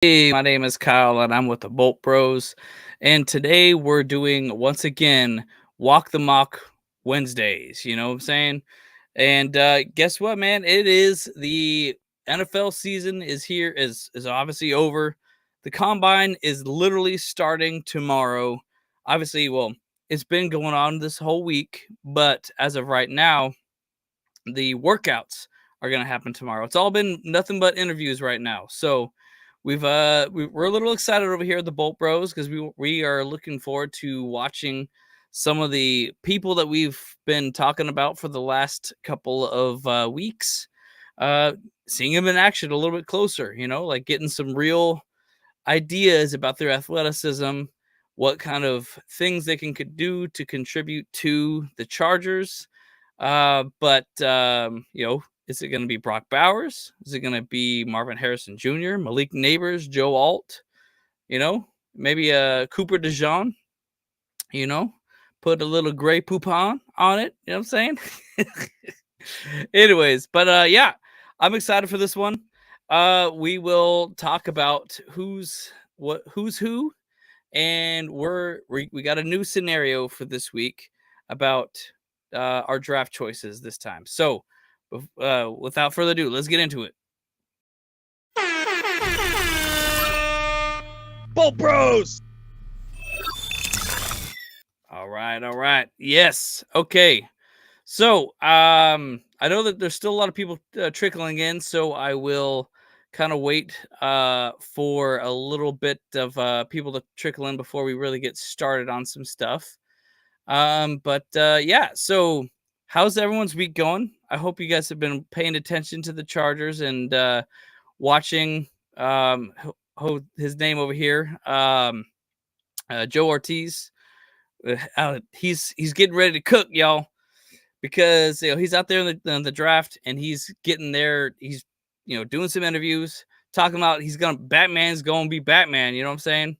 Hey, my name is Kyle and I'm with the Bolt Bros. And today we're doing once again Walk the Mock Wednesdays. You know what I'm saying? And guess what, man? It is the NFL season is here, is obviously over. The combine is literally starting tomorrow. Obviously, well, it's been going on this whole week, but as of right now, the workouts are going to happen tomorrow. It's all been nothing but interviews right now. So we're a little excited over here at the Bolt Bros because we are looking forward to watching some of the people that we've been talking about for the last couple of weeks, uh, seeing them in action a little bit closer. You know, like getting some real ideas about their athleticism, what kind of things they can could do to contribute to the Chargers. But is it going to be Brock Bowers? Is it going to be Marvin Harrison Jr., Malik Nabers, Joe Alt? You know, maybe Cooper DeJean. You know, put a little gray poupon on it. You know what I'm saying? Anyways, but yeah, I'm excited for this one. We will talk about who's who, and we got a new scenario for this week about our draft choices this time. So, without further ado, let's get into it. Bolt Bros. All right. Yes. Okay. So, I know that there's still a lot of people trickling in, so I will kind of wait for a little bit of people to trickle in before we really get started on some stuff. Yeah, so how's everyone's week going? I hope you guys have been paying attention to the Chargers and watching his name over here, Joe Ortiz. He's getting ready to cook, y'all, because he's out there in the draft and he's getting there. He's doing some interviews, talking about Batman's going to be Batman. You know what I'm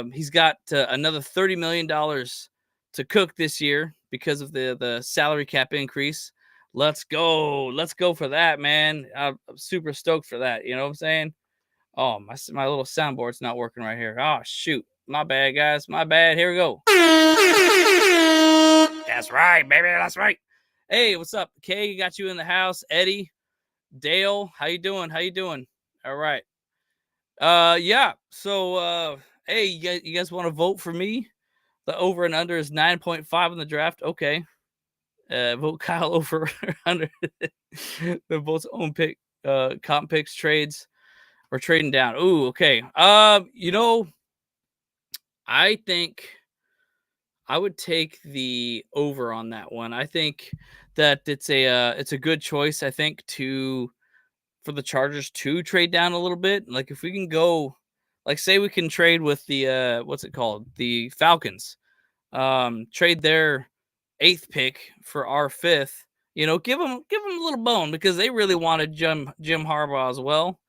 saying? He's got another $30 million to cook this year because of the salary cap increase. Let's go for that, man. I'm super stoked for that. You know what I'm saying? Oh, my little soundboard's not working right here. Oh shoot, my bad, guys. My bad. Here we go. That's right, baby. That's right. Hey, what's up, Kay? Got you in the house. Eddie, Dale, how you doing? How you doing? All right. Yeah. So, hey, you guys want to vote for me? The over and under is 9.5 in the draft. Okay. Vote Kyle over under the votes own pick, comp picks, trades, or trading down. Ooh, okay. I think I would take the over on that one. I think that it's a good choice. I think for the Chargers to trade down a little bit. Like if we can go, like say we can trade with the what's it called, the Falcons, trade their 8th pick for our 5th. Give them a little bone because they really wanted Jim Harbaugh as well.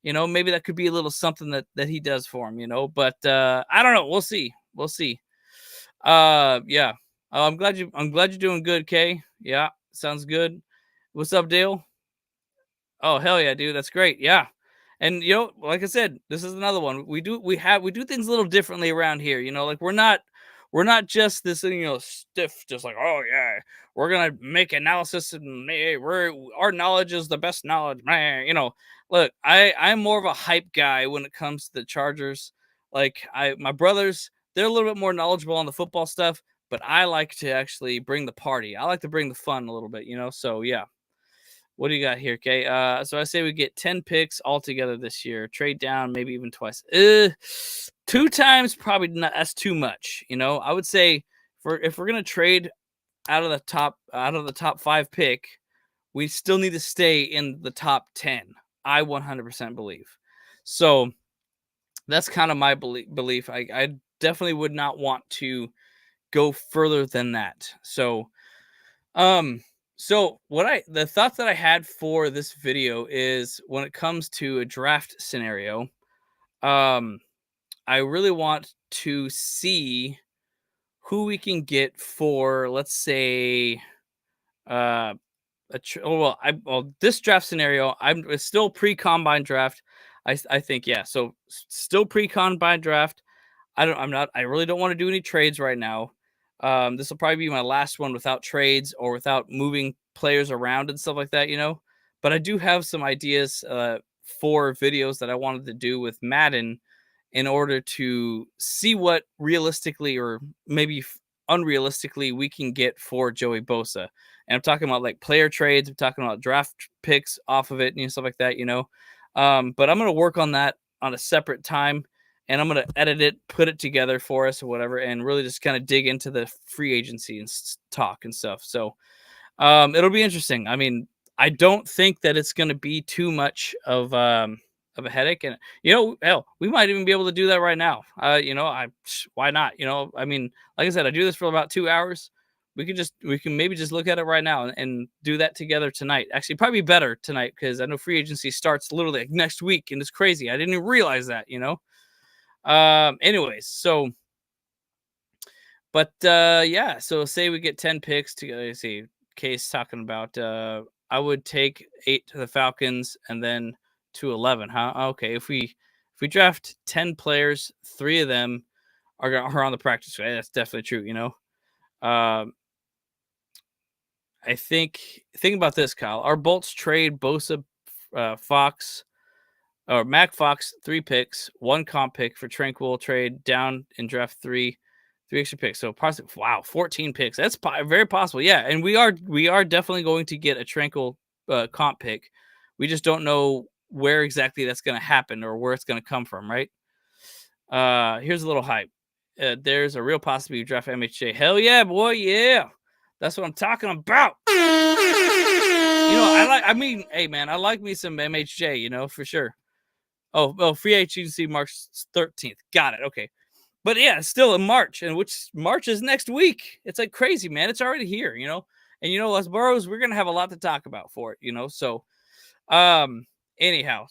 Maybe that could be a little something that he does for him. But I don't know. We'll see. Yeah. I'm glad you're doing good, Kay. Yeah, sounds good. What's up, Dale? Oh hell yeah, dude, that's great. Yeah, and like I said, this is another one. We do things a little differently around here. Like we're not just this stiff, just like, oh yeah, we're gonna make analysis and our knowledge is the best knowledge, man. Look, I'm more of a hype guy when it comes to the Chargers. Like my brothers, they're a little bit more knowledgeable on the football stuff, but I like to actually bring the party. I like to bring the fun a little bit. So yeah. What do you got here, Kay? So I say we get 10 picks altogether this year. Trade down, maybe even twice. 2 times, probably not. That's too much. I would say if we're gonna trade out of the top 5 pick, we still need to stay in the top 10. I 100% believe. So that's kind of my belief. I definitely would not want to go further than that. Um, so the thoughts that I had for this video is when it comes to a draft scenario, um, I really want to see who we can get for, let's say, this draft scenario. It's still pre-combine draft. I think, yeah. So still pre-combine draft. I really don't want to do any trades right now. This will probably be my last one without trades or without moving players around and stuff like that, But I do have some ideas for videos that I wanted to do with Madden in order to see what realistically or maybe unrealistically we can get for Joey Bosa. And I'm talking about like player trades, I'm talking about draft picks off of it and stuff like that. But I'm gonna work on that on a separate time, and I'm gonna edit it, put it together for us or whatever, and really just kind of dig into the free agency and talk and stuff. So it'll be interesting. I mean, I don't think that it's going to be too much of a headache, and hell, we might even be able to do that right now. Why not? I mean, like I said, I do this for about 2 hours. We can maybe just look at it right now and do that together tonight. Actually, probably better tonight because I know free agency starts literally like next week, and it's crazy. I didn't even realize that. Anyways, so but yeah, so say we get 10 picks to see. Case talking about I would take 8 to the Falcons and then to 11, huh? Okay, if we draft 10 players, 3 of them are on the practice squad. That's definitely true. Um I think about this, Kyle. Our Bolts trade Bosa, Fox, or Mac Fox, 3 picks, 1 comp pick for Tranquil trade down in draft 3 extra picks. So possibly, wow, 14 picks. That's very possible. Yeah, and we are definitely going to get a Tranquil comp pick. We just don't know where exactly that's going to happen or where it's going to come from, right? Here's a little hype. There's a real possibility you draft MHJ. Hell yeah, boy, yeah. That's what I'm talking about. I mean, hey man, I like me some MHJ, for sure. Oh, free agency March 13th. Got it. Okay. But yeah, it's still in March, and which March is next week. It's like crazy, man. It's already here. And us Burrows, we're gonna have a lot to talk about for it. So anyhow,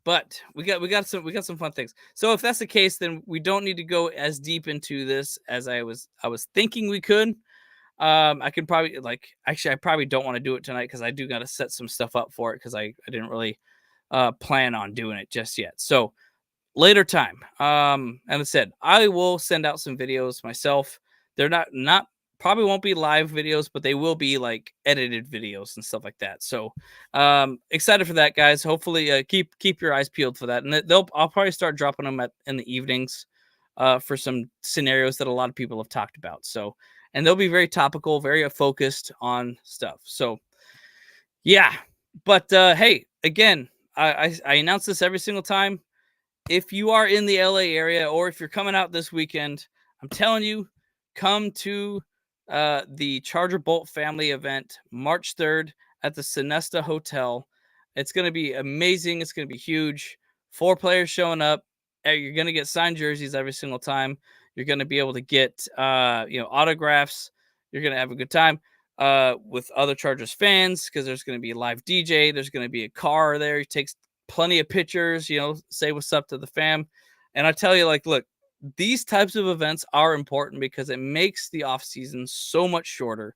but we got some fun things. So if that's the case, then we don't need to go as deep into this as I was thinking we could. I can probably actually I probably don't want to do it tonight because I do got to set some stuff up for it because I didn't really plan on doing it just yet. So later time. And I said I will send out some videos myself. They're not probably won't be live videos, but they will be like edited videos and stuff like that. So excited for that, guys. Hopefully keep your eyes peeled for that. And I'll probably start dropping them in the evenings for some scenarios that a lot of people have talked about. So and they'll be very topical, very focused on stuff. So yeah. But hey, again, I announce this every single time. If you are in the LA area or if you're coming out this weekend, I'm telling you, come to the Charger Bolt family event March 3rd at the Sonesta Hotel. It's going to be amazing. It's going to be huge. 4 players showing up. You're going to get signed jerseys every single time. You're going to be able to get autographs. You're going to have a good time with other Chargers fans because there's going to be a live DJ. There's going to be a car there. It takes plenty of pictures, say what's up to the fam. And I tell you, look, these types of events are important because it makes the off season so much shorter.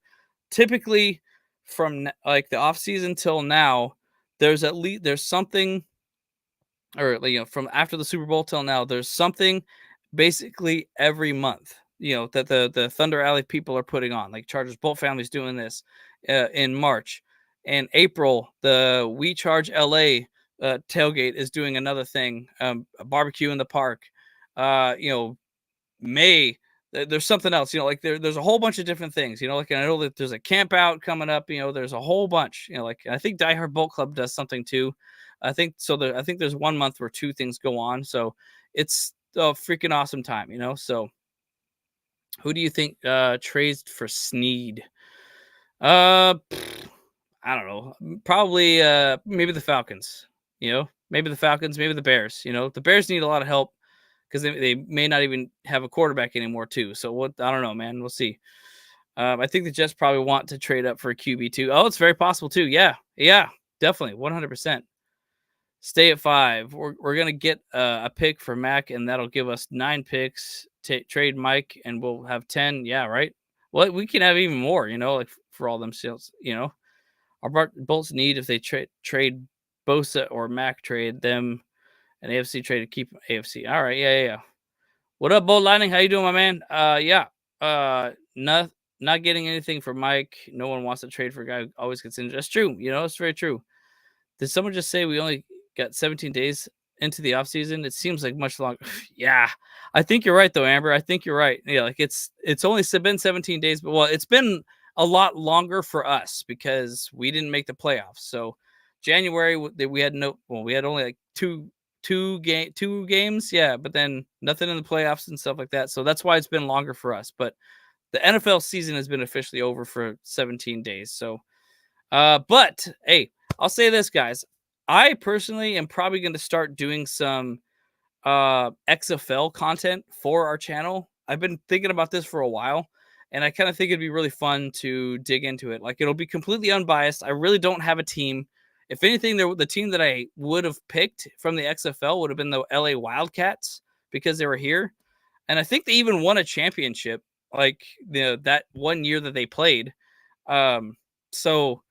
Typically from like the off season till now, there's something, or from after the Super Bowl till now, there's something basically every month, that the Thunder Alley people are putting on. Like Chargers Bolt family's doing this in March. And April, the We Charge LA tailgate is doing another thing, a barbecue in the park. May, there's something else, there's a whole bunch of different things, like I know that there's a camp out coming up, there's a whole bunch, like I think Die Hard Bolt Club does something too. I think so. I think there's 1 month where 2 things go on, so it's a freaking awesome time, So, who do you think trades for Sneed? Uh, I don't know. Probably maybe the Falcons. Maybe the Falcons, maybe the Bears. The Bears need a lot of help because they may not even have a quarterback anymore too. So what? I don't know, man. We'll see. I think the Jets probably want to trade up for a QB too. Oh, it's very possible too. Yeah, definitely, 100%. Stay at 5. We're gonna get a pick for Mac, and that'll give us 9 picks. Trade Mike, and we'll have 10. Yeah, right. Well, we can have even more. Like for all them sales. Our Bolts need if they trade Bosa or Mac trade them an AFC trade to keep AFC. All right, yeah. What up, Bold Lightning? How you doing, my man? Yeah. Not getting anything for Mike. No one wants to trade for a guy who always gets injured. That's true. It's very true. Did someone just say we only got 17 days into the offseason? It seems like much longer. Yeah. I think you're right though, Amber. I think you're right. Yeah, like it's only been 17 days, but well, it's been a lot longer for us because we didn't make the playoffs. So January we had we had only like two games, yeah, but then nothing in the playoffs and stuff like that. So that's why it's been longer for us. But the NFL season has been officially over for 17 days. So but hey, I'll say this, guys. I personally am probably going to start doing some XFL content for our channel. I've been thinking about this for a while, and I kind of think it'd be really fun to dig into it. Like it'll be completely unbiased. I really don't have a team. If anything, the team that I would have picked from the XFL would have been the LA Wildcats because they were here, and I think they even won a championship like that one year that they played. So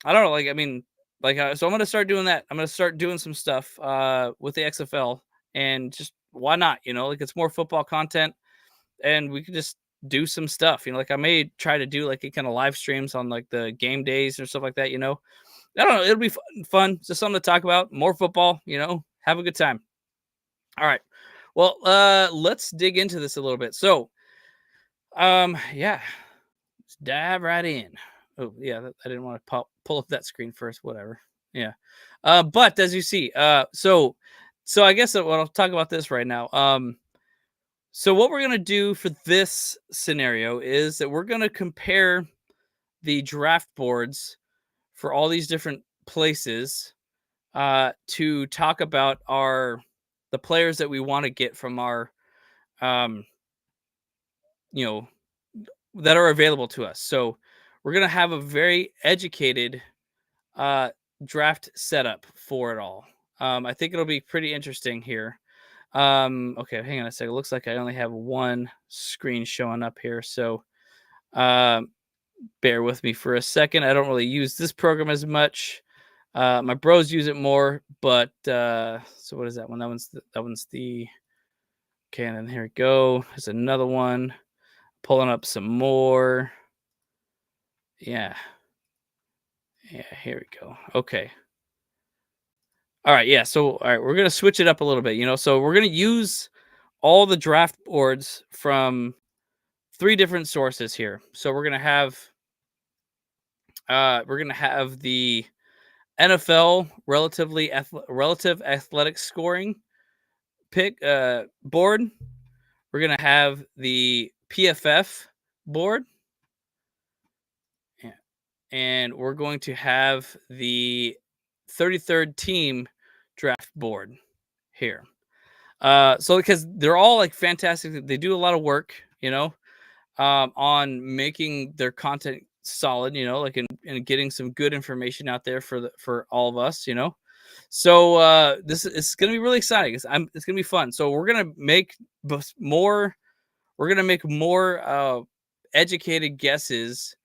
I don't know. Like, I mean, like, so I'm going to start doing that. I'm going to start doing some stuff with the XFL and just why not? Like it's more football content and we could just do some stuff. Like I may try to do like a kind of live streams on like the game days or stuff like that. I don't know. It'll be fun. Just something to talk about. More football, have a good time. All right. Well, let's dig into this a little bit. So, yeah, let's dive right in. Oh, yeah, I didn't want to pull up that screen first. Whatever. Yeah. But as you see, so I guess what I'll talk about this right now. So what we're gonna do for this scenario is that we're gonna compare the draft boards for all these different places to talk about the players that we want to get from our um, you know that are available to us. So we're gonna have a very educated uh, draft setup for it all. I think it'll be pretty interesting here. Okay, hang on a second. It looks like I only have one screen showing up here, so um, bear with me for a second. I don't really use this program as much. My bros use it more, but so what is that one? That one's the okay. And then here we go. There's another one. Pulling up some more. Yeah. Here we go. Okay. All right. Yeah. So all right, we're gonna switch it up a little bit. So we're gonna use all the draft boards from 3 different sources here. So we're gonna have the NFL relative athletic scoring pick board. We're gonna have the PFF board, and we're going to have the 33rd team draft board here. So because they're all like fantastic, they do a lot of work, on making their content solid, like and getting some good information out there for all of us, So this is going to be really exciting. It's going to be fun. So we're going to make more educated guesses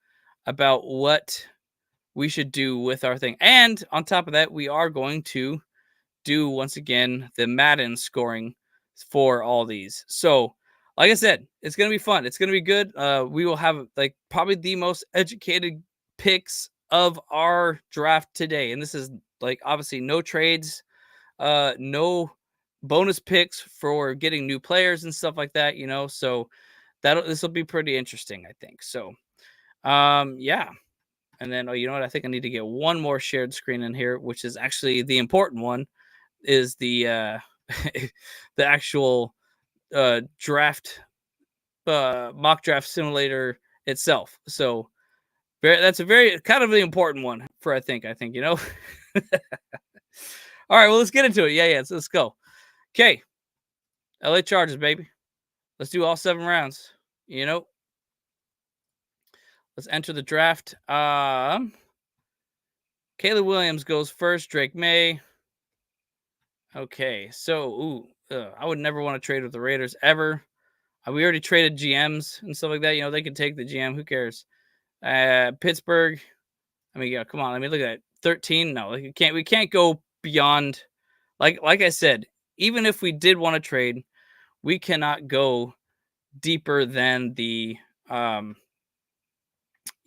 about what we should do with our thing. And on top of that, we are going to do once again the Madden scoring for all these. So, like I said, it's gonna be fun. It's gonna be good. We will have like probably the most educated picks of our draft today, and this is like obviously no trades, no bonus picks for getting new players and stuff like that. So this will be pretty interesting, I think. So, yeah. And then, you know what? I think I need to get one more shared screen in here, which is actually the important one is the the actual draft mock draft simulator itself. So that's a very kind of the important one for I think all right, well, let's get into it. Yeah, let's go. Okay, LA Chargers, baby. Let's do all 7 rounds. Let's enter the draft. Caleb Williams goes first. Drake May. Okay, so I would never want to trade with the Raiders ever. We already traded GMs and stuff like that. They can take the GM. Who cares? Pittsburgh. I mean, yeah, come on. I mean, look at that. 13. No, we can't go beyond like I said, even if we did want to trade, we cannot go deeper than the um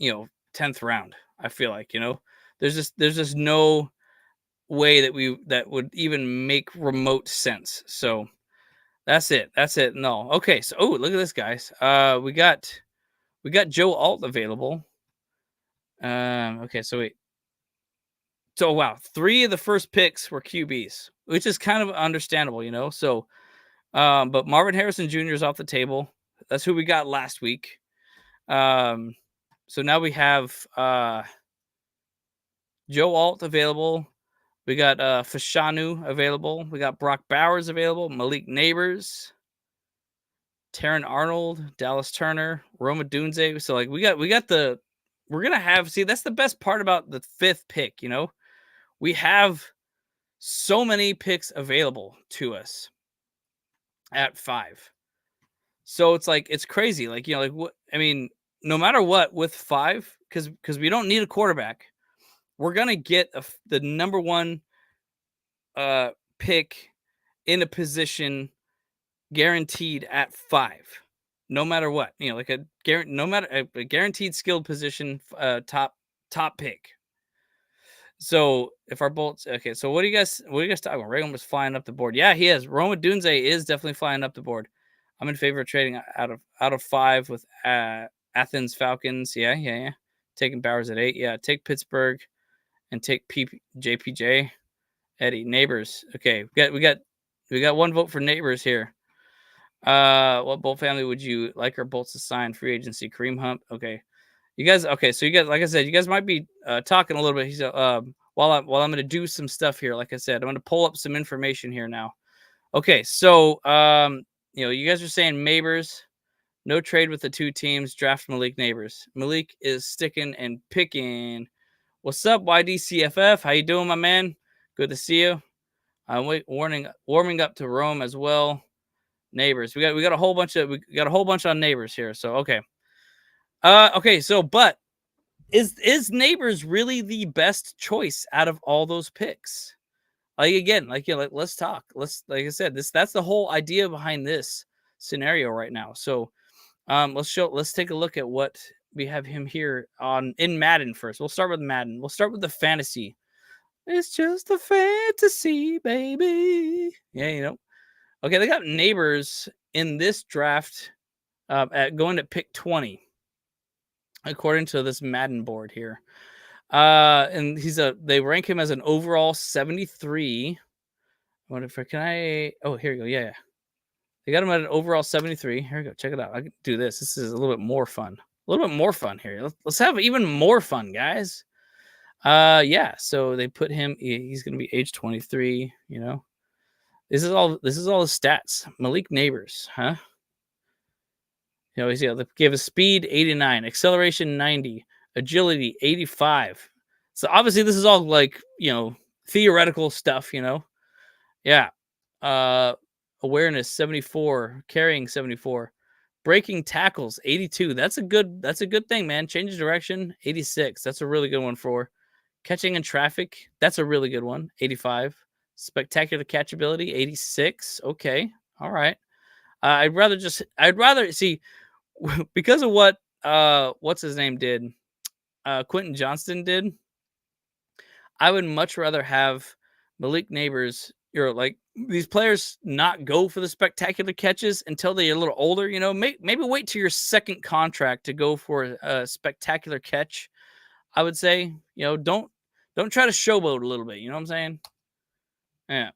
10th round. I feel like, there's just no way that would even make remote sense. So that's it. That's it. No. Okay. So look at this, guys. We got Joe Alt available. Okay, so wait. So wow, 3 of the first picks were QBs, which is kind of understandable. So but Marvin Harrison Jr. is off the table. That's who we got last week. Um so now we have Joe Alt available. We got Fashanu available. We got Brock Bowers available. Malik Nabers, Taron Arnold, Dallas Turner, Roma Dunze. So like we got we're gonna have that's the best part about the 5th pick. We have so many picks available to us at 5. So it's like it's crazy. Like, like what I mean, no matter what with 5, because we don't need a quarterback, we're gonna get the number 1 pick in a position guaranteed at 5, no matter what. Like no matter a guaranteed skilled position, top pick. So if our bolts, okay. So what do you guys talking about? Reagan was flying up the board. Yeah, he is. Roma Dunze is definitely flying up the board. I'm in favor of trading out of 5 with Athens Falcons. Yeah. Taking Bowers at 8. Yeah, take Pittsburgh and take JPJ. Eddie Nabers. Okay, we got 1 vote for Nabers here. What Bolt family would you like our Bolts to sign? Free agency, Kareem Hunt. Okay, you guys. Okay, so you guys, like I said, you guys might be talking a little bit. He's while I'm going to do some stuff here. Like I said, I'm going to pull up some information here now. Okay, so you guys are saying Nabers, no trade with the 2 teams. Draft Malik Nabers. Malik is sticking and picking. What's up, YDCFF? How you doing, my man? Good to see you. I'm warming up to Rome as well. Nabers. We got a whole bunch on Nabers here. So okay. Okay, so but is Nabers really the best choice out of all those picks? Like again, let's talk. Like I said, that's the whole idea behind this scenario right now. So let's take a look at what we have him here in Madden first. We'll start with Madden. We'll start with the fantasy. It's just a fantasy, baby. Yeah. Okay, they got Nabers in this draft at going to pick 20, according to this Madden board here. And they rank him as an overall 73. What if can I? Oh, here we go. Yeah. They got him at an overall 73. Here we go. Check it out. I can do this. This is a little bit more fun. A little bit more fun here. Let's have even more fun, guys. Yeah. So they put him. He's gonna be age 23. This is all the stats. Malik Nabers, huh? They gave us speed 89, acceleration 90, agility 85. So obviously this is all theoretical stuff. Yeah. Awareness 74, carrying 74, breaking tackles 82. That's a good thing, man. Change of direction 86. That's a really good one for catching in traffic. That's a really good one. 85. Spectacular catchability 86. Okay. All right. I'd rather see because of what what's his name did, Quentin Johnston did. I would much rather have Malik Nabers, like these players not go for the spectacular catches until they're a little older. Maybe wait till your 2nd contract to go for a spectacular catch. I would say, don't try to showboat a little bit. You know what I'm saying? Yeah.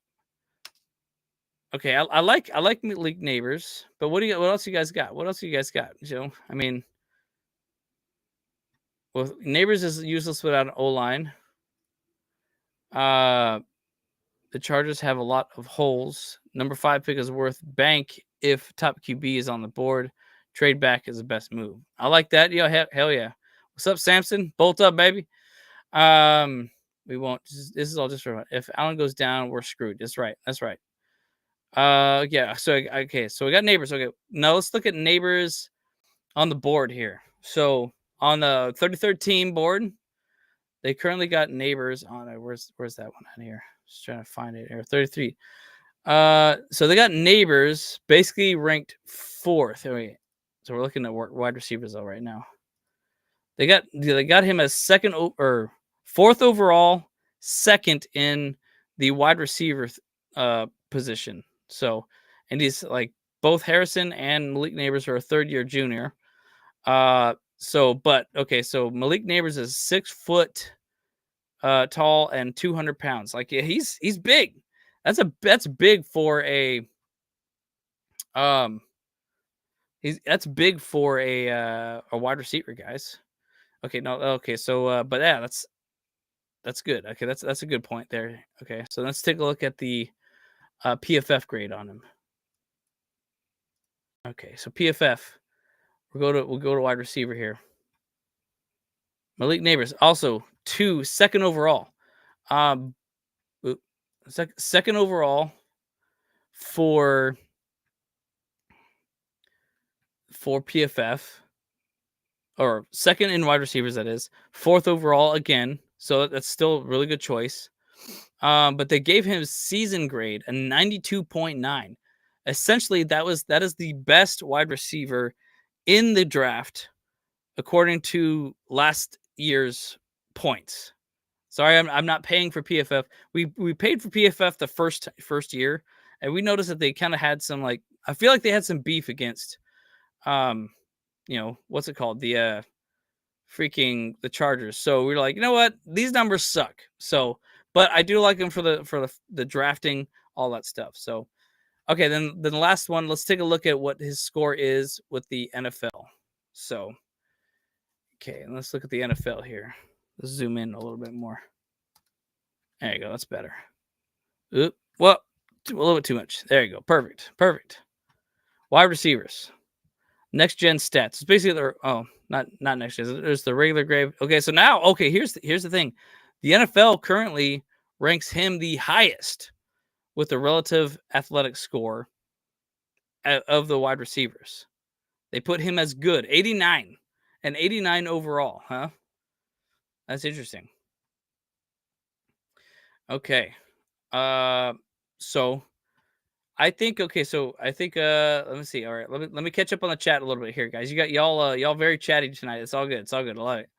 Okay, I like Malik Nabers, but what else you guys got? What else you guys got? I mean, well, Nabers is useless without an O-line. The Chargers have a lot of holes. Number 5 pick is worth bank if top QB is on the board. Trade back is the best move. I like that. Hell yeah. What's up, Samson? Bolt up, baby. We won't. This is all just for if Allen goes down, we're screwed. That's right. Yeah. So okay. So we got Nabers. Okay. Now let's look at Nabers on the board here. So on the 33rd team board, They currently got Neighbors on it. Where's that one on here? Just trying to find it here. 33. So they got Neighbors basically ranked 4th. Oh, wait. So we're looking at wide receivers though right now. They got him as 4th overall, 2nd in the wide receiver position. So, and he's like both Harrison and Malik Neighbors are a 3rd-year junior. So Malik Neighbors is 6 foot tall and 200 pounds. Like, yeah, he's big. That's big for a that's big for a wide receiver, guys. Okay, no, okay, so but yeah, that's good. Okay, that's a good point there. Okay, so let's take a look at the PFF grade on him. Okay, so PFF, we'll go to wide receiver here. Malik Neighbors, also 2nd overall. Second overall for PFF, or 2nd in wide receivers, that is. 4th overall again, so that's still a really good choice. But they gave him season grade a 92.9. Essentially, that is the best wide receiver in the draft according to last year's points. Sorry, I'm not paying for PFF. We paid for PFF the first year, and we noticed that they kind of had some, like, I feel like they had some beef against what's it called? The the Chargers. So we were like, you know what? These numbers suck. So, but I do like them for the drafting, all that stuff. So, okay, then the last one, let's take a look at what his score is with the NFL. So, okay, and let's look at the NFL here. Let's zoom in a little bit more. There you go. That's better. Oop. Well, a little bit too much. There you go. Perfect. Wide receivers. Next gen stats. It's basically not next gen. There's the regular grade. Okay, so now, okay, here's the thing. The NFL currently ranks him the highest with the relative athletic score of the wide receivers. They put him as good, 89, and 89 overall, huh? That's interesting. Okay. So I think let me see. All right, let me catch up on the chat a little bit here, guys. You got y'all very chatty tonight. It's all good. I love it.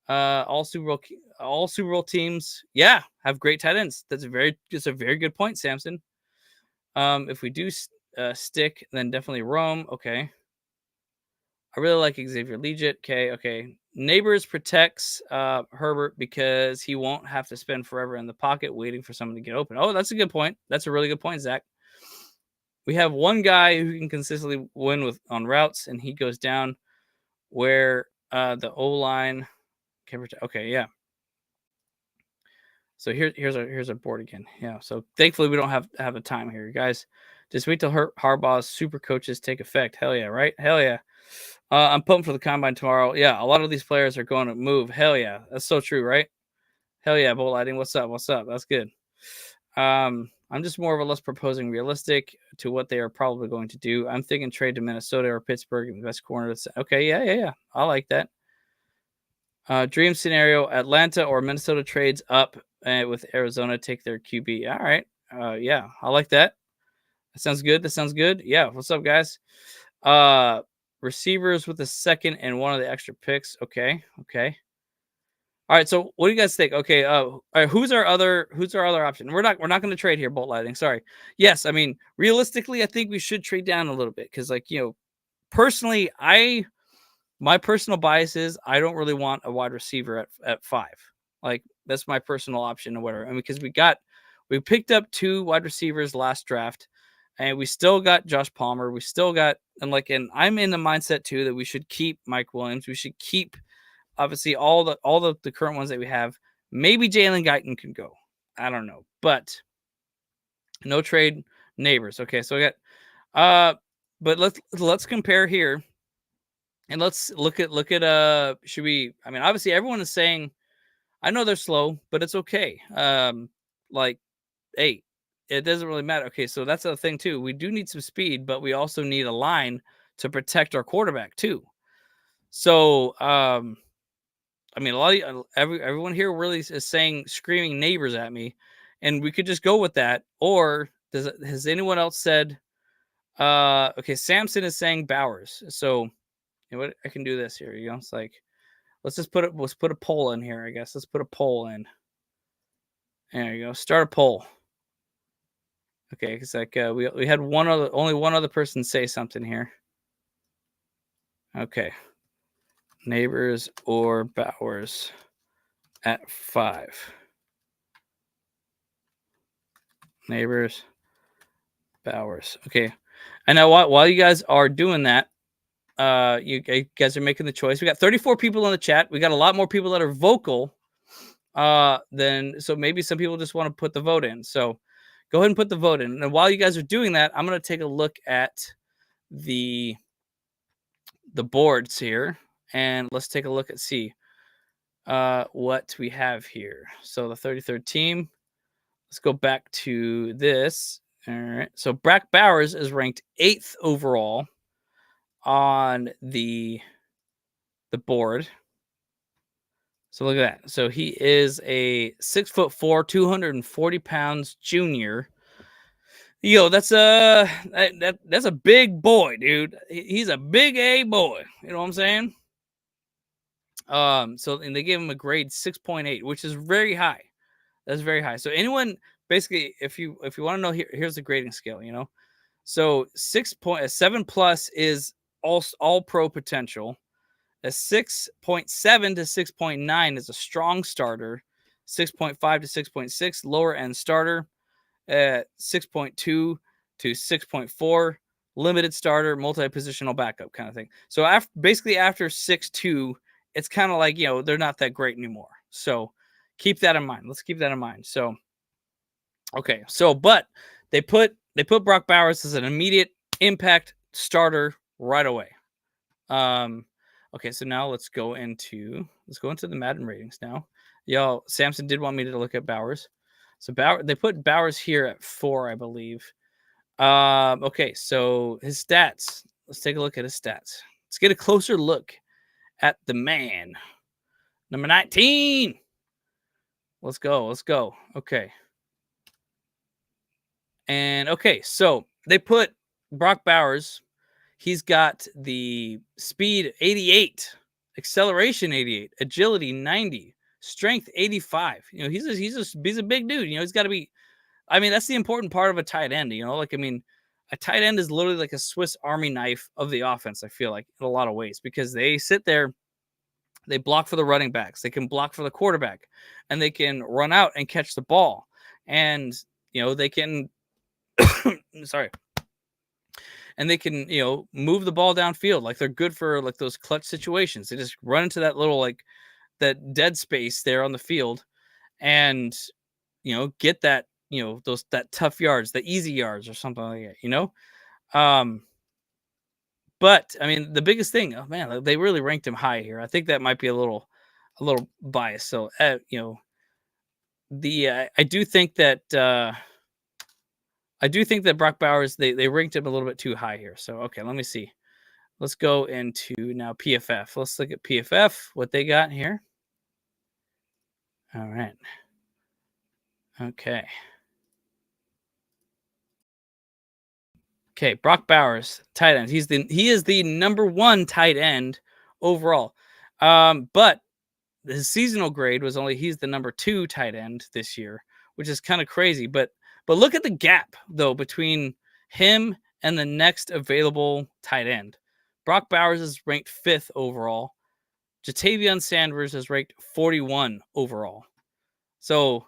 All Super Bowl teams, yeah, have great tight ends. It's a very good point, Samson. If we do stick, then definitely Rome. Okay. I really like Xavier Legit. Okay. Neighbors protects Herbert because he won't have to spend forever in the pocket waiting for someone to get open. Oh, that's a good point. That's a really good point, Zach. We have one guy who can consistently win on routes, and he goes down where the O-line can protect. Okay, yeah. So here's our board again. Yeah. So thankfully we don't have a time here, guys. Just wait till Harbaugh's super coaches take effect. Hell yeah, right? Hell yeah. I'm pumped for the combine tomorrow. Yeah, a lot of these players are going to move. Hell yeah, that's so true, right? Hell yeah, Bolt Lighting. What's up? That's good. I'm just more or less proposing realistic to what they are probably going to do. I'm thinking trade to Minnesota or Pittsburgh in the best corner. Okay, yeah. I like that. Dream scenario: Atlanta or Minnesota trades up with Arizona, take their QB. All right. Yeah, I like that. That sounds good. Yeah. What's up, guys? Receivers with the 2nd and one of the extra picks. Okay. All right. So what do you guys think? Okay. All right, who's our other option? We're not going to trade here, Bolt Lighting. Sorry. Yes. I mean, realistically, I think we should trade down a little bit because, like, personally, my personal bias is I don't really want a wide receiver at 5. Like, that's my personal option or whatever. I mean, because we picked up 2 wide receivers last draft, and we still got Josh Palmer. We still got, and I'm in the mindset too that we should keep Mike Williams. We should keep, obviously, all the current ones that we have. Maybe Jalen Guyton can go. I don't know, but no trade Neighbors. Okay, so we got but let's compare here. And let's look at should we, I mean, obviously everyone is saying, I know they're slow, but it's okay. Like, hey, it doesn't really matter. Okay, so that's the thing too. We do need some speed, but we also need a line to protect our quarterback too. So I mean, a lot of everyone here really is saying screaming neighbors at me, and we could just go with that. Or has anyone else said? Okay, Samson is saying Bowers. So you know what? I can do this here. You know, it's like let's put a poll in here. I guess let's put a poll in. There you go. Start a poll. Okay, it's like we had only one other person say something here. Okay, neighbors or Bowers at 5. Neighbors, Bowers. Okay, and now while you guys are doing that, you guys are making the choice. We got 34 people in the chat. We got a lot more people that are vocal. Then so maybe some people just want to put the vote in. So go ahead and put the vote in. And while you guys are doing that, I'm gonna take a look at the boards here, and let's take a look at see what we have here. So the 33rd team. Let's go back to this. All right. So Brack Bowers is ranked 8th overall on the board. So look at that. So he is a 6'4", 240 pounds junior. Yo, that's that's a big boy, dude. He's a big A boy. You know what I'm saying? So and they gave him a grade 6.8, which is very high. That's very high. So anyone basically, if you want to know, here's the grading scale. You know, so 7 plus is all pro potential. A 6.7 to 6.9 is a strong starter. 6.5 to 6.6 lower end starter. 6.2 to 6.4 limited starter, multi-positional backup kind of thing. So basically after 6.2, it's kind of like, you know, they're not that great anymore. So keep that in mind. Let's keep that in mind. So okay, so but they put Brock Bowers as an immediate impact starter right away. Okay, so now let's go into the Madden ratings now. Y'all, Samson did want me to look at Bowers. So they put Bowers here at 4, I believe. Okay, so his stats. Let's take a look at his stats. Let's get a closer look at the man. Number 19. Let's go. Okay. And okay, so they put Brock Bowers. He's got the speed 88, acceleration 88, agility 90, strength 85. You know, he's a big dude. You know, he's got to be. I mean, that's the important part of a tight end. You know, like I mean, a tight end is literally like a Swiss Army knife of the offense. I feel like in a lot of ways because they sit there, they block for the running backs, they can block for the quarterback, and they can run out and catch the ball, and you know they can. sorry. And they can, you know, move the ball downfield. Like they're good for like those clutch situations. They just run into that little like that dead space there on the field, and you know get that that tough yards, the easy yards or something like that. You know, but I mean the biggest thing. Oh man, they really ranked him high here. I think that might be a little biased. So you know, I do think that. I do think that Brock Bowers, they ranked him a little bit too high here. So, okay, let me see. Let's go into now PFF. Let's look at PFF, what they got here. All right. Okay. Okay, Brock Bowers, tight end. He is the number 1 tight end overall. But his seasonal grade was he's the number 2 tight end this year, which is kind of crazy. But look at the gap though between him and the next available tight end. Brock Bowers is ranked 5th overall. Jatavion Sanders is ranked 41 overall. So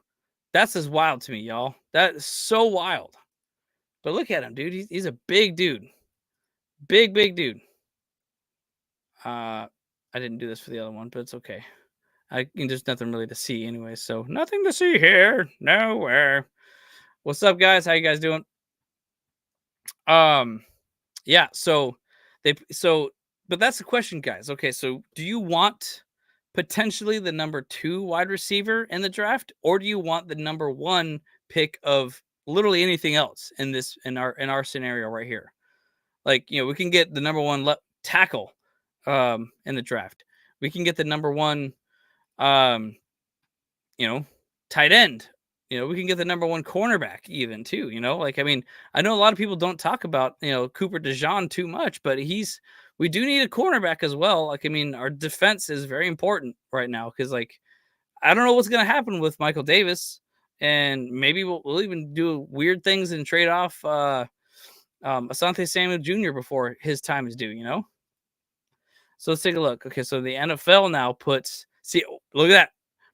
that's just wild to me, y'all. That is so wild. But look at him, dude. He's a big dude. Big dude. I didn't do this for the other one, but it's okay. There's nothing really to see anyway, so nothing to see here. Nowhere. What's up, guys? How you guys doing? Yeah, but that's the question, guys. Okay, so do you want potentially the number 2 wide receiver in the draft, or do you want the number 1 pick of literally anything else in our scenario right here? Like, you know, we can get the number 1 tackle in the draft. We can get the number 1 Um, you know, tight end. We can get the number one cornerback even too. Like I mean, I know a lot of people don't talk about Cooper DeJean too much, but we do need a cornerback as well. Like I mean, our defense is very important right now because like I don't know what's gonna happen with Michael Davis, and maybe we'll even do weird things and trade off Asante Samuel Jr. before his time is due. So let's take a look. Okay, so the NFL now puts look at that.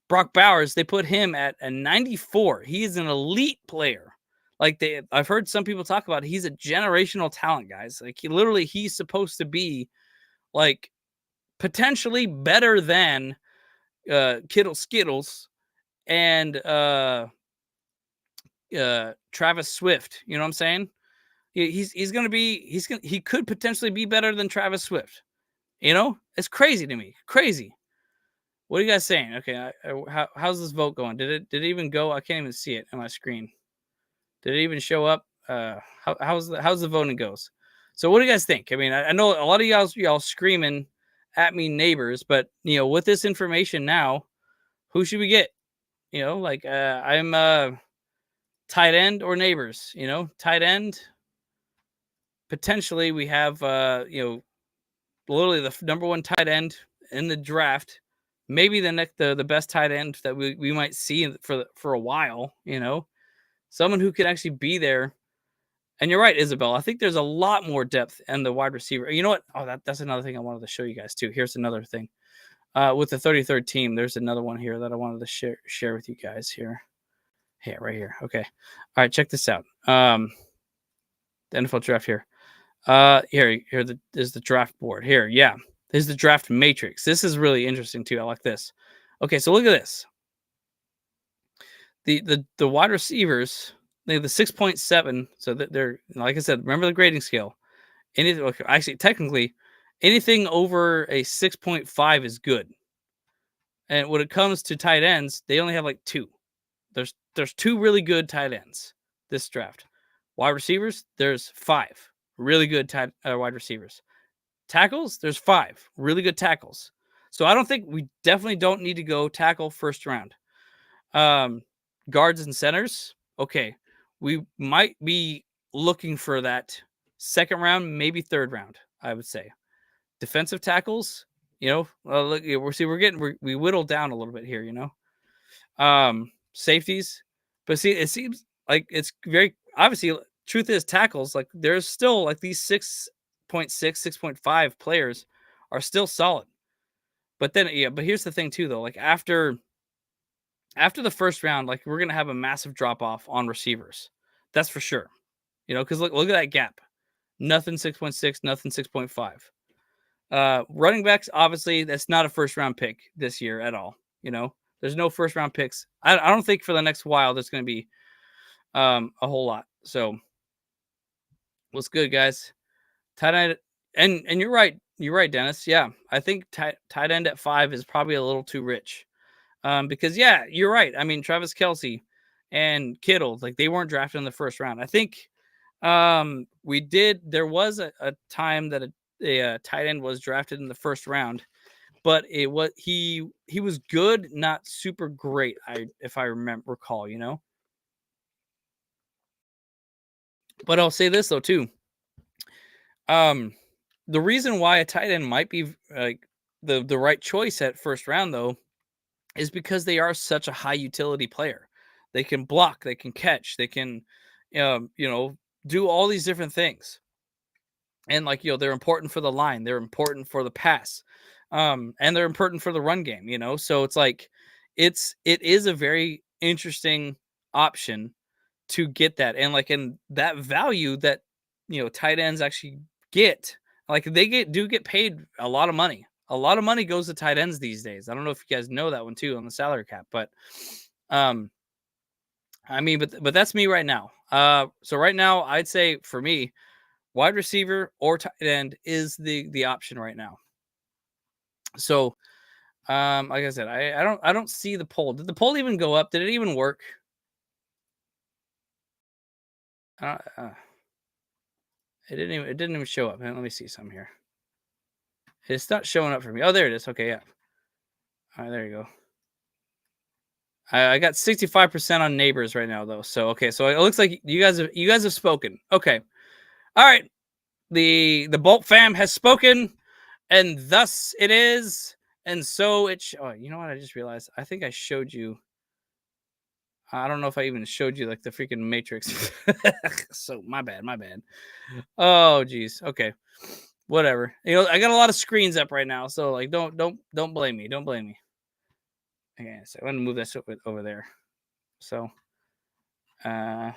Brock Bowers, they put him at a 94. He is an elite player. Like I've heard some people talk about he's a generational talent, guys. Like he's supposed to be like potentially better than Kittle Skittles and Travis Swift. You know what I'm saying? He could potentially be better than Travis Swift. It's crazy to me. Crazy. What are you guys saying? Okay, how's this vote going? Did it even go? I can't even see it on my screen. Did it even show up? How's the voting goes? So what do you guys think? I mean, I know a lot of y'all screaming at me, neighbors, but with this information now, who should we get? Like I'm tight end or neighbors. Tight end. Potentially, we have literally the number one tight end in the draft, maybe the best tight end that we might see for a while. Someone who could actually be there. And you're right, Isabel. I think there's a lot more depth in the wide receiver. You know what? Oh, that's another thing I wanted to show you guys too. Here's another thing. With the 33rd team, there's another one here that I wanted to share with you guys here. Yeah, right here. Okay. All right, check this out. The NFL draft here. There's the draft board here. Yeah, there's the draft matrix. This is really interesting too. I like this. Okay, so look at this. The wide receivers, they have the 6.7. So that they're, like I said, remember the grading scale. Actually, technically, anything over a 6.5 is good. And when it comes to tight ends, they only have like two. There's two really good tight ends this draft. Wide receivers, there's five really good wide receivers. Tackles, there's five really good tackles. So I don't think we definitely don't need to go tackle first round. Guards and centers, okay, we might be looking for that second round, maybe third round. I would say defensive tackles. Look, we whittled down a little bit here. Safeties, but see, it seems like it's very obviously. Truth is, tackles, like there's still like these 6.6, 6.5 players are still solid. But then, yeah, but here's the thing too, though. Like after the first round, like we're gonna have a massive drop off on receivers. That's for sure. Because look at that gap. Nothing 6.6, nothing 6.5. Running backs, obviously, that's not a first round pick this year at all. There's no first round picks. I don't think for the next while there's going to be a whole lot. So, what's good, guys? Tight end, and you're right. You're right, Dennis. Yeah, I think tight end at 5 is probably a little too rich. Because yeah, you're right. I mean, Travis Kelce and Kittle, like they weren't drafted in the first round. I think there was a time that a tight end was drafted in the first round, but it was he was good, not super great. If I recall. But I'll say this though too. The reason why a tight end might be like the right choice at first round though is because they are such a high utility player. They can block, they can catch, they can, do all these different things. And like, they're important for the line, they're important for the pass, and they're important for the run game. So it's like, it is a very interesting option to get that, and like, in that value that tight ends actually get, like they do get paid a lot of money. A lot of money goes to tight ends these days. I don't know if you guys know that one too on the salary cap, but I mean, but that's me right now. So right now I'd say for me, wide receiver or tight end is the option right now. So like I said, I don't see the poll. Did the poll even go up? Did it even work? Uh, uh, it didn't even show up. Let me see some here. It's not showing up for me. Oh, there it is. Okay, yeah. All right, there you go. I got 65% on Neighbors right now, though. So okay, so it looks like you guys have spoken. Okay, all right. The Bolt fam has spoken, and thus it is, and so it. Oh, you know what? I just realized. I think I showed you. I don't know if I even showed you like the freaking Matrix. So my bad, my bad. Oh geez. Okay. Whatever. You know, I got a lot of screens up right now, so like don't blame me. Don't blame me. Okay, so I'm gonna move this over there. So yeah.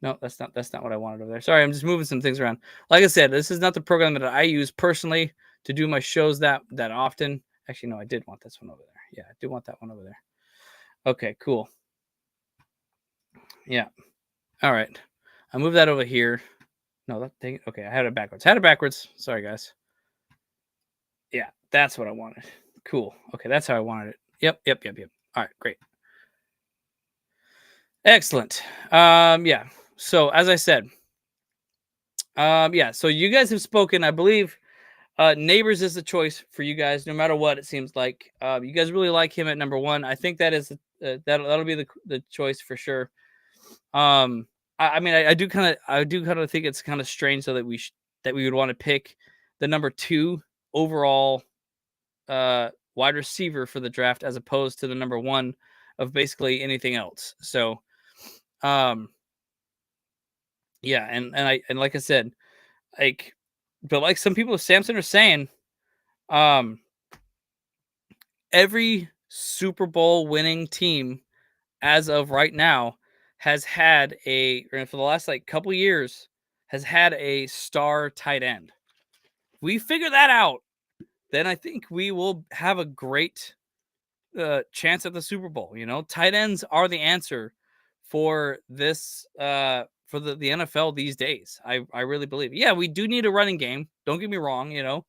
No, that's not what I wanted over there. Sorry, I'm just moving some things around. Like I said, this is not the program that I use personally to do my shows that often. Actually, no, I did want this one over there. Yeah, I do want that one over there. Okay, cool. Yeah. All right. I move that over here. No, that thing. Okay, I had it backwards. Had it backwards. Sorry, guys. Yeah, that's what I wanted. Cool. Okay, that's how I wanted it. Yep. All right, great. Excellent. Yeah. So as I said, yeah. So you guys have spoken. I believe Neighbors is the choice for you guys, no matter what. It seems like you guys really like him at number one. I think that is that'll be the choice for sure. I mean, I do kind of think it's kind of strange though that we would want to pick the number two overall wide receiver for the draft as opposed to the number one of basically anything else. So, um, yeah, and like I said, like, but like some people with Samson are saying, um, every Super Bowl winning team as of right now has had or for the last like couple years has had a star tight end. If we figure that out, then I think we will have a great chance at the Super Bowl. You know, tight ends are the answer for this for the NFL these days. I really believe. Yeah, we do need a running game. Don't get me wrong. You know,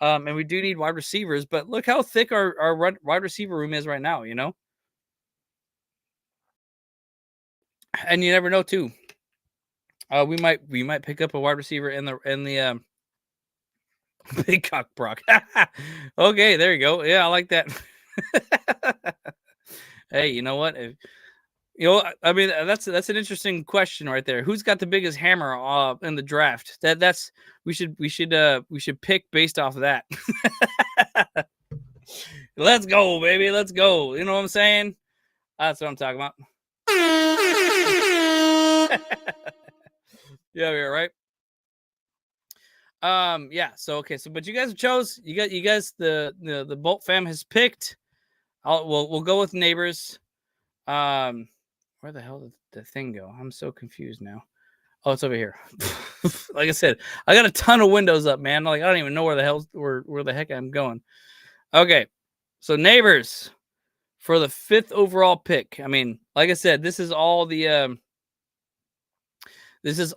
and we do need wide receivers. But look how thick our wide receiver room is right now. You know, and you never know too. We might pick up a wide receiver in the big cock Brock. Okay, there you go. Yeah, I like that. Hey, you know what? You know, I mean, that's an interesting question right there. Who's got the biggest hammer in the draft? That's we should pick based off of that. Let's go, baby. Let's go. You know what I'm saying? That's what I'm talking about. Yeah, you're right. Yeah. So okay. So, but you guys chose. You guys. The Bolt fam has picked. We'll go with Neighbors. Where the hell did the thing go? I'm so confused now. Oh, it's over here. Like I said, I got a ton of windows up, man. Like I don't even know where the heck I'm going. Okay, so Neighbors for the 5th overall pick. I mean, like I said, this is all the it's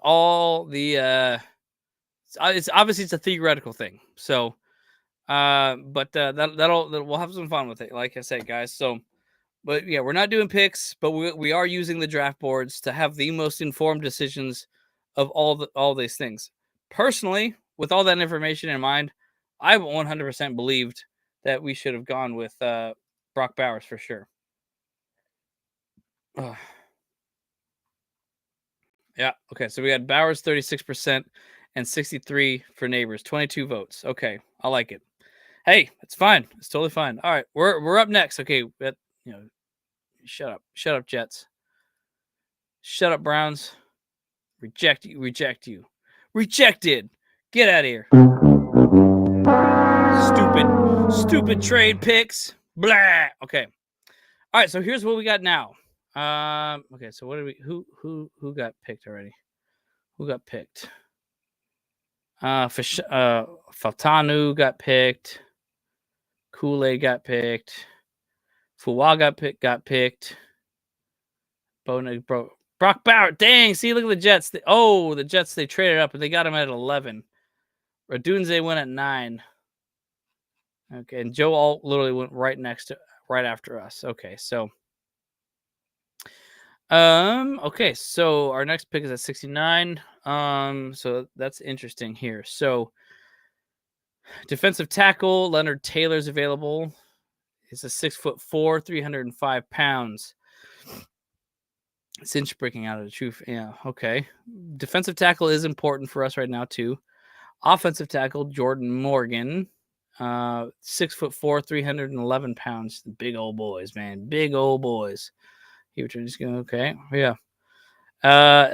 obviously it's a theoretical thing. So, but we'll have some fun with it. Like I said, guys. So. But yeah, we're not doing picks, but we are using the draft boards to have the most informed decisions of all these things. Personally, with all that information in mind, I 100% believed that we should have gone with Brock Bowers for sure. Ugh. Yeah. Okay. So we had Bowers 36% and 63 for Neighbors, 22 votes. Okay, I like it. Hey, it's fine. It's totally fine. All right, we're up next. Okay, shut up, Jets. Shut up, Browns. Reject you. Rejected. Get out of here. Stupid trade picks. Blah. Okay. All right. So here's what we got now. Okay. So what did we? Who got picked already? Who got picked? Faltanu got picked. Kool-Aid got picked. Fuwa got picked. Brock Bauer. Dang. See, look at the Jets. The Jets. They traded up and they got him at 11. Radunze went at 9. Okay, and Joe Alt literally went right after us. Okay, so okay, so our next pick is at 69. So that's interesting here. So defensive tackle, Leonard Taylor's available. He's a 6'4", 305 pounds. Cinch breaking out of the truth. Yeah, okay. Defensive tackle is important for us right now too. Offensive tackle Jordan Morgan, 6'4", 311 pounds. The big old boys, man, big old boys. He was just going okay, yeah.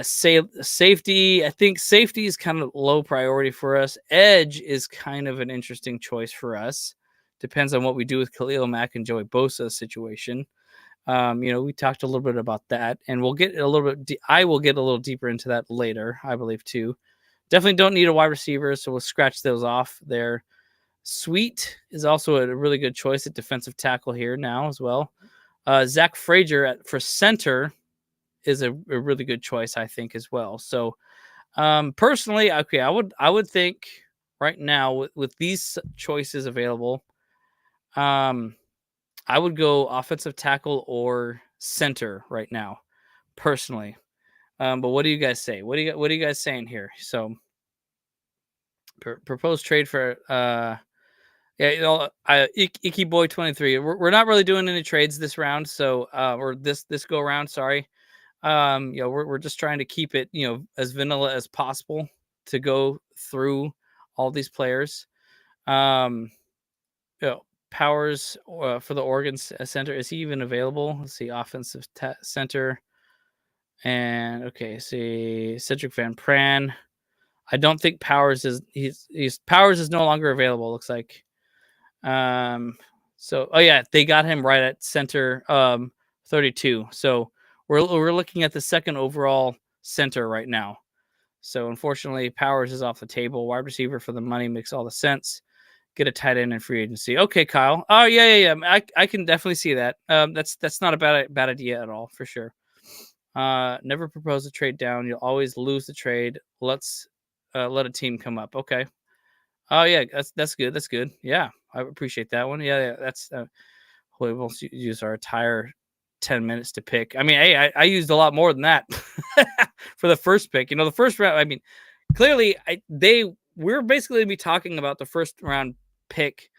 Safety. I think safety is kind of low priority for us. Edge is kind of an interesting choice for us. Depends on what we do with Khalil Mack and Joey Bosa's situation. We talked a little bit about that, and we'll get a little bit. I will get a little deeper into that later, I believe too. Definitely don't need a wide receiver, so we'll scratch those off there. Sweet is also a really good choice at defensive tackle here now as well. Zach Frazier for center is a really good choice, I think, as well. So, personally, okay, I would think right now with these choices available, I would go offensive tackle or center right now, personally. But what do you guys say? What are you guys saying here? So, proposed trade for Icky Boy 23. We're not really doing any trades this round, so or this go around. Sorry. We're just trying to keep it as vanilla as possible to go through all these players. Powers for the Oregon center, is he even available? Let's see, offensive center, and okay, see Cedric Van Pran. I don't think Powers is Powers is no longer available. Looks like. So they got him right at center 32. So we're looking at the second overall center right now. So unfortunately, Powers is off the table. Wide receiver for the money makes all the sense. Get a tight end in free agency. Okay, Kyle. Oh yeah. I can definitely see that. That's not a bad idea at all, for sure. Never propose a trade down. You'll always lose the trade. Let's let a team come up. Okay. Oh yeah, that's good. That's good. Yeah, I appreciate that one. Yeah. That's we won't use our entire 10 minutes to pick. I mean, hey, I used a lot more than that for the first pick. The first round. I mean, clearly, we're basically gonna be talking about the first round pick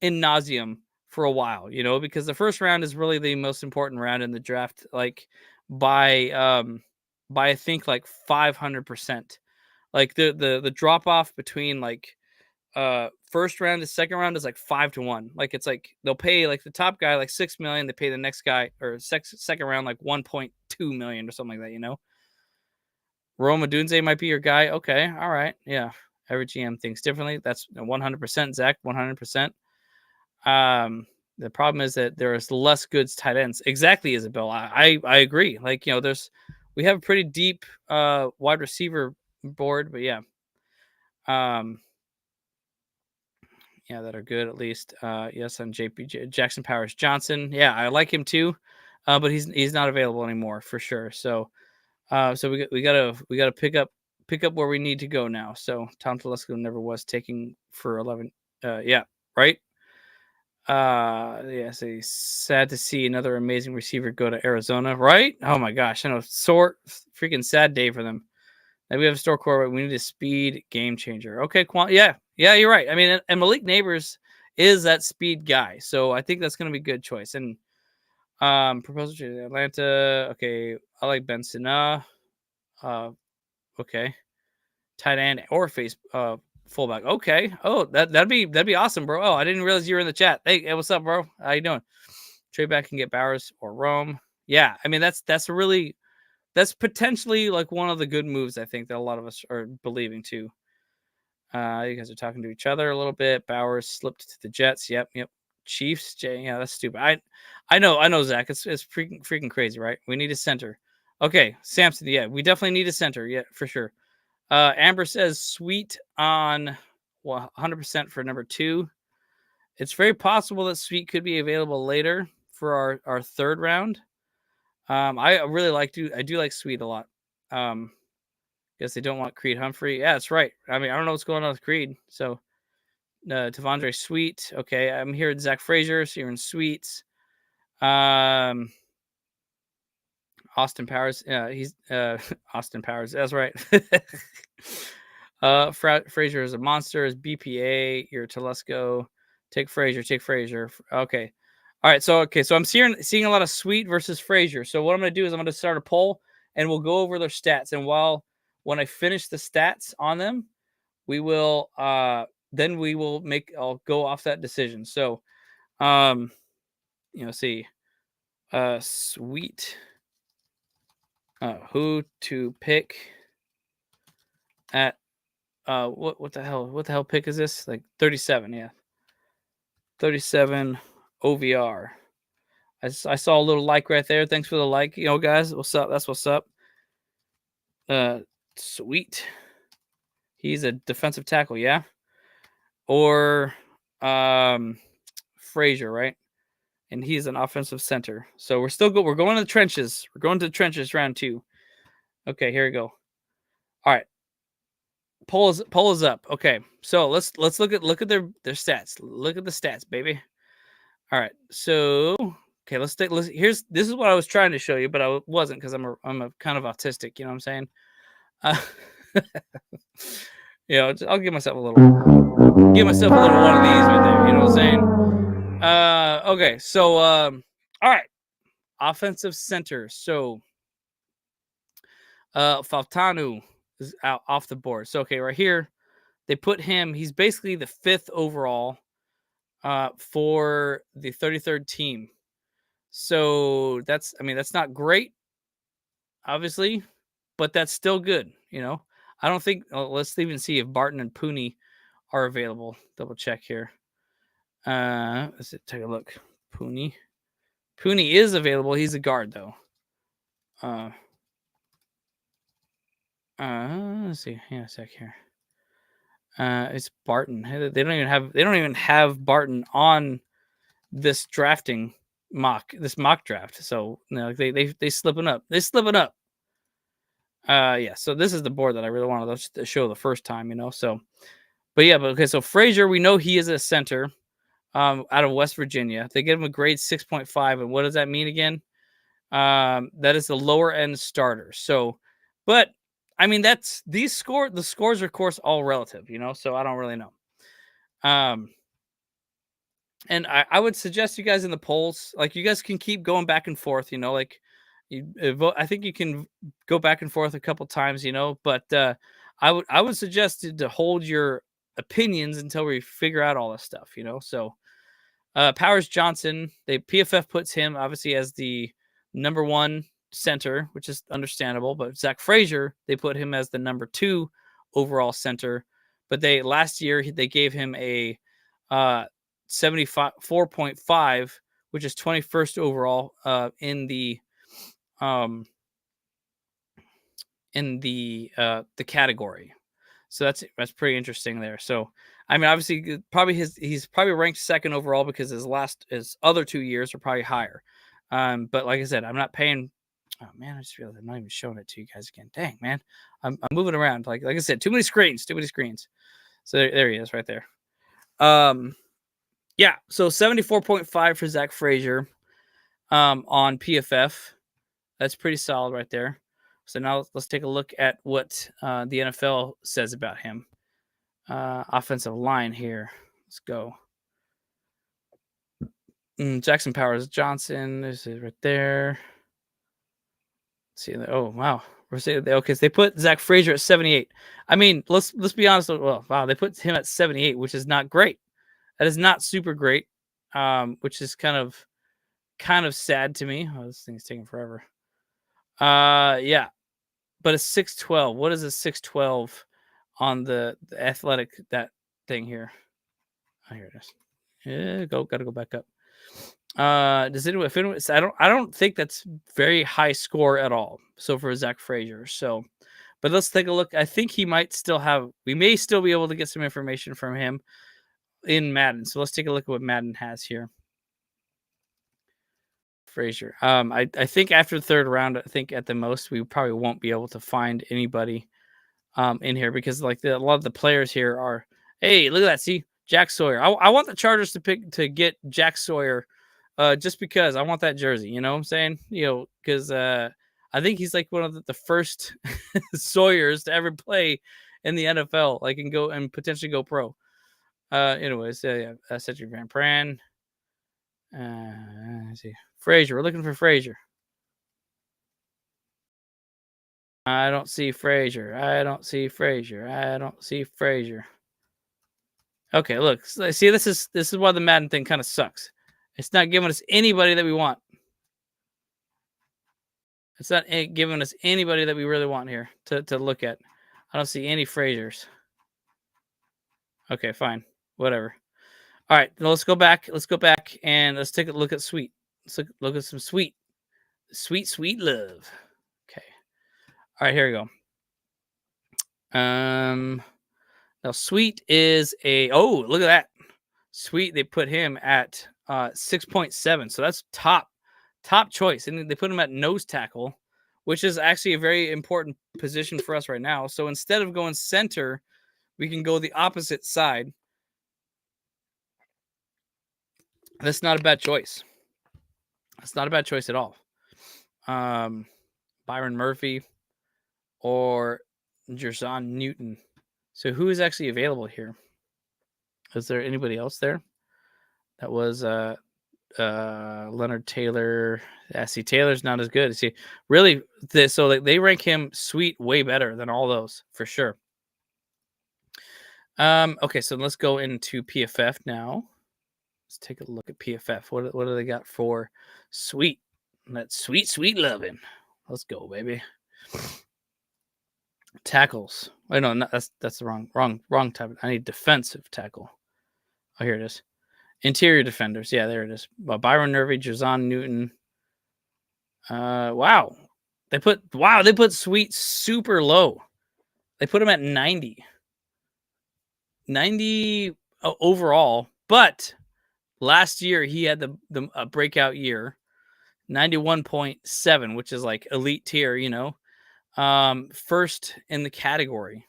in nauseum for a while. Because the first round is really the most important round in the draft. Like by I think like 500%. Like the drop off between like first round to second round is like 5-1. Like it's like they'll pay like the top guy like $6 million, they pay the next guy or second round like 1.2 million or something like that. Rome Odunze might be your guy. Okay, all right, yeah. Every GM thinks differently. That's 100%, Zach. 100%. The problem is that there is less good tight ends. Exactly, Isabel. I agree. Like we have a pretty deep wide receiver board, but yeah. That are good at least. Yes, on JP Jackson Powers Johnson. Yeah, I like him too, but he's not available anymore for sure. So, we gotta pick up where we need to go now. So Tom Telesco never was taking for 11. Right. So sad to see another amazing receiver go to Arizona. Right. Oh my gosh, I know. Freaking sad day for them. And we have a store core, but we need a speed game changer. Okay, yeah, you're right. I mean, and Malik Nabers is that speed guy, so I think that's going to be a good choice. And proposal to Atlanta. Okay, I like Ben Sina. Okay, tight end or face fullback. Okay. Oh, that'd be awesome, bro. Oh, I didn't realize you were in the chat. Hey, what's up, bro? How you doing? Trade back and get Bowers or Rome. Yeah, I mean that's potentially like one of the good moves, I think, that a lot of us are believing too. You guys are talking to each other a little bit. Bowers slipped to the Jets. Yep. Chiefs. Yeah, that's stupid. I know, Zach. It's freaking crazy, right? We need a center. Okay, Samson. Yeah, we definitely need a center. Yeah, for sure. Amber says Sweet on 100% for number 2. It's very possible that Sweet could be available later for our third round. I really I do like Sweet a lot. Guess they don't want Creed Humphrey. Yeah, that's right. I mean, I don't know what's going on with Creed. So, Tavondre Sweet. Okay, I'm here at Zach Frazier. So you're in Sweets. Austin Powers. He's Austin Powers. That's right. Frazier is a monster. Is BPA. You're Telesco. Take Frazier. Okay. All right, so okay, so I'm seeing a lot of Sweet versus Frazier. So what I'm going to do is I'm going to start a poll, and we'll go over their stats. And when I finish the stats on them, we will then we will I'll go off that decision. So see Sweet, who to pick at what the hell pick is this? Like 37, yeah. 37 OVR. I saw a little like right there. Thanks for the like, guys. What's up? That's what's up. Sweet. He's a defensive tackle, yeah. Or Frazier, right? And he's an offensive center. So we're still good. We're going to the trenches. We're going to the trenches round 2. Okay, here we go. All right. Poll is up. Okay, so let's look at their stats. Look at the stats, baby. All right. So okay, this is what I was trying to show you, but I wasn't because I'm a kind of autistic. You know what I'm saying? I'll give myself a little one of these right there. You know what I'm saying? Okay. So all right, offensive center. So Faltanu is out off the board. So okay, right here they put him. He's basically the 5th overall for the 33rd team. So that's not great, obviously, but that's still good. I don't think. Let's even see if Barton and Pooney are available. Double check here. Let's take a look. Pooney is available. He's a guard though. Let's see. Hang on a sec here. It's Barton. They don't even have Barton on this mock draft. So they slipping up. Yeah. So this is the board that I really wanted to show the first time. So, but okay. So Frazier, we know he is a center, out of West Virginia. They give him a grade 6.5, and what does that mean again? That is the lower end starter. So, but that's the scores are of course all relative. So I don't really know. And I would suggest you guys in the polls, like you guys can keep going back and forth, like you vote. I think you can go back and forth a couple times, but I would suggest to hold your opinions until we figure out all this stuff, So Powers Johnson, PFF puts him obviously as the number 1 center, which is understandable, but Zach Frazier, they put him as the number 2 overall center, but last year they gave him a 74.5, which is 21st overall in the category. So that's pretty interesting there. So obviously he's probably ranked 2nd overall because his other 2 years are probably higher. But like I said, I'm not paying. Oh man, I just realized I'm not even showing it to you guys again. Dang man, I'm moving around. Like I said, too many screens. So there he is right there. Yeah, so 74.5 for Zach Frazier on PFF. That's pretty solid right there. So now let's take a look at what the NFL says about him. Offensive line here. Let's go. Jackson Powers Johnson. This is right there. Let's see. Oh, wow. Okay, so they put Zach Frazier at 78. Let's be honest. Well, wow, they put him at 78, which is not great. That is not super great, which is kind of sad to me. Oh, this thing's taking forever. Yeah, but a 6'12". What is a 6'12" on the athletic that thing here? Oh, here it is. Yeah, gotta go back up. Does anyone? If anyone, I don't think that's very high score at all. So for Zach Frazier, but let's take a look. I think we may still be able to get some information from him in Madden. So let's take a look at what Madden has here. Frazier. I think after the 3rd round, I think at the most we probably won't be able to find anybody in here because a lot of the players here are. Hey, look at that! See, Jack Sawyer. I want the Chargers to get Jack Sawyer, just because I want that jersey. You know what I'm saying? Because I think he's like one of the first Sawyers to ever play in the NFL, like and go and potentially go pro. Anyways, yeah, Cedric Van Pran. Let's see. Frazier. We're looking for Frazier. I don't see Frazier. I don't see Frazier. I don't see Frazier. Okay, look. See, this is why the Madden thing kind of sucks. It's not giving us anybody that we want. It's not giving us anybody that we really want here to look at. I don't see any Fraziers. Okay, fine. Whatever. All right, now let's go back. Let's go back and let's take a look at Sweet. Let's look at some Sweet. Sweet, sweet love. Okay. All right, here we go. Now Sweet is look at that. Sweet, they put him at 6.7. So that's top choice. And they put him at nose tackle, which is actually a very important position for us right now. So instead of going center, we can go the opposite side. That's not a bad choice. That's not a bad choice at all. Byron Murphy or Jerson Newton. So who is actually available here? Is there anybody else there? That was Leonard Taylor. Yeah, see, Taylor's not as good. See, really, so they rank him Sweet way better than all those for sure. Okay, so let's go into PFF now. Let's take a look at PFF. What do they got for Sweet? That sweet, sweet loving. Let's go, baby. Tackles. Wait, no, that's the wrong type. I need defensive tackle. Oh, here it is. Interior defenders. Yeah, there it is. Byron Murphy, Jerson Newton. Wow. They put Sweet super low. They put him at 90. 90 overall, but last year he had the breakout year. 91.7, which is like elite tier, you know. First in the category,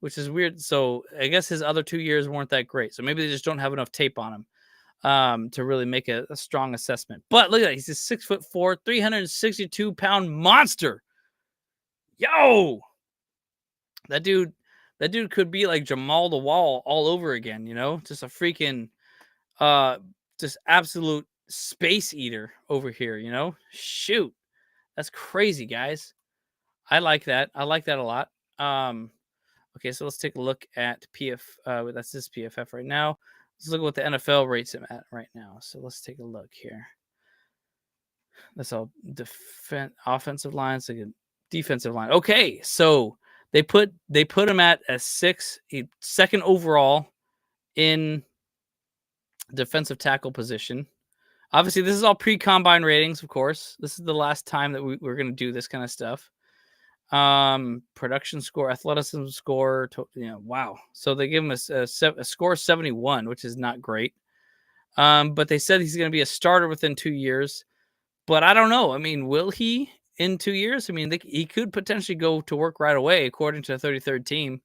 which is weird. So I guess his other 2 years weren't that great. So maybe they just don't have enough tape on him to really make a strong assessment. But look at that. He's a 6'4", 362-pound monster. Yo! That dude could be like Jamal the Wall all over again, you know? Just a freaking just absolute space eater over here, you know? Shoot. That's crazy, guys. I like that. I like that a lot. Okay, so let's take a look at that's this PFF right now. Let's look at what the NFL rates him at right now. So let's take a look here. That's all offensive line, so defensive line. Okay, so they put him at a second overall in defensive tackle position. Obviously, this is all pre-combine ratings, of course. This is the last time that we're going to do this kind of stuff. Production score, athleticism score, wow. So they give him a score 71, which is not great. But they said he's going to be a starter within 2 years. But I don't know. I mean, will he in 2 years? I mean, he could potentially go to work right away, according to the 33rd team.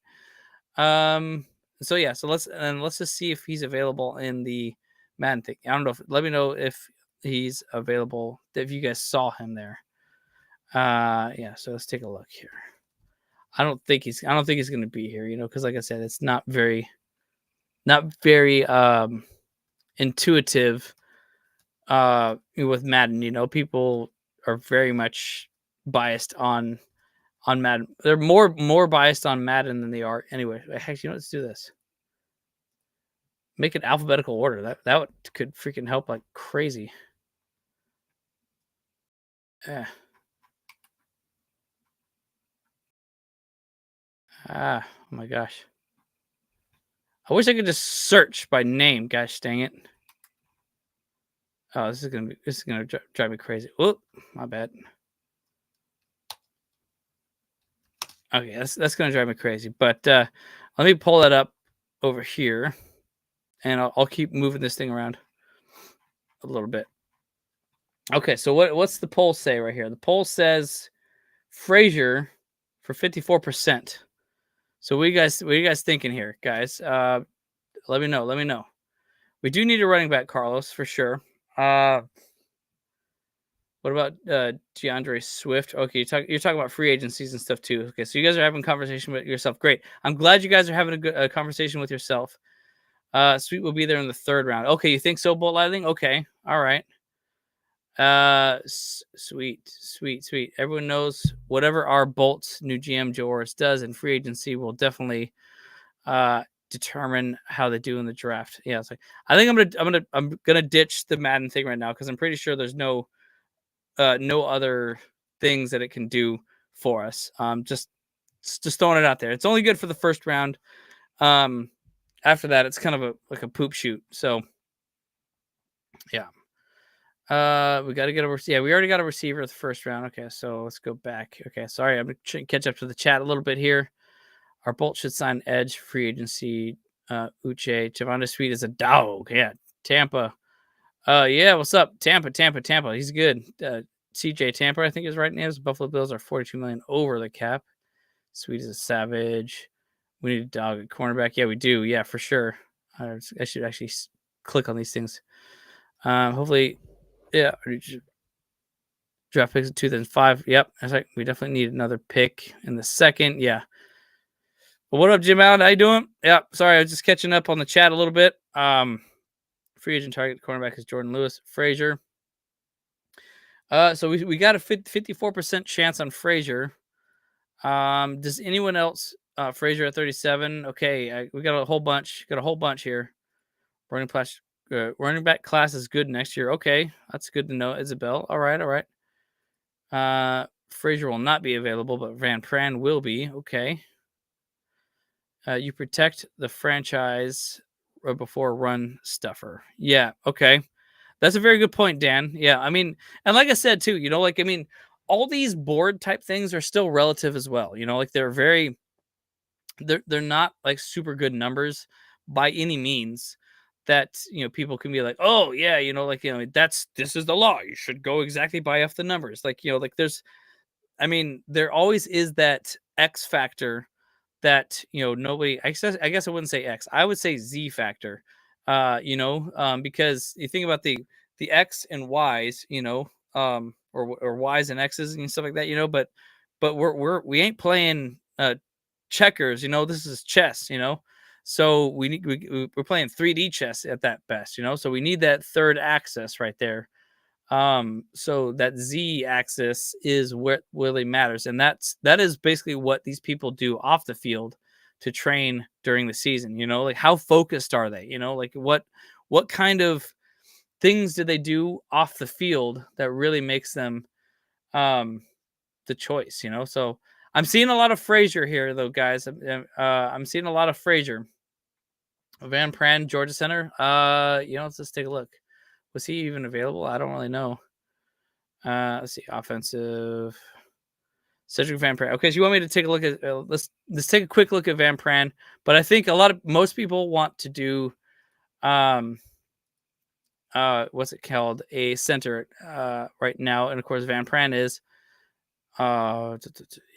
So yeah, so let's just see if he's available in the Madden thing. I don't know. Let me know if he's available. If you guys saw him there. Yeah. So let's take a look here. I don't think he's going to be here. You know, because like I said, it's not very intuitive. With Madden, you know, people are very much biased on Madden. They're more biased on Madden than they are anyway. Heck, you know, let's do this. Make it alphabetical order. That could freaking help like crazy. Oh my gosh. I wish I could just search by name. Gosh dang it. Oh, this is gonna drive me crazy. Whoop, my bad. Okay, that's gonna drive me crazy. But let me pull that up over here, and I'll keep moving this thing around a little bit. Okay, so what's the poll say right here? The poll says Frazier for 54%. So what are you guys thinking here, guys? Let me know. We do need a running back, Carlos, for sure. What about DeAndre Swift? Okay, you're talking about free agencies and stuff too. Okay, so you guys are having a conversation with yourself. Great. I'm glad you guys are having a conversation with yourself. Sweet will be there in the 3rd round. Okay, you think so, Bolt Lightning? Okay. All right. Sweet. Everyone knows whatever our Bolts new GM Joris does in free agency will definitely determine how they do in the draft. Yeah, it's like I think I'm gonna ditch the Madden thing right now because I'm pretty sure there's no other things that it can do for us. Just throwing it out there. It's only good for the first round. Um, After that, it's kind of like a poop shoot. So yeah. We got to get yeah, we already got a receiver the first round. Okay, so let's go back. Okay, sorry, I'm gonna catch up to the chat a little bit here. Our Bolt should sign edge free agency. Uche Javonda Sweet is a dog. Yeah, Tampa. Yeah, what's up, Tampa? He's good. CJ Tampa, I think his right name is. Buffalo Bills are 42 million over the cap. Sweet is a savage. We need a dog at cornerback. Yeah, we do. Yeah, for sure. I should actually click on these things. Hopefully, yeah. Draft picks in 2005. Yep, that's right. We definitely need another pick in the second. Yeah. Well, what up, Jim Allen? How you doing? Yeah. Sorry, I was just catching up on the chat a little bit. Free agent target cornerback is Jordan Lewis. Frazier. So we got a 54% chance on Frazier. Does anyone else? Frazier at 37. Okay, we got a whole bunch. Got a whole bunch here. Running back class is good next year. Okay, that's good to know. Isabel. All right. Frazier will not be available, but Van Pran will be. Okay. You protect the franchise before run stuffer. Yeah. Okay. That's a very good point, Dan. Yeah. I mean, and like I said too, all these board type things are still relative as well. Like they're not like super good numbers by any means that people can be like, oh yeah, this is the law. You should go exactly by off the numbers. Like there always is that X factor that nobody. I guess I wouldn't say X. I would say Z factor. Because you think about the X and Y's, or Y's and X's and stuff like that, but we ain't playing checkers. This is chess. So we're playing 3D chess at that best. So we need that third axis right there. So that Z axis is what really matters, and that is basically what these people do off the field to train during the season. Like how focused are they? Like what kind of things do they do off the field that really makes them the choice? So I'm seeing a lot of Frazier here, though, guys. I'm seeing a lot of Frazier. Van Pran, Georgia Center. Let's just take a look. Was he even available? I don't really know. Let's see, offensive. Cedric Van Pran. Okay, so you want me to take a look at? Let's take a quick look at Van Pran. But I think most people want to do, what's it called? A center, right now, and of course Van Pran is,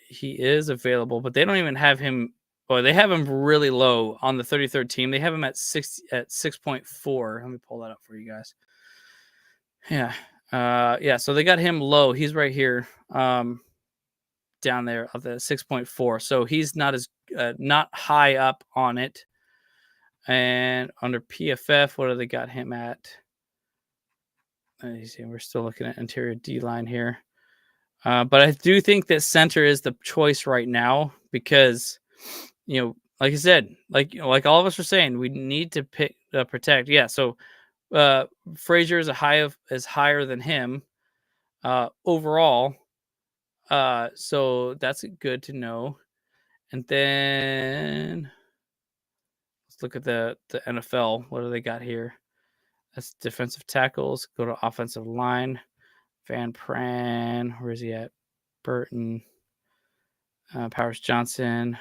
he is available, but they don't even have him. Or they have him really low on the 33rd team. They have him at 6.4. Let me pull that up for you guys. Yeah. Yeah, so they got him low. He's right here, down there at the 6.4. So he's not high up on it. And under PFF, what do they got him at? We're still looking at interior D line here. But I do think that center is the choice right now because, like I said, like all of us are saying, we need to protect. Yeah. So, Frazier is higher than him, overall. So that's good to know. And then let's look at the NFL. What do they got here? That's defensive tackles. Go to offensive line. Van Pran. Where is he at? Burton. Powers Johnson.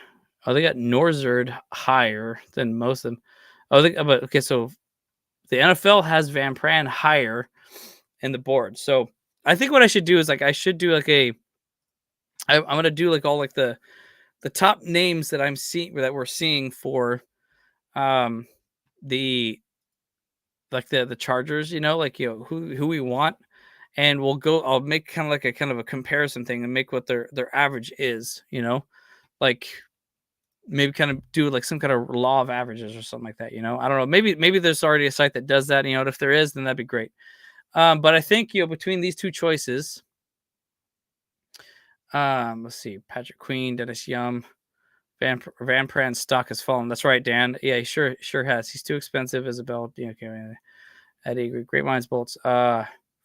Oh, they got Norzard higher than most of them. But okay, so the NFL has Van Pran higher in the board. So I think what I should do is I should do I'm gonna do all the top names that we're seeing for the the Chargers, who we want, and I'll make kind of a comparison thing and make what their average is, like maybe kind of do some kind of law of averages or something like that. I don't know. Maybe there's already a site that does that. If there is, then that'd be great. But I think between these two choices, let's see, Patrick Queen, Dennis Yum, Van Pran's stock has fallen. That's right, Dan. Yeah, he sure has. He's too expensive. Isabel, okay, Eddie, great minds bolts.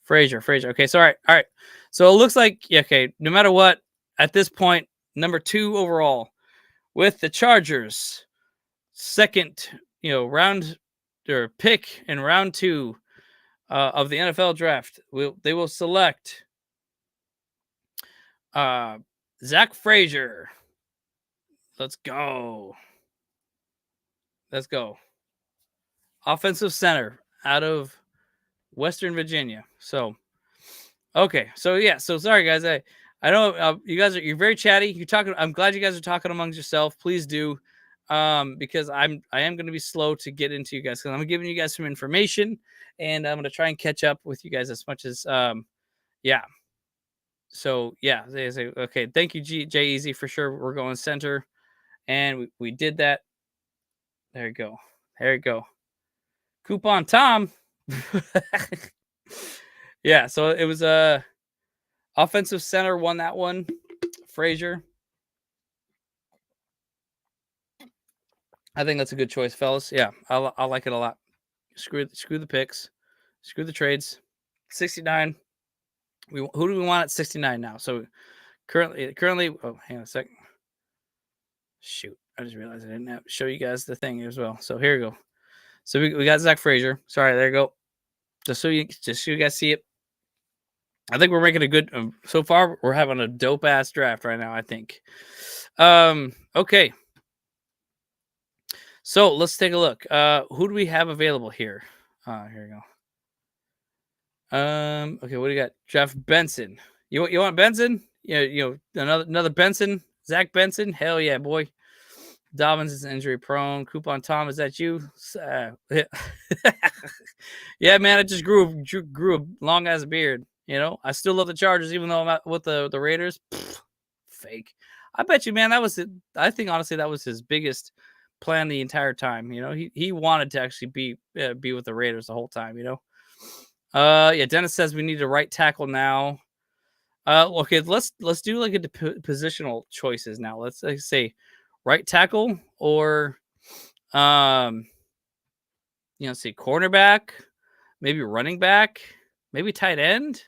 Frazier. Okay, so all right. So it looks like okay. No matter what, at this point, number 2 overall with the Chargers, second, round or pick in round 2 of the NFL draft. They will select Zach Frazier. Let's go. Offensive center out of Western Virginia. So, okay. So yeah. So sorry guys. I know you're very chatty. You're talking. I'm glad you guys are talking amongst yourself. Please do, because I am going to be slow to get into you guys because I'm giving you guys some information and I'm going to try and catch up with you guys as much as yeah. So yeah. They say okay. Thank you, J Easy for sure. We're going center, and we did that. There you go. Coupon Tom. Yeah, so it was offensive center won that one. Frazier. I think that's a good choice, fellas. Yeah, I like it a lot. Screw the picks. Screw the trades. 69. Who do we want at 69 now? So currently oh, hang on a second. Shoot. I just realized I didn't have to show you guys the thing as well. So here we go. So we got Zach Frazier. Sorry, there you go. Just so you guys see it. I think we're making a good. So far, we're having a dope ass draft right now. I think. Okay. So let's take a look. Who do we have available here? Here we go. Okay, what do you got? Jeff Benson. You want Benson? Yeah, another Benson. Zach Benson. Hell yeah, boy. Dobbins is injury prone. Coupon Tom, is that you? Yeah, man, I just grew a long ass beard. I still love the Chargers, even though I'm out with the Raiders. Pfft, fake. I bet you, man, that was it. I think honestly that was his biggest plan the entire time. He wanted to actually be with the Raiders the whole time. Yeah. Dennis says we need a right tackle now. Okay, let's do like a positional choices now. Let's say right tackle or say cornerback, maybe running back, maybe tight end.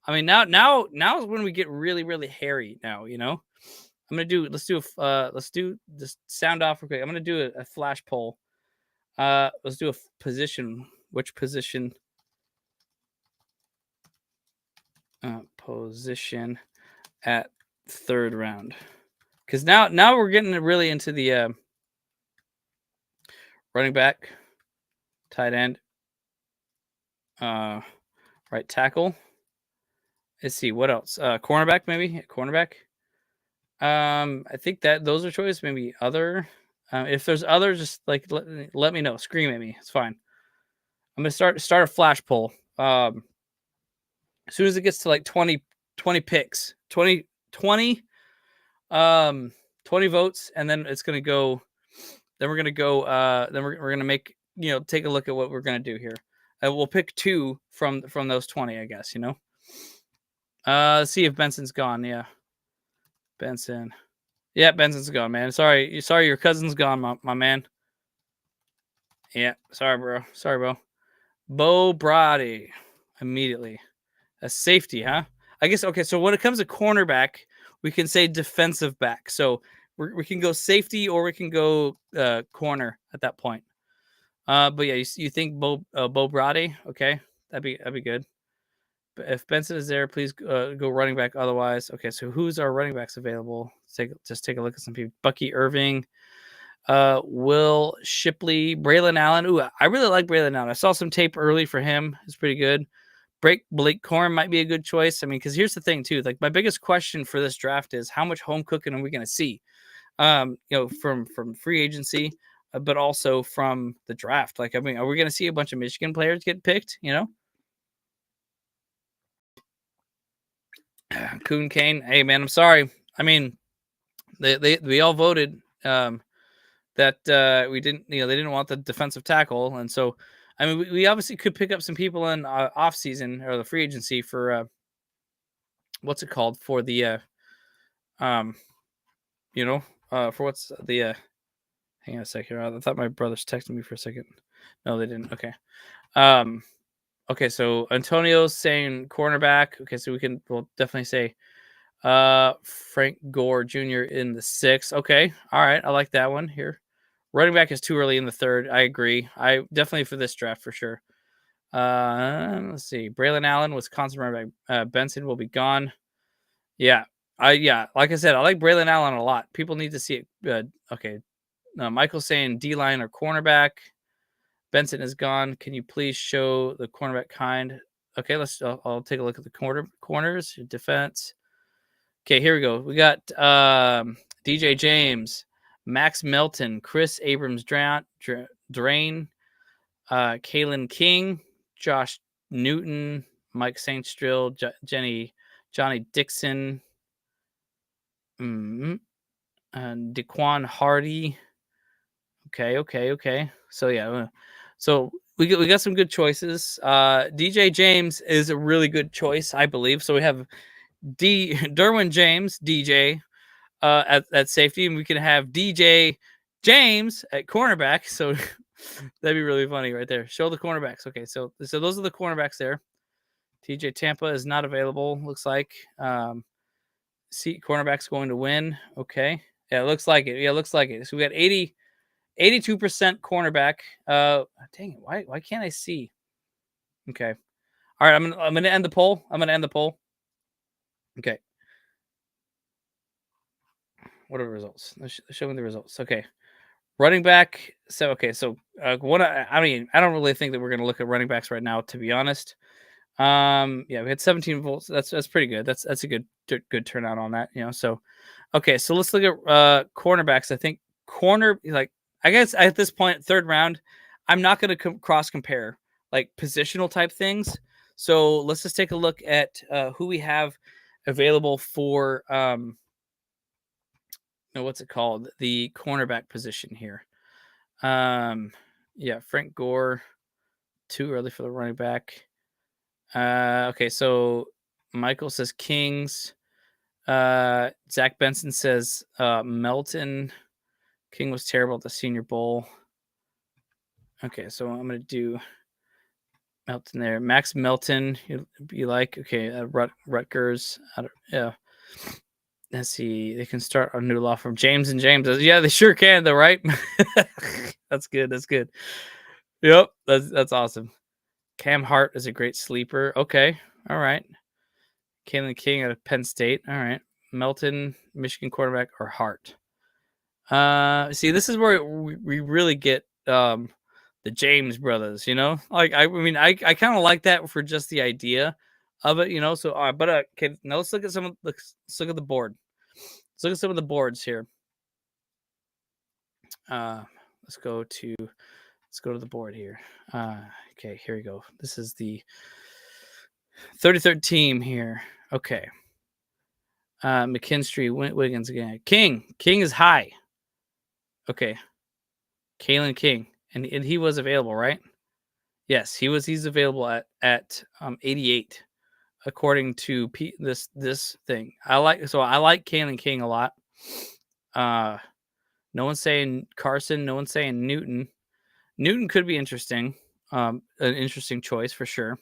I mean, now is when we get really, really hairy. Now, let's do this sound off real quick. I'm gonna do a flash poll. Let's do a position. Which position? Position at 3rd round. Because now we're getting really into the running back, tight end, right tackle. Let's see what else. Cornerback, maybe cornerback. I think that those are choices. Maybe other. If there's others, just like let me know. Scream at me. It's fine. I'm gonna start a flash poll. As soon as it gets to like 20 picks, 20 votes, and then it's gonna go. Then we're gonna go. Then we're gonna make take a look at what we're gonna do here. We'll pick 2 from those 20, I guess. Let's see if Benson's gone. Yeah, Benson. Yeah, Benson's gone, man. Sorry, your cousin's gone, my man. Yeah, sorry, bro. Bo Brady immediately. A safety, huh? I guess okay. So when it comes to cornerback, we can say defensive back. So we can go safety or we can go corner at that point. But yeah, you think Bo Brady? Okay, that'd be good. But if Benson is there, please go running back. Otherwise, okay. So who's our running backs available? Just take a look at some people. Bucky Irving, Will Shipley, Braylon Allen. Ooh, I really like Braylon Allen. I saw some tape early for him. It's pretty good. Blake Corum might be a good choice. I mean, because here's the thing too. Like my biggest question for this draft is how much home cooking are we going to see? From free agency, but also from the draft. Like, I mean, are we going to see a bunch of Michigan players get picked? Coon Kane. Hey man, I'm sorry. I mean, we all voted that we didn't. They didn't want the defensive tackle, and so I mean, we obviously could pick up some people in off season or the free agency for what's it called for the um you know for what's the hang on a second. I thought my brothers texted me for a second. No, they didn't. Okay. Um okay, so Antonio's saying cornerback. Okay, so we'll definitely say Frank Gore Jr. in the 6th. Okay. All right. I like that one here. Running back is too early in the 3rd. I agree. I definitely for this draft for sure. Let's see. Braylon Allen, Wisconsin running back. Benson will be gone. Yeah. Like I said, I like Braylon Allen a lot. People need to see it. Okay. Michael's saying D line or cornerback. Benson is gone. Can you please show the cornerback kind? Okay, I'll take a look at the corners, defense. Okay, here we go. We got DJ James, Max Melton, Chris Abrams Drain, Kalen King, Josh Newton, Mike St. Strill, Johnny Dixon, and Daquan Hardy. Okay. So yeah, so we got some good choices. DJ James is a really good choice, I believe. So we have Derwin James, DJ, at safety, and we can have DJ James at cornerback. So that'd be really funny right there. Show the cornerbacks. Okay, so those are the cornerbacks there. TJ Tampa is not available. Looks like cornerback's going to win. Okay, yeah, looks like it. Yeah, looks like it. So we got 82% cornerback. Dang it, why can't I see? Okay, all right. I'm gonna end the poll. Okay. What are the results? Show me the results. Okay. Running back. So I don't really think that we're gonna look at running backs right now, to be honest. Yeah, we had 17 volts. That's pretty good. That's a good turnout on that. So okay, so let's look at cornerbacks. I think I guess at this point, 3rd round, I'm not gonna cross compare like positional type things. So let's just take a look at who we have available for what's it called? The cornerback position here. Yeah, Frank Gore, too early for the running back. Okay, so Michael says Kings. Zach Benson says Melton. King was terrible at the Senior Bowl. Okay, so I'm gonna do Melton there. Max Melton, you like? Okay, Rutgers. Yeah. Let's see. They can start a new law firm. James and James. Yeah, they sure can, though, right? That's good. Yep, that's awesome. Cam Hart is a great sleeper. Okay, all right. Kalen King out of Penn State. All right. Melton, Michigan quarterback, or Hart. See, this is where we really get the James brothers. Like I kind of like that for just the idea of it. So, but okay. Now let's look at let's look at the board. Let's look at some of the boards here. Let's go to the board here. Okay, here we go. This is the 33rd team here. Okay. McKinstry, Wiggins again. King is high. Okay. Kalen King. And he was available, right? Yes, he's available at 88 according to this thing. I like Kalen King a lot. No one's saying Carson, no one's saying Newton. Newton could be interesting. An interesting choice for sure.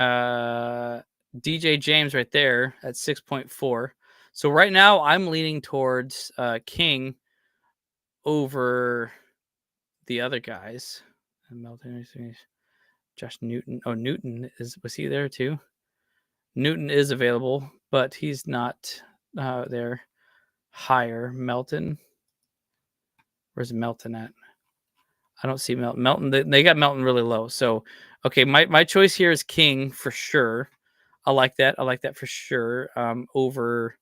DJ James right there at 6.4. So right now I'm leaning towards King over the other guys. Josh Newton. Oh, was he there too? Newton is available, but he's not there. Higher. Melton. Where's Melton at? I don't see Melton. They got Melton really low. So, okay, my choice here is King for sure. I like that for sure. Over.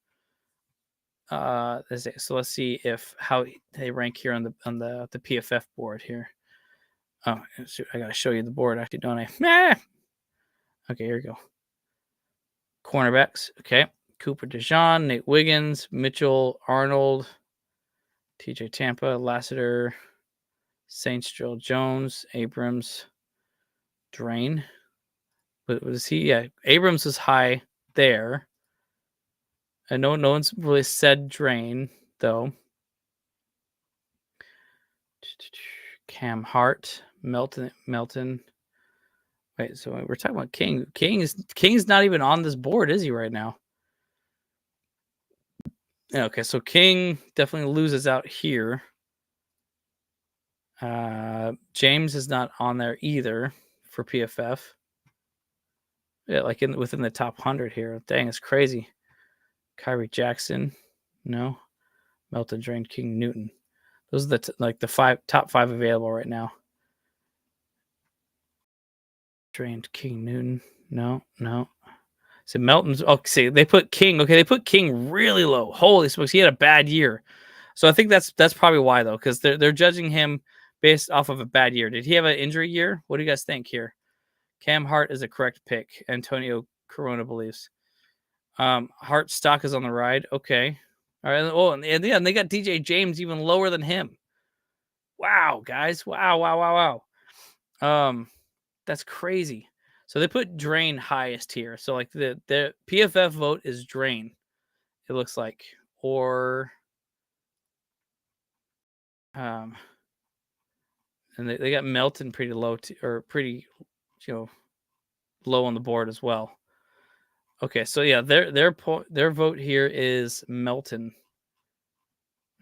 So let's see how they rank here on the PFF board here. Oh, shoot, I gotta show you the board actually, don't I? Okay, here we go. Cornerbacks. Okay, Cooper DeJean, Nate Wiggins, Mitchell Arnold, TJ Tampa, Lassiter. Saints Drill Jones, Abrams, Drain. What was he? Yeah, Abrams was high there. And no one's really said Drain though. Cam Hart, Melton. Wait, so we're talking about King. King's not even on this board, is he right now? Yeah, okay, so King definitely loses out here. James is not on there either for PFF. Yeah, like within the top 100 here. Dang, it's crazy. Kyrie Jackson, no. Melton, Drain, King, Newton. Those are the top five available right now. Drained King, Newton, no. So Melton's okay. They put King. Okay, they put King really low. Holy smokes, he had a bad year. So I think that's probably why though, because they're judging him based off of a bad year. Did he have an injury year? What do you guys think here? Cam Hart is a correct pick. Antonio Corona believes. Hart's stock is on the ride. Okay. All right. Oh, and they got DJ James even lower than him. Wow, guys. Wow. That's crazy. So they put Drain highest here. So like the PFF vote is Drain, it looks like. Or and they got Melton pretty low or pretty low on the board as well. Okay, so yeah, their vote here is Melton.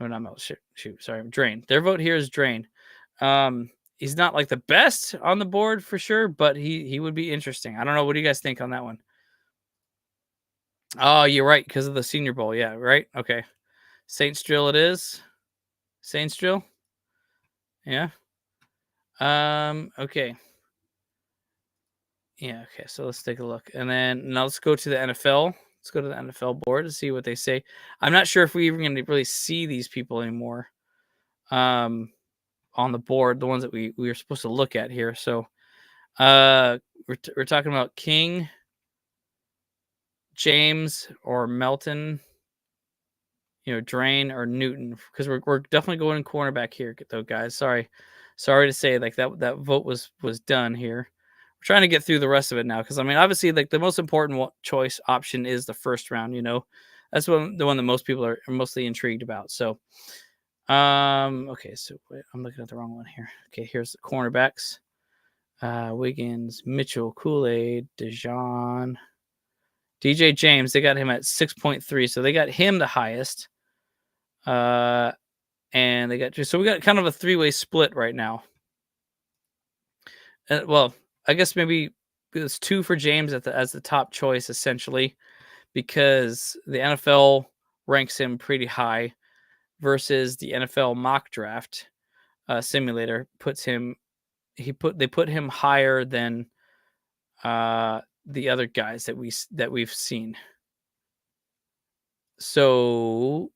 No, not Melton. Shoot, sorry, Drain. Their vote here is Drain. He's not like the best on the board for sure, but he would be interesting. I don't know. What do you guys think on that one? Oh, you're right, because of the Senior Bowl. Yeah, right. Okay, Saints Drill. It is Saints Drill. Yeah. Okay. Yeah. Okay. So let's take a look, and then now let's go to the NFL. Let's go to the NFL board to see what they say. I'm not sure if we even going to really see these people anymore. On the board, the ones that we were supposed to look at here. So, we're talking about King, James, or Melton. Drain or Newton, because we're definitely going cornerback here, though, guys. Sorry to say, like that vote was done here. We're trying to get through the rest of it now, because I mean, obviously, like the most important choice option is the first round. That's the one that most people are mostly intrigued about. So, okay, so wait, I'm looking at the wrong one here. Okay, here's the cornerbacks: Wiggins, Mitchell, Kool-Aid, Dejon, DJ James. They got him at 6.3, so they got him the highest. And we got kind of a three-way split right now. Well, I guess maybe it's 2 for James as the top choice, essentially, because the NFL ranks him pretty high versus the NFL mock draft simulator they put him higher than the other guys that we've seen. So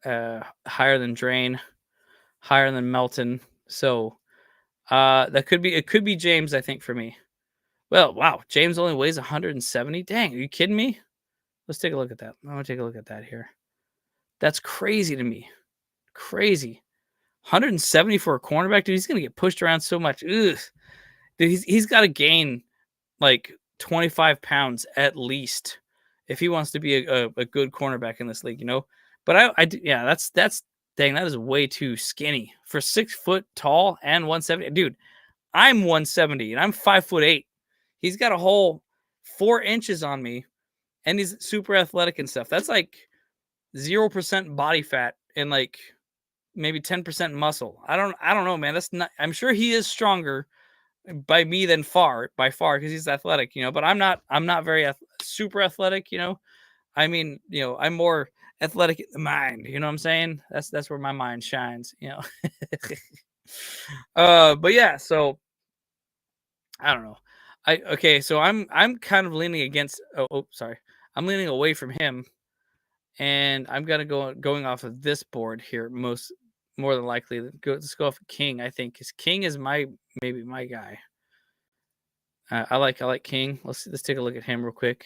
higher than Drain, higher than Melton. So it could be James, I think, for me. Well, wow, James only weighs 170. Dang, are you kidding me? Let's take a look at that. I want to take a look at that here. That's crazy to me. Crazy. 170 for a cornerback, dude. He's gonna get pushed around so much. Ugh. Dude, he's got to gain like 25 pounds at least if he wants to be a good cornerback in this league, But that's dang, that is way too skinny for 6 foot tall and 170. Dude, I'm 170 and I'm 5'8". He's got a whole 4 inches on me, and he's super athletic and stuff. That's like 0% body fat and like maybe 10% muscle. I don't know, man. That's not. I'm sure he is stronger by far because he's athletic, But I'm not very super athletic, I mean, I'm more athletic in the mind. You know what I'm saying? That's where my mind shines, But yeah, so I don't know. So I'm kind of leaning against. Sorry, I'm leaning away from him, and I'm gonna going off of this board here. More than likely, let's go off of King. I think because King is maybe my guy. I like King. Let's take a look at him real quick.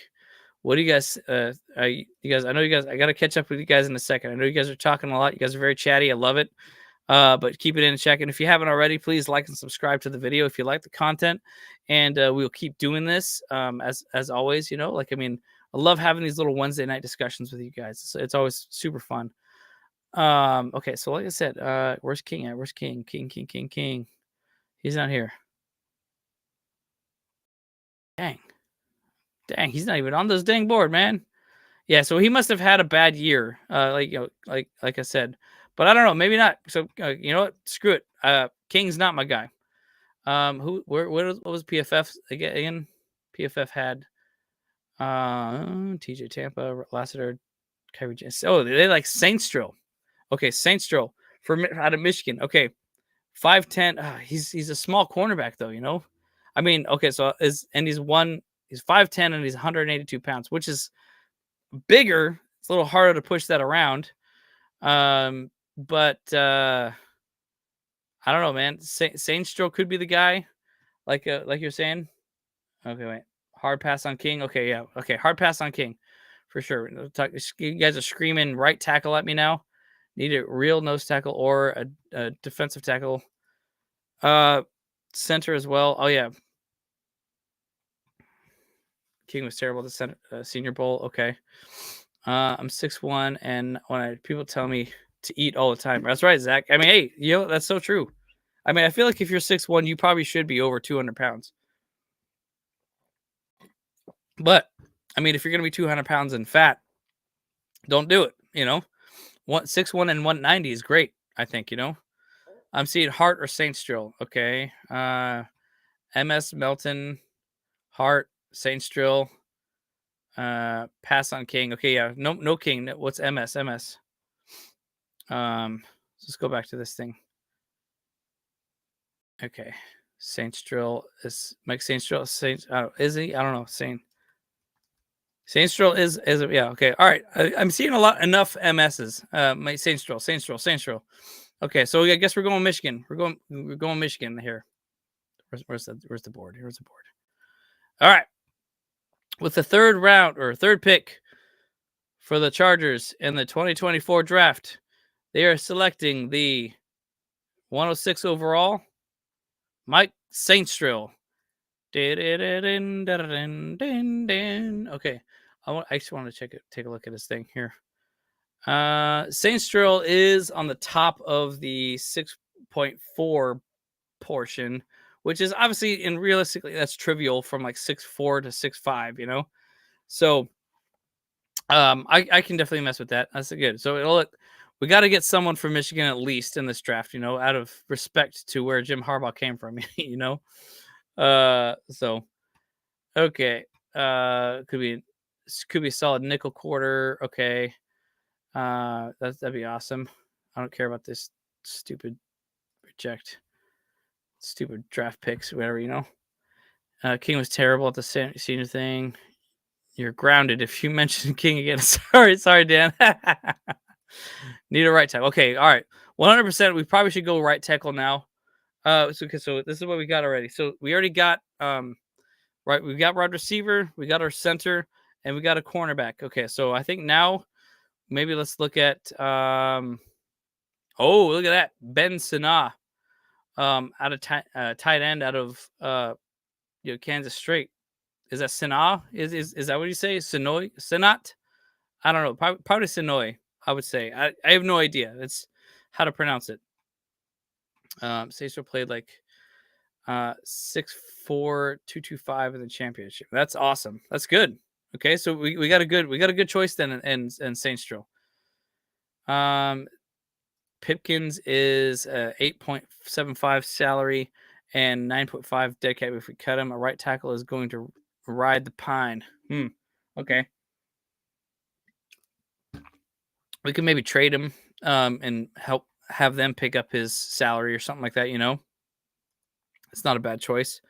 What do you guys? I know you guys. I gotta catch up with you guys in a second. I know you guys are talking a lot. You guys are very chatty. I love it. But keep it in check. And if you haven't already, please like and subscribe to the video if you like the content. And we'll keep doing this as always. I mean, I love having these little Wednesday night discussions with you guys. It's always super fun. Okay, so like I said, where's King at? Where's King? King. He's not here. Dang, he's not even on this dang board, man. Yeah, so he must have had a bad year, like I said, but I don't know, maybe not. So you know what? Screw it. King's not my guy. What was PFF again? PFF had TJ Tampa, Lassiter, Kyrie James. Oh, they like Saints drill. Okay, Saints drill out of Michigan. Okay, 5'10". He's a small cornerback though. I mean, okay, so he's 5'10" and he's 182 pounds, which is bigger. It's a little harder to push that around. But I don't know, man. Sainstro could be the guy, like you're saying. Okay, wait. Hard pass on King. Okay, yeah. Okay, hard pass on King, for sure. You guys are screaming right tackle at me now. Need a real nose tackle or a defensive tackle. Center as well. Oh yeah. King was terrible at the Senior Bowl. Okay. I'm 6'1", and when people tell me to eat all the time, that's right, Zach. I mean, hey, that's so true. I mean, I feel like if you're 6'1", you probably should be over 200 pounds. But I mean, if you're gonna be 200 pounds and fat, don't do it. 6'1" and 190 is great. I think. I'm seeing Hart or Saints drill. Okay. MS Melton, Hart, Saints drill. Pass on King. Okay, yeah. No King. What's MS? Let's go back to this thing. Okay. Saints drill is Mike Saints drill. Is he? I don't know. Saints drill is yeah. Okay. All right. I'm seeing enough MSs. Mike Saints drill. Okay, so I guess we're going Michigan. We're going Michigan here. Where's the board? Here's the board. All right. With the third pick for the Chargers in the 2024 draft, they are selecting the 106 overall Mike Saintsdrill. Okay, I just want to take a look at this thing here. Saintsdrill is on the top of the 6.4 portion, which is obviously and realistically that's trivial from like 6'4" to 6'5", So I can definitely mess with that. That's good. So we got to get someone from Michigan at least in this draft, out of respect to where Jim Harbaugh came from, So okay. Could be a solid nickel quarter. Okay. That'd be awesome. I don't care about this stupid draft picks, whatever. King was terrible at the senior thing. You're grounded if you mention King again. Sorry, Dan. Need a right tackle. Okay, all right. 100%. We probably should go right tackle now. So this is what we got already. So we already got right. We got wide receiver. We got our center, and we got a cornerback. Okay, so I think now maybe let's look at oh, look at that, Ben Sanaa, out of tight end out of Kansas State. Is that Sanaa? Is that what you say? Sanat? I don't know. Probably Sonoy, I would say. I have no idea. It's how to pronounce it. Sacer played like 6'4", 225 in the championship. That's awesome. That's good. Okay, so we got a good choice then in Saintsdrill. Pipkins is 8.75 salary and 9.5 dead cap if we cut him. A right tackle is going to ride the pine. Okay. We can maybe trade him and have them pick up his salary or something like that, It's not a bad choice.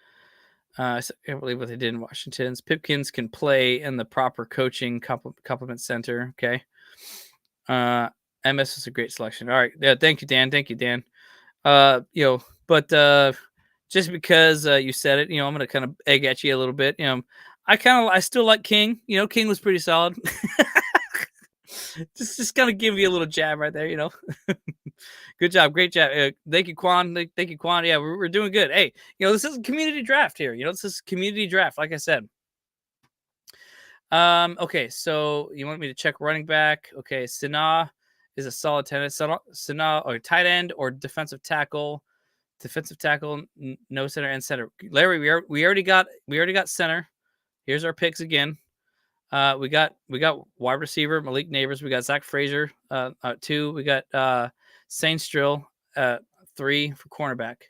I can't believe what they did in Washington's. Pipkins can play in the proper coaching complement center. Okay. MS is a great selection. All right. Yeah. Thank you, Dan. But just because you said it, I'm going to kind of egg at you a little bit. I still like King. King was pretty solid. Just kind of give you a little jab right there, you know. Good job, great job. Thank you, Quan. Thank you, Quan. Yeah, we're doing good. Hey, you know, this is a community draft here. You know, this is community draft, like I said. Okay, so you want me to check running back? Okay, Sanaa is a solid tennis. Sanaa or tight end or defensive tackle. Defensive tackle, no center and center. Larry, we already got center. Here's our picks again. We got wide receiver Malik Nabers. We got Zach Frazier 2. We got Saints Drill 3 for cornerback.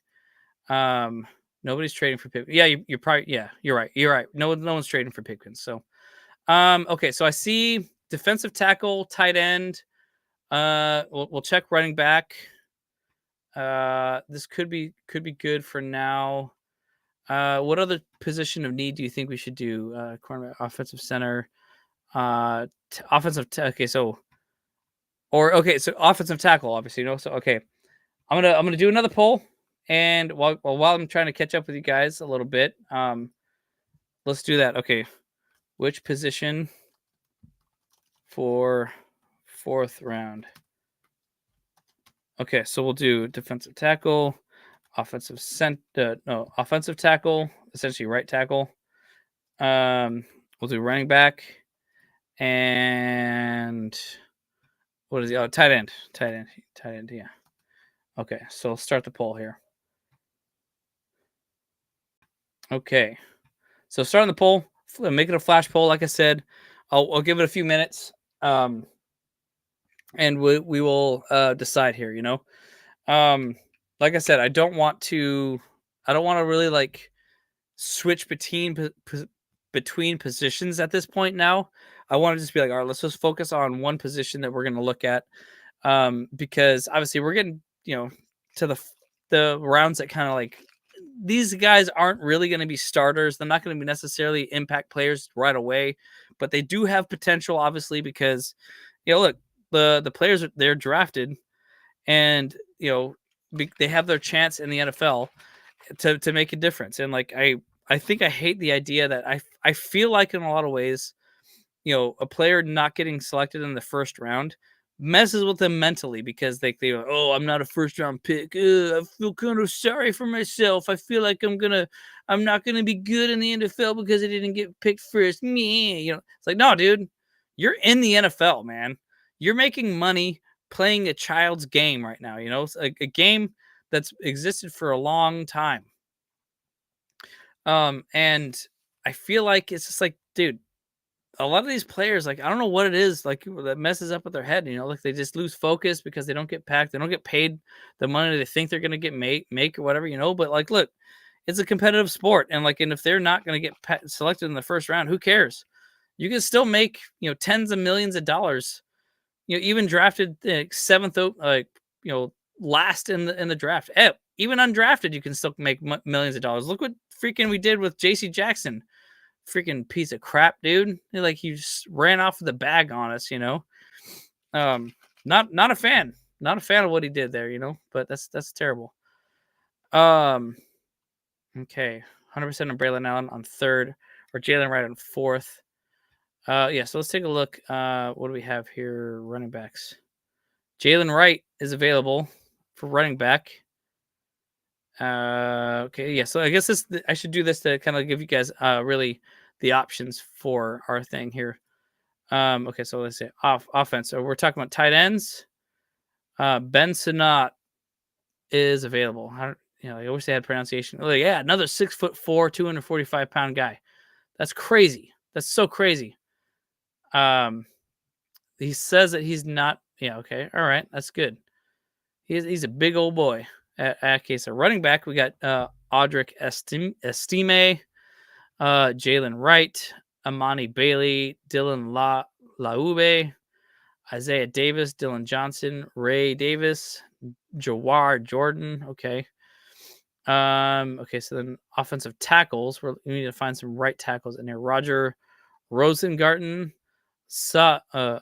Nobody's trading for Pipkins. Yeah, you're probably you're right. You're right. No one's trading for Pipkins. So okay, so I see defensive tackle, tight end. We'll check running back. This could be good for now. What other position of need do you think we should do? Cornerback, offensive center, offensive. Okay, so offensive tackle, obviously. You know, so okay, I'm gonna do another poll, and while I'm trying to catch up with you guys a little bit, let's do that. Okay, which position for 4th round? Okay, so we'll do defensive tackle, offensive tackle, essentially right tackle. We'll do running back, and what is the tight end? Tight end. Yeah. Okay, so let's start the poll here. Okay, so starting the poll, make it a flash poll. Like I said, I'll give it a few minutes, and we will decide here. You know, like I said, I don't want to really like switch between positions at this point. Now, I want to just be like, all right, let's just focus on one position that we're going to look at, because obviously we're getting to the rounds that kind of like these guys aren't really going to be starters. They're not going to be necessarily impact players right away, but they do have potential, obviously, because look, the players they're drafted, and they have their chance in the NFL to make a difference. And like I think I hate the idea that I feel like in a lot of ways, a player not getting selected in the first round messes with them mentally, because they oh, I'm not a first round pick. I feel kind of sorry for myself. I feel like I'm not gonna be good in the NFL because I didn't get picked first. Me, it's like, no, dude, you're in the NFL, man. You're making money playing a child's game right now. It's a game that's existed for a long time. And I feel like it's just like, dude, a lot of these players, like, I don't know what it is, like, that messes up with their head. Like they just lose focus because they don't get packed. They don't get paid the money they think they're gonna get make or whatever. But like, look, it's a competitive sport, and like, and if they're not gonna get selected in the first round, who cares? You can still make tens of millions of dollars. Even drafted seventh, like last in the draft. Even undrafted, you can still make millions of dollars. Look what freaking we did with J.C. Jackson. Freaking piece of crap, dude. He just ran off the bag on us. Not a fan. Not a fan of what he did there. But that's terrible. Okay, 100% on Braylon Allen on 3rd, or Jalen Wright on 4th. Yeah. So let's take a look. What do we have here? Running backs. Jalen Wright is available for running back. Okay, yeah. So I guess I should do this to kind of give you guys really the options for our thing here. Okay, so let's say offense. So we're talking about tight ends. Ben Sinnott is available. I wish they had pronunciation. Like, yeah, another 6'4", 245-pound guy. That's crazy. That's so crazy. He says that he's not. Yeah, okay, all right, that's good. He's a big old boy. Okay, so running back, we got Audric Estime, Jalen Wright, Amani Bailey, Dylan Laube, Isaiah Davis, Dylan Johnson, Ray Davis, Jawar Jordan. Okay. Okay, so then offensive tackles, we need to find some right tackles in here. Roger Rosengarten, Sataoa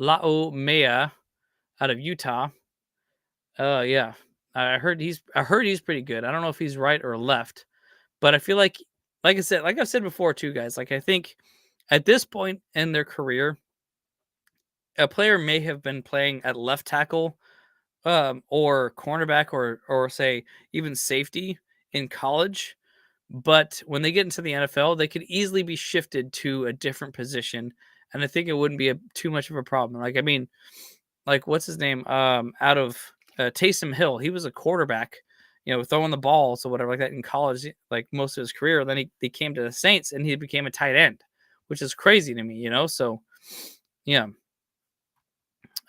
Laumea out of Utah. Yeah. I heard he's pretty good. I don't know if he's right or left, but I feel like I said, like I've said before too, guys, like I think at this point in their career, a player may have been playing at left tackle, or cornerback, or say even safety in college, but when they get into the NFL, they could easily be shifted to a different position, and I think it wouldn't be too much of a problem. Like, I mean, like, what's his name? Out of Taysom Hill, he was a quarterback, throwing the balls or whatever like that in college, like most of his career. Then he came to the Saints and he became a tight end, which is crazy to me, So, yeah.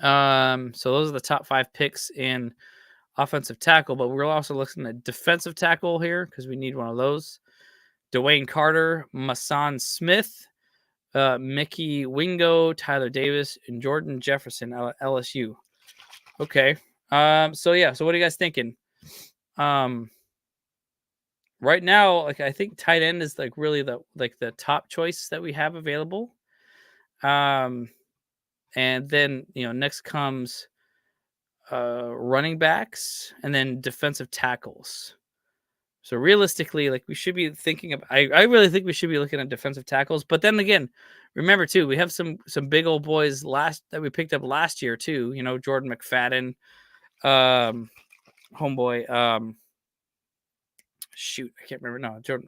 So those are the top 5 picks in offensive tackle, but we're also looking at defensive tackle here because we need one of those. Dwayne Carter, Mason Smith, Mickey Wingo, Tyler Davis, and Jordan Jefferson out of LSU. Okay. So yeah. So what are you guys thinking? Right now, like, I think tight end is like really the top choice that we have available. And then next comes running backs and then defensive tackles. So realistically, like, we should be thinking of, I really think we should be looking at defensive tackles. But then again, remember too, we have some big old boys that we picked up last year too. Jordan McFadden, homeboy. Shoot, I can't remember. No, Jordan.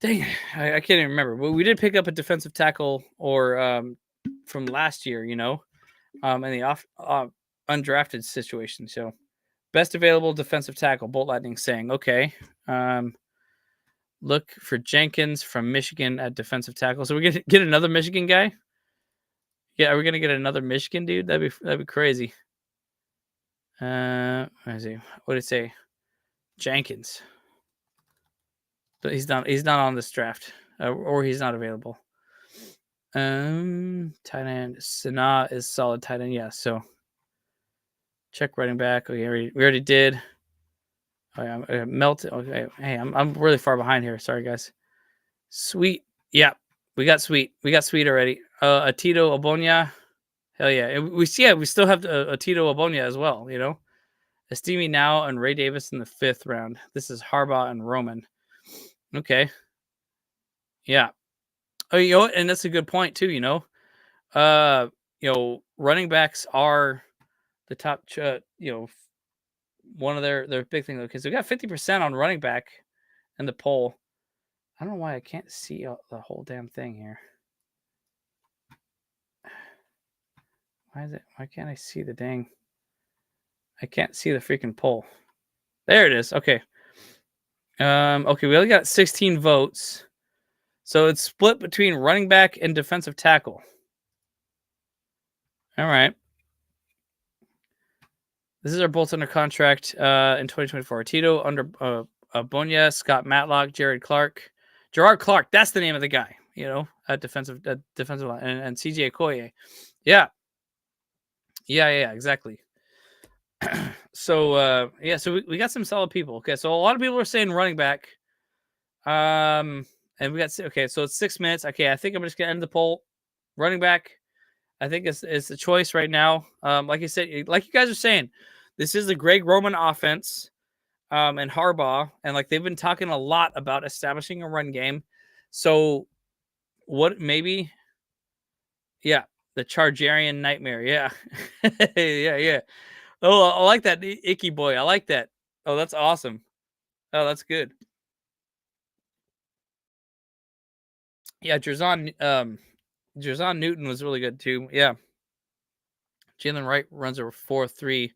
Dang, I can't even remember. But we did pick up a defensive tackle or from last year. In the undrafted situation. So best available defensive tackle, Bolt Lightning saying, okay. Look for Jenkins from Michigan at defensive tackle. So we're gonna get another Michigan guy. Yeah, are we gonna get another Michigan dude? That'd be crazy. Let me see. What did it say? Jenkins. But he's not on this draft, or he's not available. Tight end. Sanaa is solid tight end. Yeah. So check running back. Okay, we already did. Okay, Melt. Okay, hey, I'm really far behind here. Sorry, guys. Sweet. Yeah, we got Sweet. We got Sweet already. Atito Obonya. Hell yeah. And we still have Atito Obonya as well, Estimi now and Ray Davis in the 5th round. This is Harbaugh and Roman. Okay. Yeah. Oh, and that's a good point too, running backs are the top, one of their big things. Okay, so we got 50% on running back in the poll. I don't know why I can't see the whole damn thing here. Why can't I see the dang? I can't see the freaking poll. There it is. Okay. Okay, we only got 16 votes. So it's split between running back and defensive tackle. All right. This is our bolts under contract in 2024. Tito under Bonya, Scott Matlock, Gerard Clark. That's the name of the guy, at defensive line, and CJ Okoye. Yeah. Yeah, exactly. So so we got some solid people. Okay, so a lot of people are saying running back. And we got, okay, so it's 6 minutes. Okay, I think I'm just gonna end the poll. Running back, I think it's the choice right now. Like I said, like you guys are saying, this is the Greg Roman offense, and Harbaugh, and like they've been talking a lot about establishing a run game. So what maybe, yeah, the Chargerian nightmare, yeah, yeah. Oh, I like that icky boy. I like that. Oh, that's awesome. Oh, that's good. Yeah, Jerzon Newton was really good too. Yeah. Jalen Wright runs a 4.3.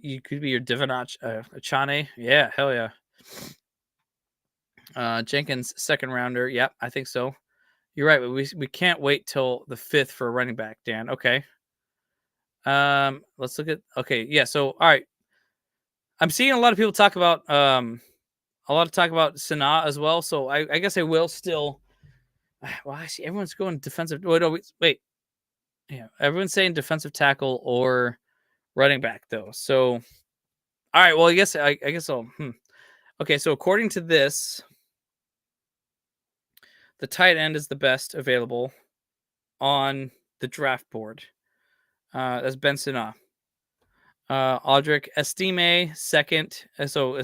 You could be your Divinach Achane. Yeah, hell yeah. Jenkins, 2nd rounder. Yep, I think so. You're right, but we can't wait till the 5th for a running back, Dan. Okay. Let's look at, okay, yeah, so all right. I'm seeing a lot of people talk about Sanaa as well. So I guess I will still. Well, I see everyone's going defensive. Wait. Yeah, everyone's saying defensive tackle or running back though. So, all right. Well, I guess I'll. Okay, so according to this, the tight end is the best available on the draft board. That's Ben Sanaa. Audric Estime 2nd. So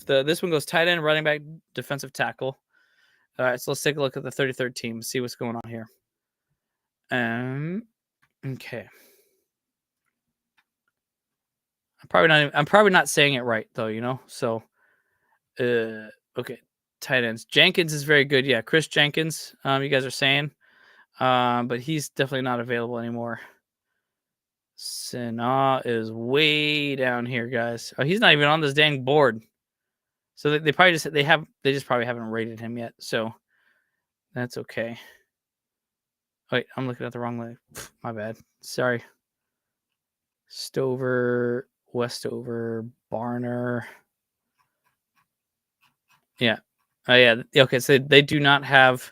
this one goes tight end, running back, defensive tackle. All right, so let's take a look at the 33rd team, see what's going on here. Okay. I'm probably not saying it right though, you know. So, okay. Tight ends. Jenkins is very good. Yeah, Chris Jenkins. You guys are saying, but he's definitely not available anymore. Sanaa is way down here, guys. Oh, he's not even on this dang board. So they probably they just probably haven't rated him yet. So that's okay. Wait, I'm looking at the wrong way. My bad. Sorry. Stover, Westover, Barner. Yeah. Oh yeah. Okay. So they do not have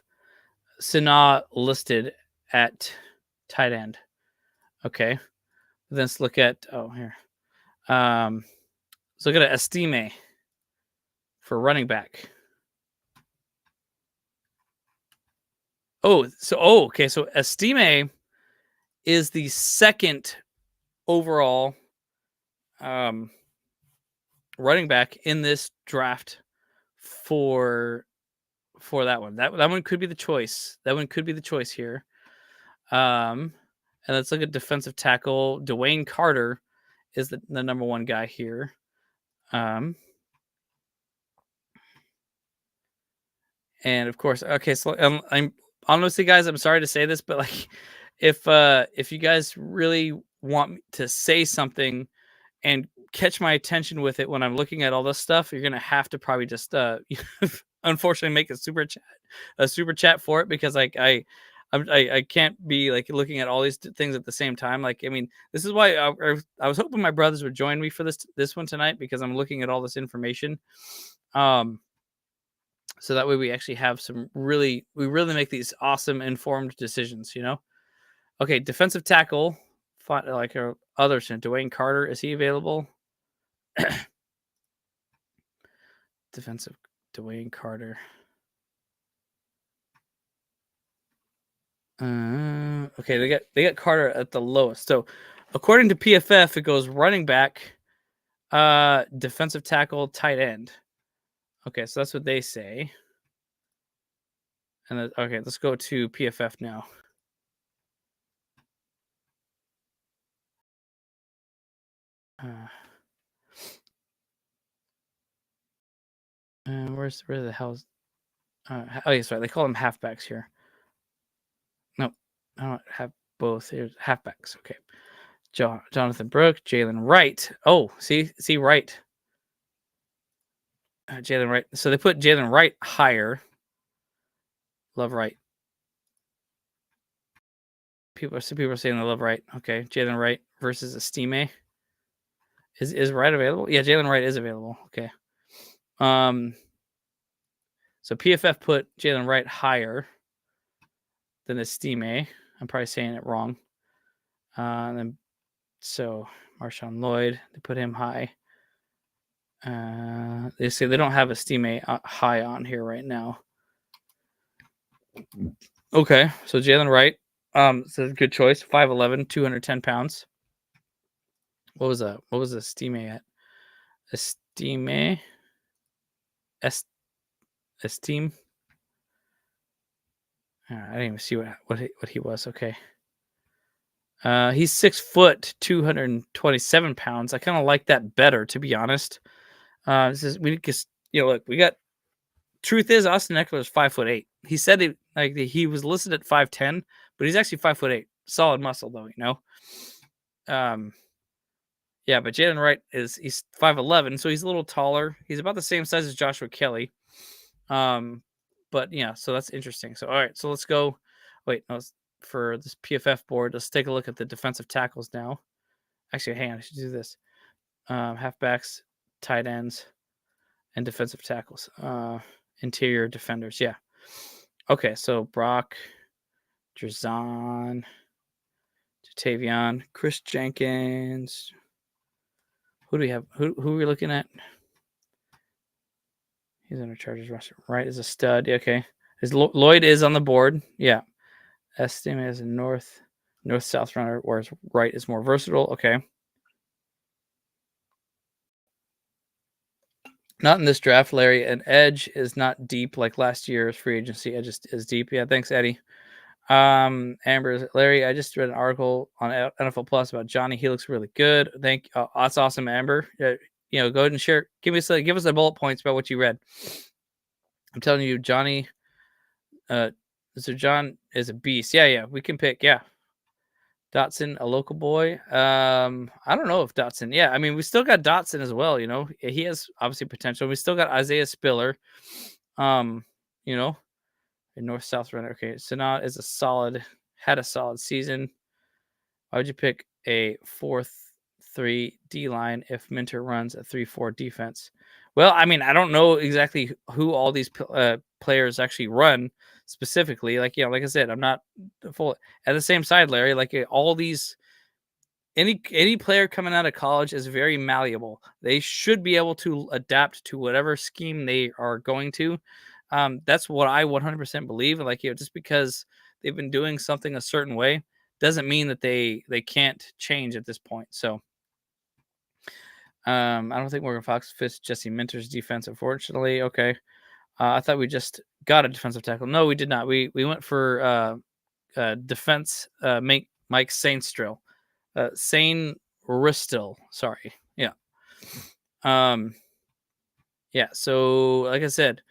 Sanaa listed at tight end. Okay. Let's look at here. Let's look at Estime for running back. Okay. So Estime is the second overall running back in this draft for that one. That one could be the choice. That one could be the choice here. And let's look at defensive tackle. Dwayne Carter is the number one guy here. And of course, okay. So I'm honestly, guys, I'm sorry to say this, but like, if you guys really want me to say something and catch my attention with it when I'm looking at all this stuff, you're gonna have to probably just unfortunately make a super chat for it, because like I can't be like looking at all these things at the same time. Like, I mean, this is why I was hoping my brothers would join me for this one tonight, because I'm looking at all this information. So that way we actually have we really make these awesome informed decisions, you know? Okay, defensive tackle, like our others, Dwayne Carter, is he available? Defensive Dwayne Carter. Okay, they got Carter at the lowest. So according to PFF, it goes running back, defensive tackle, tight end. Okay, so that's what they say. And okay, let's go to PFF now. Where the hell's oh yeah, sorry, they call them halfbacks here. Nope, I don't have both. Here's halfbacks. Okay, Jonathan Brooke, Jalen Wright. Oh, see Wright, Jalen Wright. So they put Jalen Wright higher. Love Wright. People are saying they love Wright. Okay, Jalen Wright versus Estime. Is Wright available? Yeah, Jalen Wright is available. Okay. So PFF put Jalen Wright higher than Estime. I'm probably saying it wrong. And then so Marshawn Lloyd, they put him high. They say they don't have Estime high on here right now. Okay, so Jalen Wright, it's a good choice. 5'11", 210 pounds. What was that? What was Estime at? Estime. Esteem. I didn't even see what he was. Okay. He's 6 foot, 227 pounds. I kind of like that better, to be honest. This is we just look, we got. Truth is, Austin Eckler is 5'8". He said he was listed at 5'10", but he's actually 5'8". Solid muscle though, you know. Yeah, but Jalen Wright he's 5'11", so he's a little taller. He's about the same size as Joshua Kelly. But yeah, so that's interesting. So all right, so let's go. Wait, no, for this PFF board, let's take a look at the defensive tackles now. Actually, hang on, I should do this. Halfbacks, tight ends, and defensive tackles. Interior defenders, yeah. Okay, so Brock, Drazan, Jatavion, Chris Jenkins. Who do we have? Who are we looking at? He's on a Chargers roster. Right is a stud. Okay. Lloyd is on the board. Yeah. Estime is a north-south runner, whereas Wright is more versatile. Okay. Not in this draft, Larry. An edge is not deep like last year's free agency. Edge is deep. Yeah, thanks, Eddie. Amber, Larry, I just read an article on NFL Plus about Johnny. He looks really good. That's awesome, Amber. Go ahead and share. Give us the bullet points about what you read. I'm telling you, Johnny. So John is a beast. Yeah, we can pick. Yeah, Dotson, a local boy. I don't know if Dotson. Yeah, I mean, we still got Dotson as well. He has obviously potential. We still got Isaiah Spiller. Um, you know, a north-south runner. Okay, Sanaa is had a solid season. Why would you pick a 4-3 D line if Minter runs a 3-4 defense? Well, I mean, I don't know exactly who all these players actually run specifically. Like I said, I'm not full at the same side, Larry. Like all these any player coming out of college is very malleable. They should be able to adapt to whatever scheme they are going to. That's what I 100% believe. Like just because they've been doing something a certain way doesn't mean that they can't change at this point. So I don't think Morgan Fox fits Jesse Minter's defense, unfortunately. Okay, I thought we just got a defensive tackle. No, we did not. We went for defense. Mike Sainstrill. Sane Ristil. Sorry. Yeah. Yeah. So, like I said,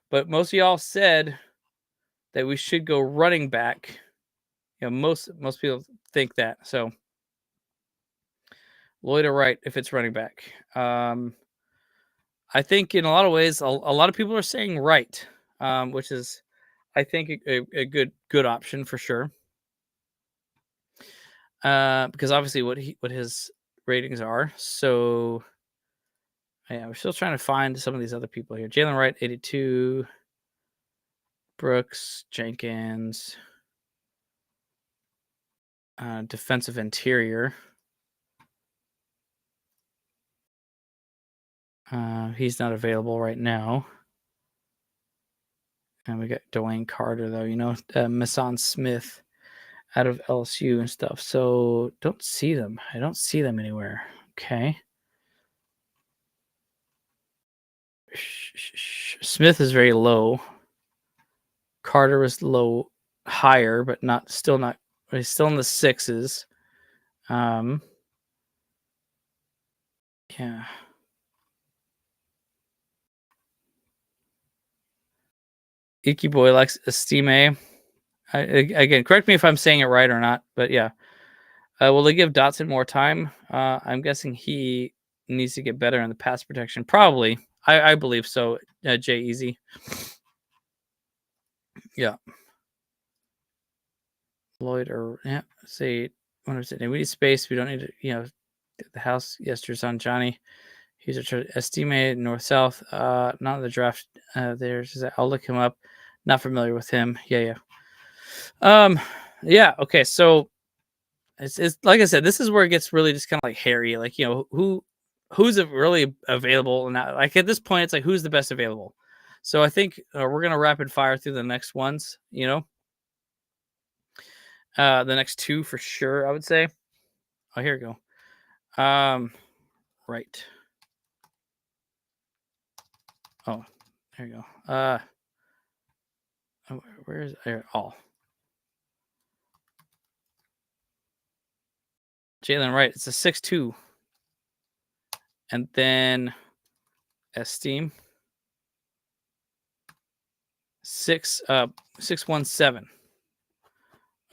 but most of y'all said that we should go running back. Most people think that. So, Lloyd or Wright if it's running back. I think in a lot of ways, a lot of people are saying Wright, which is, I think, a good option for sure. Because obviously what his ratings are. So yeah, we're still trying to find some of these other people here. Jalen Wright, 82. Brooks, Jenkins, defensive interior. He's not available right now. And we got Dwayne Carter, though, Mason Smith out of LSU and stuff. So don't see them. I don't see them anywhere. Okay. Smith is very low. Carter was higher, but still not. He's still in the sixes. Yeah. Icky Boy likes Estime. Again, correct me if I'm saying it right or not, but yeah. Will they give Dotson more time? I'm guessing he needs to get better in the pass protection. Probably. I believe so. Jay Easy. Yeah. Lloyd or say what is it? We need space. We don't need to, the house yesterday's on Johnny. He's a estimate north south. Not in the draft. I'll look him up. Not familiar with him. Yeah. Yeah. Okay. So it's like I said, this is where it gets really just kind of like hairy. Like who's really available, and like at this point, it's like who's the best available. So I think we're gonna rapid fire through the next ones. The next two for sure. I would say. Oh, here we go. Right. Oh, there you go. Where is there? Oh. Jalen Wright. It's a 6'2". And then Esteem. 6'17".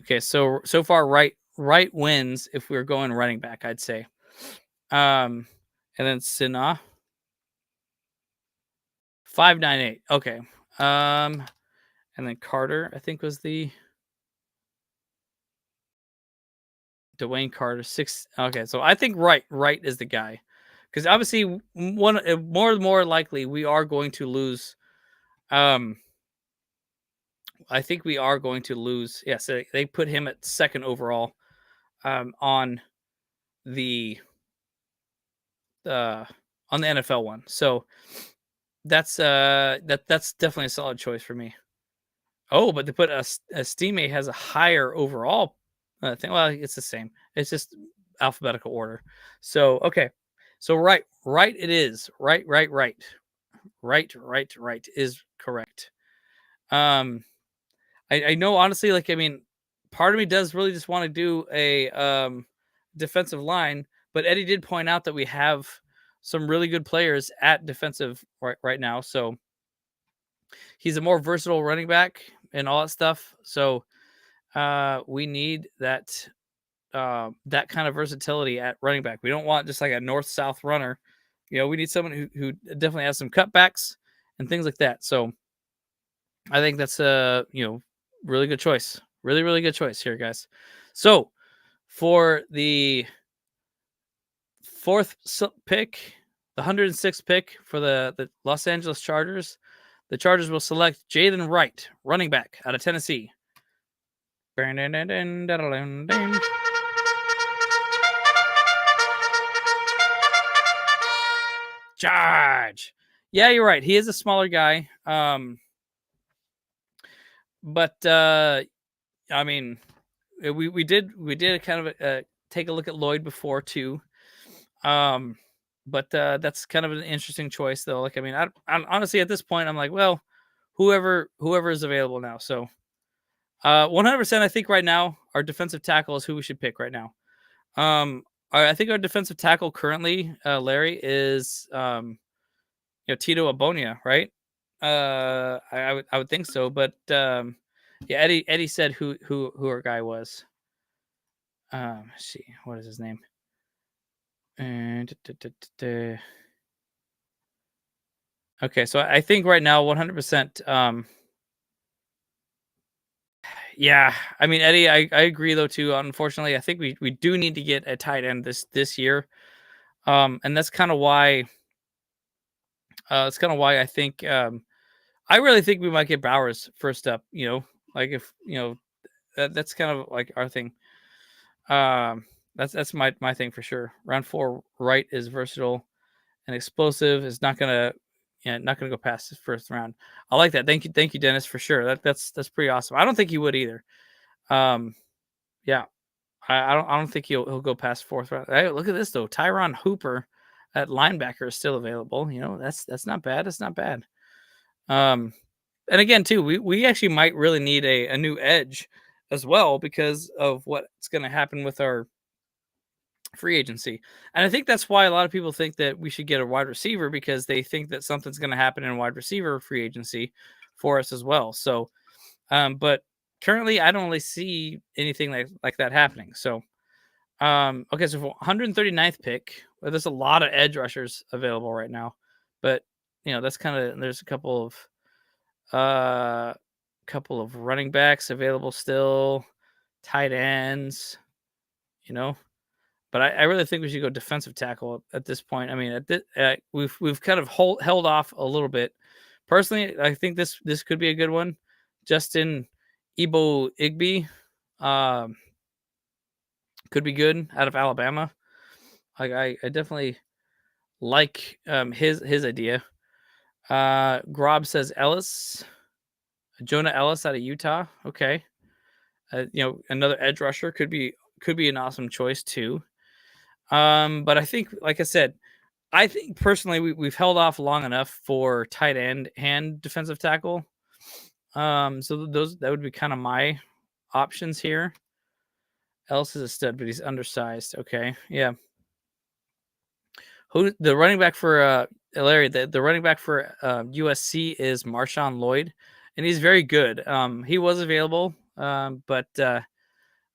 Okay, so far Wright wins if we're going running back, I'd say. And then Sanaa. 5'9". Okay. And then Carter, I think, was the Dwayne Carter 6. Okay, so I think Wright is the guy, because obviously more likely we are going to lose. I think we are going to lose. Yes, they put him at second overall, on the NFL one. So that's definitely a solid choice for me. Oh, but they put a teammate has a higher overall thing. Well, it's the same. It's just alphabetical order. So okay. So right it is. Right is correct. I know honestly, like, I mean, part of me does really just want to do a defensive line, but Eddie did point out that we have some really good players at defensive right now. So he's a more versatile running back and all that stuff. So we need that that kind of versatility at running back. We don't want just like a north-south runner. We need someone who definitely has some cutbacks and things like that. So I think that's a really good choice. Really, really good choice here, guys. So for the fourth pick, the 106th pick for the Los Angeles Chargers, the Chargers will select Jalen Wright, running back out of Tennessee. Charge. Yeah, you're right. He is a smaller guy. But I mean, we did kind of take a look at Lloyd before too. But that's kind of an interesting choice though. Like, I mean, I'm honestly at this point, I'm like, well, whoever is available now. So 100%, I think right now our defensive tackle is who we should pick right now. I think our defensive tackle currently, Larry, is Tito Abonia, right? I would think so, but yeah, Eddie said who our guy was. Let's see, what is his name? Okay, so I think right now 100%. Yeah, I mean, Eddie, I agree though too. Unfortunately, I think we do need to get a tight end this year, and that's kind of why. It's kind of why I think I really think we might get Bowers first up. Like if that's kind of like our thing. That's my thing for sure. Round 4, Wright is versatile and explosive. Is not gonna go past his first round. I like that. Thank you, Dennis, for sure. That's pretty awesome. I don't think he would either. Yeah, I don't think he'll go past 4th round. Hey, look at this though. Tyron Hooper at linebacker is still available. That's not bad. That's not bad. And again, too, we actually might really need a new edge as well because of what's going to happen with our free agency. And I think that's why a lot of people think that we should get a wide receiver because they think that something's going to happen in wide receiver free agency for us as well. So, but currently I don't really see anything like that happening. So, okay, so for 139th pick, there's a lot of edge rushers available right now, but that's kind of, there's a couple of running backs available still, tight ends, but I really think we should go defensive tackle at this point. I mean, we've kind of held off a little bit. Personally, I think this could be a good one. Justin Igby could be good out of Alabama. I definitely like his idea. Grob says Ellis, Jonah Ellis out of Utah. Okay, another edge rusher could be an awesome choice too. But I think, like I said, I think personally we've held off long enough for tight end and defensive tackle. So that would be kind of my options here. Ellis is a stud, but he's undersized. Okay, yeah. Who the running back for Larry? The running back for USC is Marshawn Lloyd, and he's very good. He was available, but I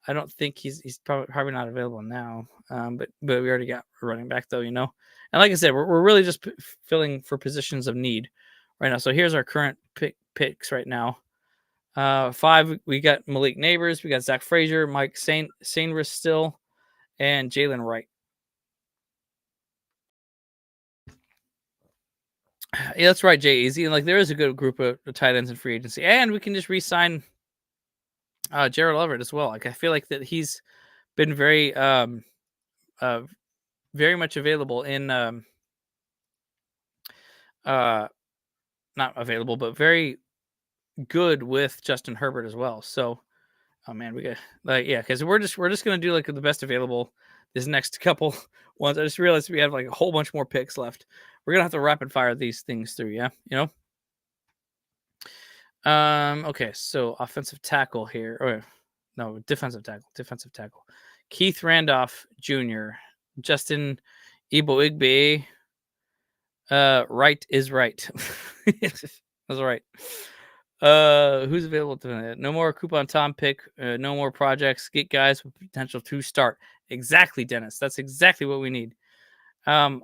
don't think he's probably not available now. But we already got a running back though, And like I said, we're really just filling for positions of need right now. So here's our current picks right now. 5, we got Malik Nabers, we got Zach Frazier, Mike Sainris still, and Jalen Wright. Yeah, that's right, Jay Easy. And like there is a good group of tight ends in free agency, and we can just re-sign Gerald Everett as well. Like I feel like that he's been very much available in not available, but very good with Justin Herbert as well. So, oh man, we got because we're just gonna do like the best available this next couple ones. I just realized we have like a whole bunch more picks left. We're gonna have to rapid fire these things through, yeah, Okay, so offensive tackle here. No, defensive tackle. Keith Randolph Jr., Justin Igbe. Right is right. That's right. Who's available to no more coupon Tom pick, no more projects, get guys with potential to start. Exactly, Dennis. That's exactly what we need. Yeah,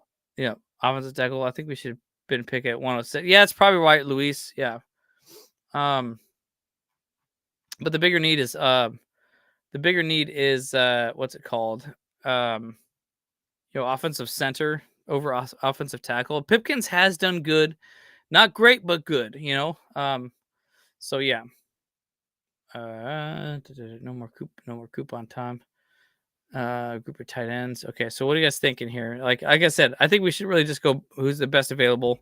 offensive tackle. I think we should have been pick at 106. Yeah, it's probably right, Luis. Yeah. But the bigger need is what's it called? Offensive center over offensive tackle. Pipkins has done good. Not great, but good, So yeah. No more coupon time. Group of tight ends. Okay, so what are you guys thinking here? Like I said, I think we should really just go who's the best available.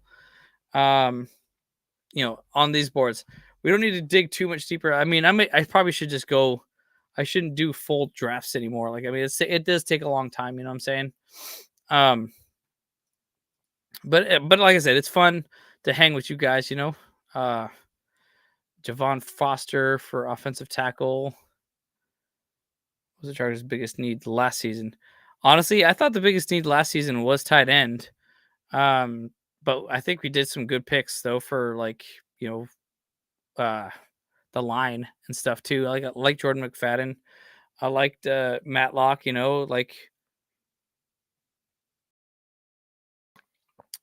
On these boards. We don't need to dig too much deeper. I mean, I probably should just go. I shouldn't do full drafts anymore. Like, I mean, it does take a long time. You know what I'm saying? But like I said, it's fun to hang with you guys. Javon Foster for offensive tackle was the Chargers' biggest need last season. Honestly, I thought the biggest need last season was tight end. But I think we did some good picks though for the line and stuff too. I like Jordan McFadden. I liked Matlock.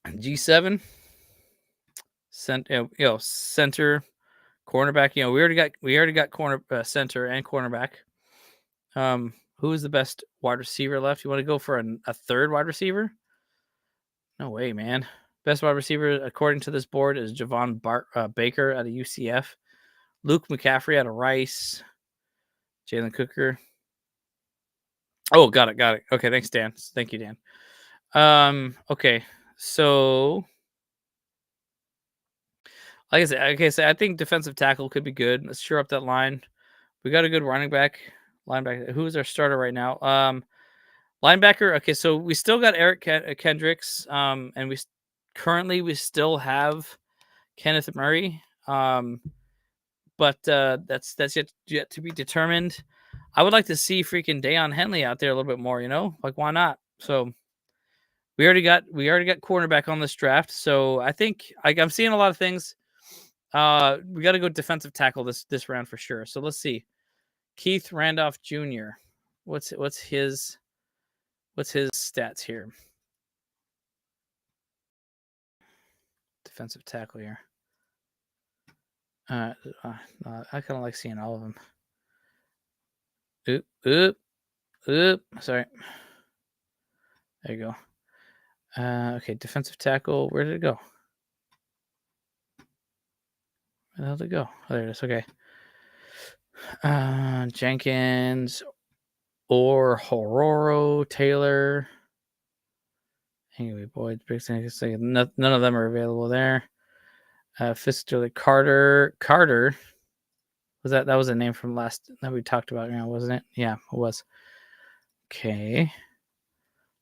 G7 center, cornerback. We already got corner center and cornerback. Who is the best wide receiver left? You want to go for a third wide receiver? No way, man. Best wide receiver according to this board is Javon Baker out of UCF, Luke McCaffrey out of Rice, Jalen Cooker. Oh, got it. Okay, thanks, Dan. Thank you, Dan. Okay, so like I said, so I think defensive tackle could be good. Let's shore up that line. We got a good running back, linebacker. Who is our starter right now? Linebacker. Okay, so we still got Eric Kendricks. And we still have Kenneth Murray. But that's yet to be determined. I would like to see freaking Deion Henley out there a little bit more. Like why not? So we already got cornerback on this draft. So I think I'm seeing a lot of things. We got to go defensive tackle this round for sure. So let's see. Keith Randolph Jr. What's his stats here? Defensive tackle here. I kind of like seeing all of them. Oop. Sorry. There you go. Okay, defensive tackle. Where did it go? Where the hell did it go? Oh, there it is. Okay. Jenkins or Hororo, Taylor. Anyway, Boyd, none of them are available there. Fisterly Carter. That was a name from last that we talked about now, wasn't it? Yeah, it was. Okay.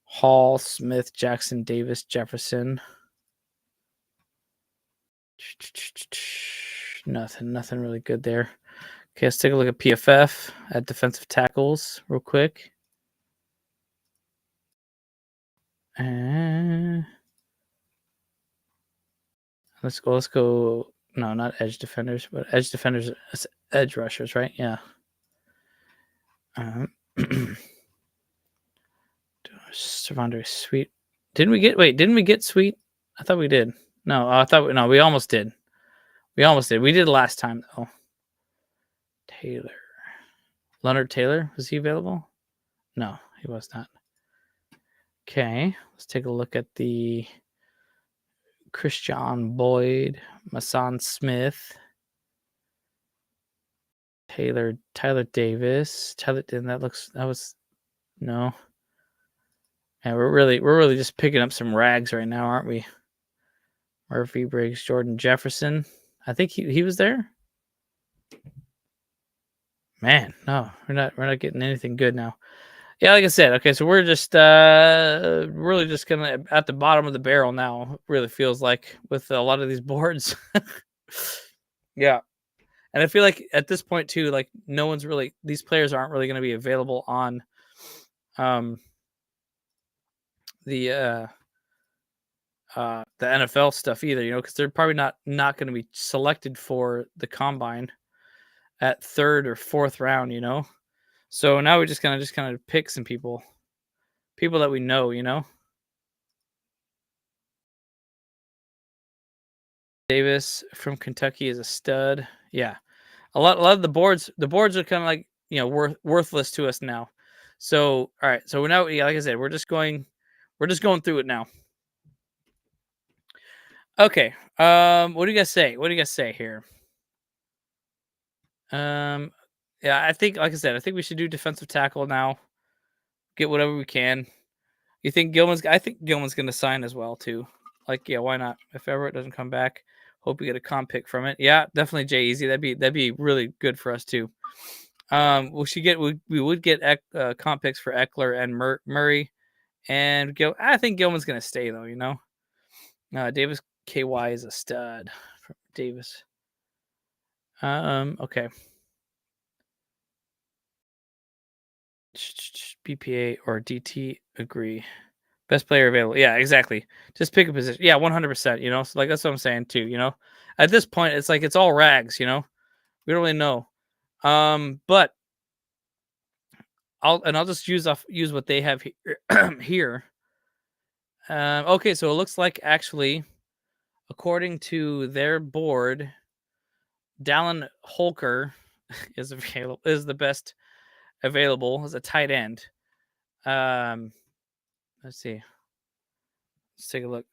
Hall, Smith, Jackson, Davis, Jefferson. Nothing really good there. Okay, let's take a look at PFF at defensive tackles real quick. Let's go. No, not edge defenders, but edge defenders, edge rushers, right? Yeah. Savandre Sweet. Didn't we get Sweet? I thought we did. No, we almost did. We did last time though. Taylor. Leonard Taylor, was he available? No, he was not. Okay, let's take a look at the Christian Boyd, Mason Smith, Tyler Davis. No. And we're really just picking up some rags right now, aren't we? Murphy, Briggs, Jordan Jefferson. I think he was there. Man, no, we're not getting anything good now. Yeah, like I said, okay, so we're just really just kind of at the bottom of the barrel now. It really feels like with a lot of these boards. Yeah. And I feel like at this point too, like no one's really these players aren't really going to be available on um the uh the NFL stuff either, because they're probably not going to be selected for the combine at third or fourth round. So now we're just kind of pick some people that we know. Davis from Kentucky is a stud. Yeah, a lot of the boards are kind of like worthless to us now. So all right, so we're now, yeah, like I said, we're just going through it now. Okay, what do you guys say? What do you guys say here? Um, yeah, I think, like I said, I think we should do defensive tackle now. Get whatever we can. You think Gilman's? I think Gilman's going to sign as well too. Like, yeah, why not? If Everett doesn't come back, hope we get a comp pick from it. Yeah, definitely Jay Easy. That'd be really good for us too. We would get comp picks for Eckler and Murray, and I think Gilman's going to stay though. Davis KY is a stud. Davis. Okay. BPA or DT agree. Best player available. Yeah, exactly. Just pick a position. Yeah, 100%. So like that's what I'm saying too. At this point, it's like it's all rags. We don't really know. But I'll just use what they have here. Okay, so it looks like actually, according to their board, Dallin Holker is the best available as a tight end. Let's see. Let's take a look.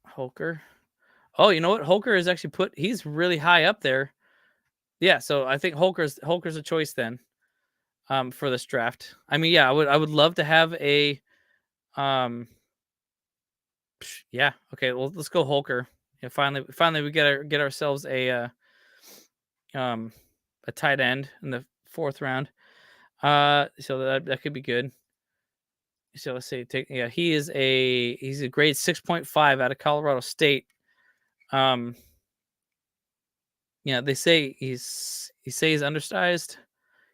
Holker. Oh, you know what? Holker is actually he's really high up there. Yeah, so I think Holker's a choice then, for this draft. I mean, yeah, I would love to have a, yeah, okay, well, let's go Holker. Yeah, finally we get ourselves um a tight end in the fourth round. So that could be good. So let's see, he's a grade 6.5 out of Colorado State. They say he's undersized.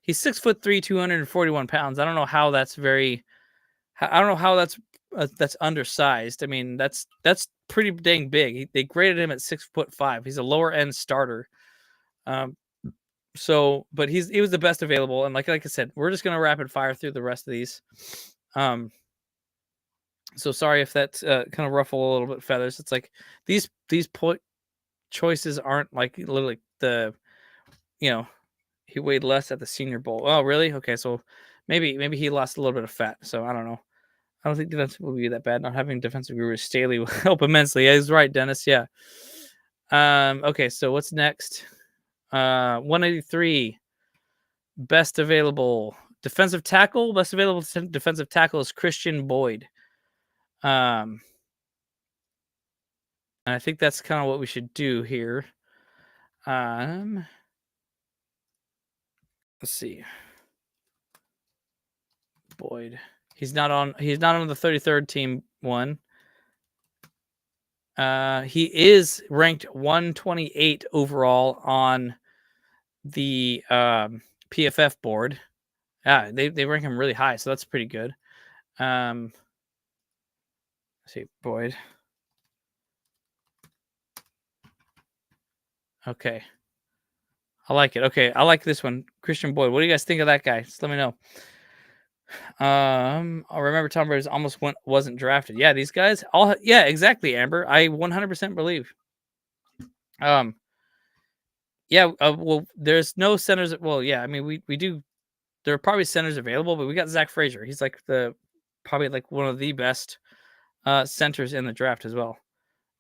He's 6'3", 241 pounds. I don't know how that's I don't know how that's undersized. I mean, that's pretty dang big. They graded him at 6'5". He's a lower end starter. But he was the best available, and like I said, we're just gonna rapid fire through the rest of these. So sorry if that's kind of ruffle a little bit feathers. It's like these choices aren't like literally he weighed less at the Senior Bowl. Oh, really? Okay, so maybe he lost a little bit of fat. So I don't know. I don't think defense will be that bad. Not having defensive guru Staley will help immensely. Yeah, he's right, Dennis. Yeah. Okay, so what's next? 183. Best available defensive tackle. Best available defensive tackle is Christian Boyd. And I think that's kind of what we should do here. Let's see. Boyd. He's not on the 33rd team one. He is ranked 128 overall on the PFF board. Yeah, they rank him really high, so that's pretty good. Let's see, Boyd. Okay. I like it. Okay, I like this one. Christian Boyd. What do you guys think of that guy? Just let me know. I remember Tom Brady wasn't drafted. Yeah, these guys yeah, exactly, Amber. I 100% believe. Yeah, well, there's no centers. Well, yeah, I mean, we do. There are probably centers available, but we got Zach Frazier. He's like probably like one of the best centers in the draft as well.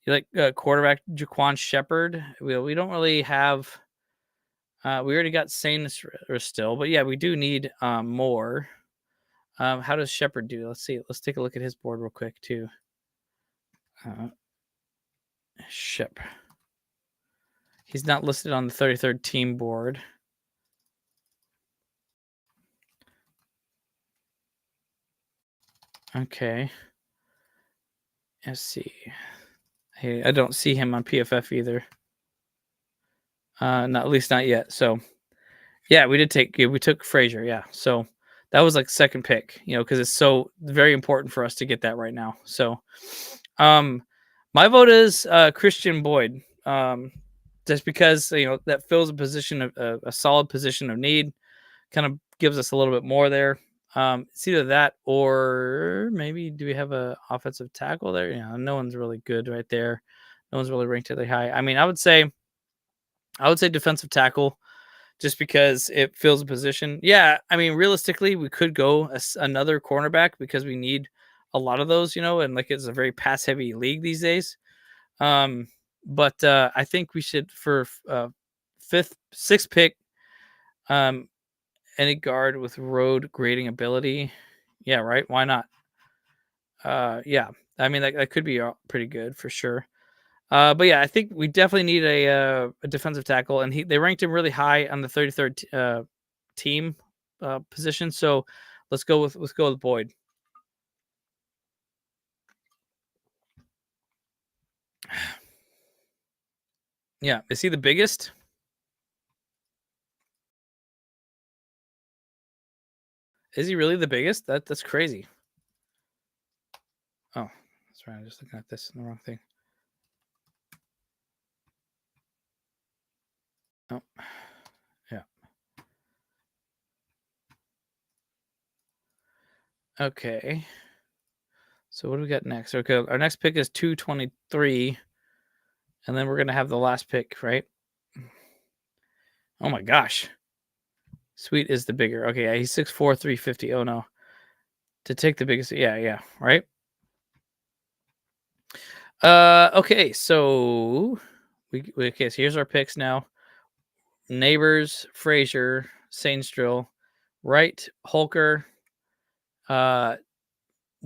You like quarterback Jaquan Shepherd? We don't really have. We already got Saints still, but yeah, we do need more. How does Shepherd do? Let's see. Let's take a look at his board real quick too. Shep. He's not listed on the 33rd team board. Okay. Let's see. Hey, I don't see him on PFF either. Not at least not yet. So yeah, we took Frazier. Yeah, so that was like second pick, because it's so very important for us to get that right now. So, my vote is Christian Boyd. Just because that fills a position of a solid position of need, kind of gives us a little bit more there. It's either that or maybe do we have a offensive tackle there? Yeah, no one's really good right there. No one's really ranked really high. I mean, I would say defensive tackle just because it fills a position. Yeah, I mean, realistically, we could go another cornerback because we need a lot of those, and like it's a very pass heavy league these days. Um, but I think we should for sixth pick, um, any guard with road grading ability. Yeah, right. Why not? Yeah, I mean that could be pretty good for sure. But yeah, I think we definitely need a defensive tackle, and they ranked him really high on the 33rd team position. So let's go with Boyd. Yeah, is he the biggest? Is he really the biggest? That's crazy. Oh, that's right. I'm just looking at this in the wrong thing. Oh, yeah. Okay. So what do we got next? Okay, our next pick is 223, and then we're gonna have the last pick, right? Oh my gosh. Sweet is the bigger. Okay, yeah, he's 6'4", 350. Oh no. To take the biggest, yeah, right? Okay, so okay, so here's our picks now. Neighbors, Frazier, Sainstrill, right, Holker, uh,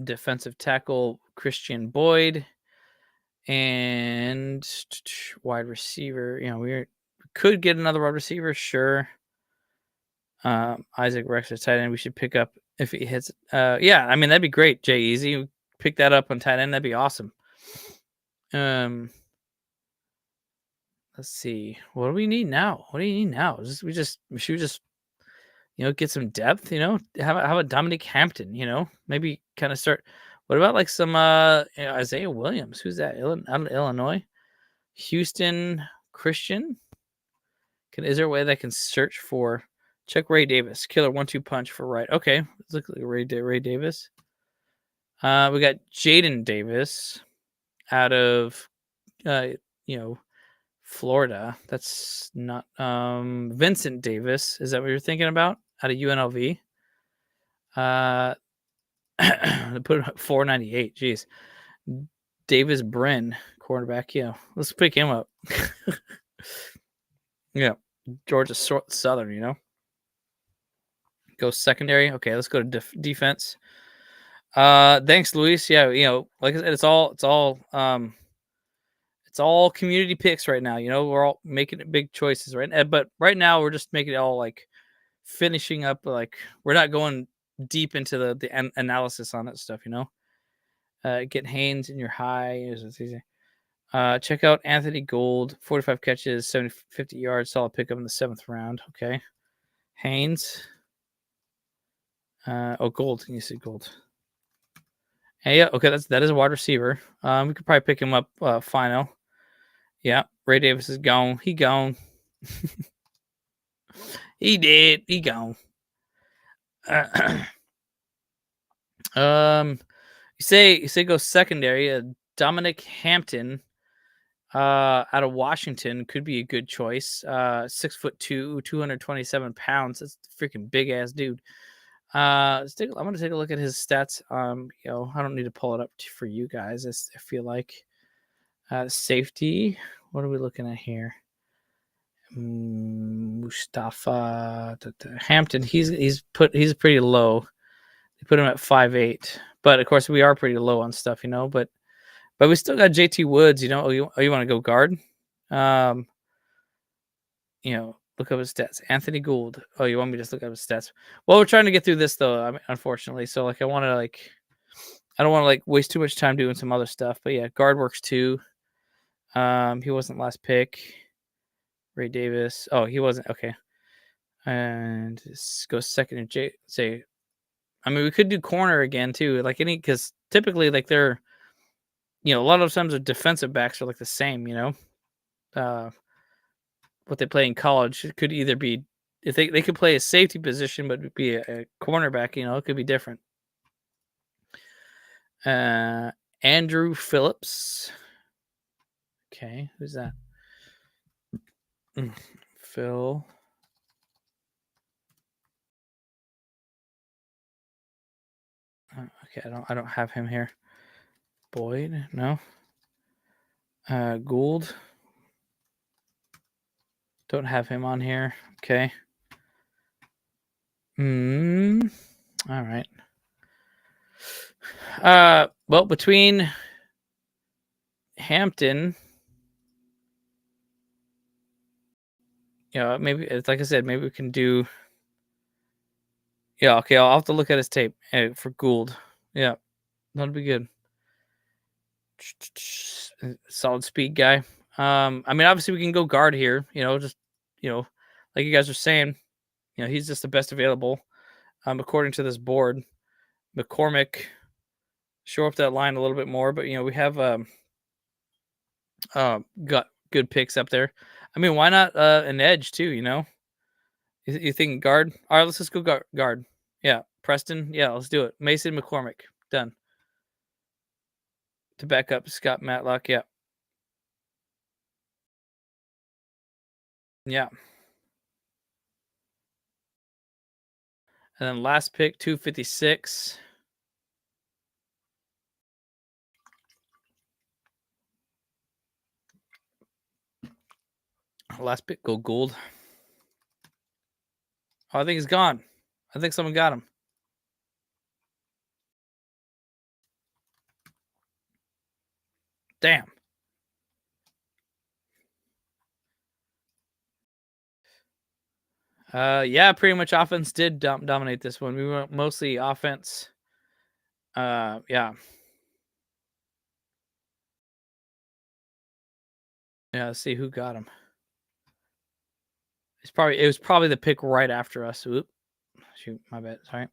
defensive tackle Christian Boyd, and wide receiver. We could get another wide receiver, sure. Isaac Rex is tight end. We should pick up if he hits. Yeah, I mean that'd be great. Jay Easy, pick that up on tight end. That'd be awesome. Let's see. What do we need now? What do you need now? Should we just get some depth? How about Dominic Hampton? Maybe kind of start. What about like some Isaiah Williams? Who's that? Out of Illinois, Houston Christian. Is there a way that I can search for? Check Ray Davis, killer 1-2 punch for right. Okay, let's look like Ray Davis. We got Jaden Davis out of Florida. That's not Vincent Davis. Is that what you're thinking about? Out of UNLV. Put it 498. Jeez. Davis Brin, quarterback. Yeah, let's pick him up. Yeah, Georgia Southern. Go secondary. Okay, let's go to defense. Thanks, Luis. Yeah, like I said, it's all community picks right now. We're all making big choices, right? But right now we're just making it all like finishing up. Like we're not going deep into the analysis on that stuff. Get Haynes in your high. Check out Anthony Gould, 45 catches, 50 yards, solid pickup in the 7th round. Okay, Haynes. Gould. You said Gould. Hey, yeah, okay, that is a wide receiver. We could probably pick him up final. Yeah, Ray Davis is gone. He gone. He did. He gone. You say go secondary. Dominic Hampton, out of Washington could be a good choice. 6'2", 227 pounds. That's a freaking big ass dude. I'm gonna take a look at his stats. I don't need to pull it up for you guys. I feel like safety. What are we looking at here? Mustafa Hampton. He's pretty low. They put him at 5'8", but of course we are pretty low on stuff, But we still got JT Woods. You want to go guard? Look up his stats. Anthony Gould. Oh, you want me to just look up his stats? Well, we're trying to get through this though, unfortunately. So like, I don't want to like waste too much time doing some other stuff. But yeah, guard works too. He wasn't last pick. Ray Davis. Oh, he wasn't okay. And go second and say. I mean, we could do corner again too, like because typically like they're a lot of times the defensive backs are like the same. Uh, what they play in college it could either be if they could play a safety position, but be a cornerback. It could be different. Andrew Phillips. Okay, who's that? Phil. Okay, I don't have him here. Boyd, no. Gould. Don't have him on here. Okay. All right. Well, between Hampton, maybe it's like I said, maybe we can do. Yeah, okay. I'll have to look at his tape for Gould. Yeah, that'll be good. Solid speed guy. I mean, obviously we can go guard here. Just like you guys are saying, he's just the best available. According to this board, McCormick shore up that line a little bit more, but we have got good picks up there. I mean, why not an edge too? You think guard? All right, let's just go guard. Yeah, Preston. Yeah, let's do it. Mason McCormick. Done. To back up Scott Matlock. Yeah. Yeah. And then last pick, 256. Last pick, go Gould. Oh, I think he's gone. I think someone got him. Damn. Yeah, pretty much offense did dominate this one. We went mostly offense. Yeah. Yeah, let's see who got him. It was probably the pick right after us. Oop. Shoot, my bad. Sorry.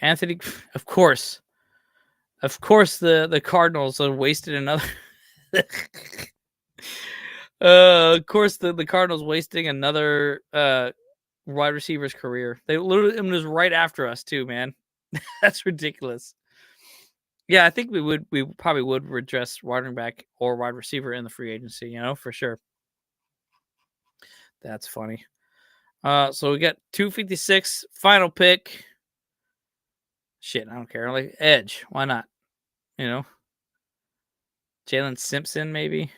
Anthony, of course. Of course the Cardinals wasted another of course the Cardinals wasting another wide receiver's career. They literally it was right after us too, man. That's ridiculous. Yeah, I think we probably would redress running back or wide receiver in the free agency, for sure. That's funny. So we got 256 final pick. Shit, I don't care. Like edge, why not? Jalen Simpson, maybe.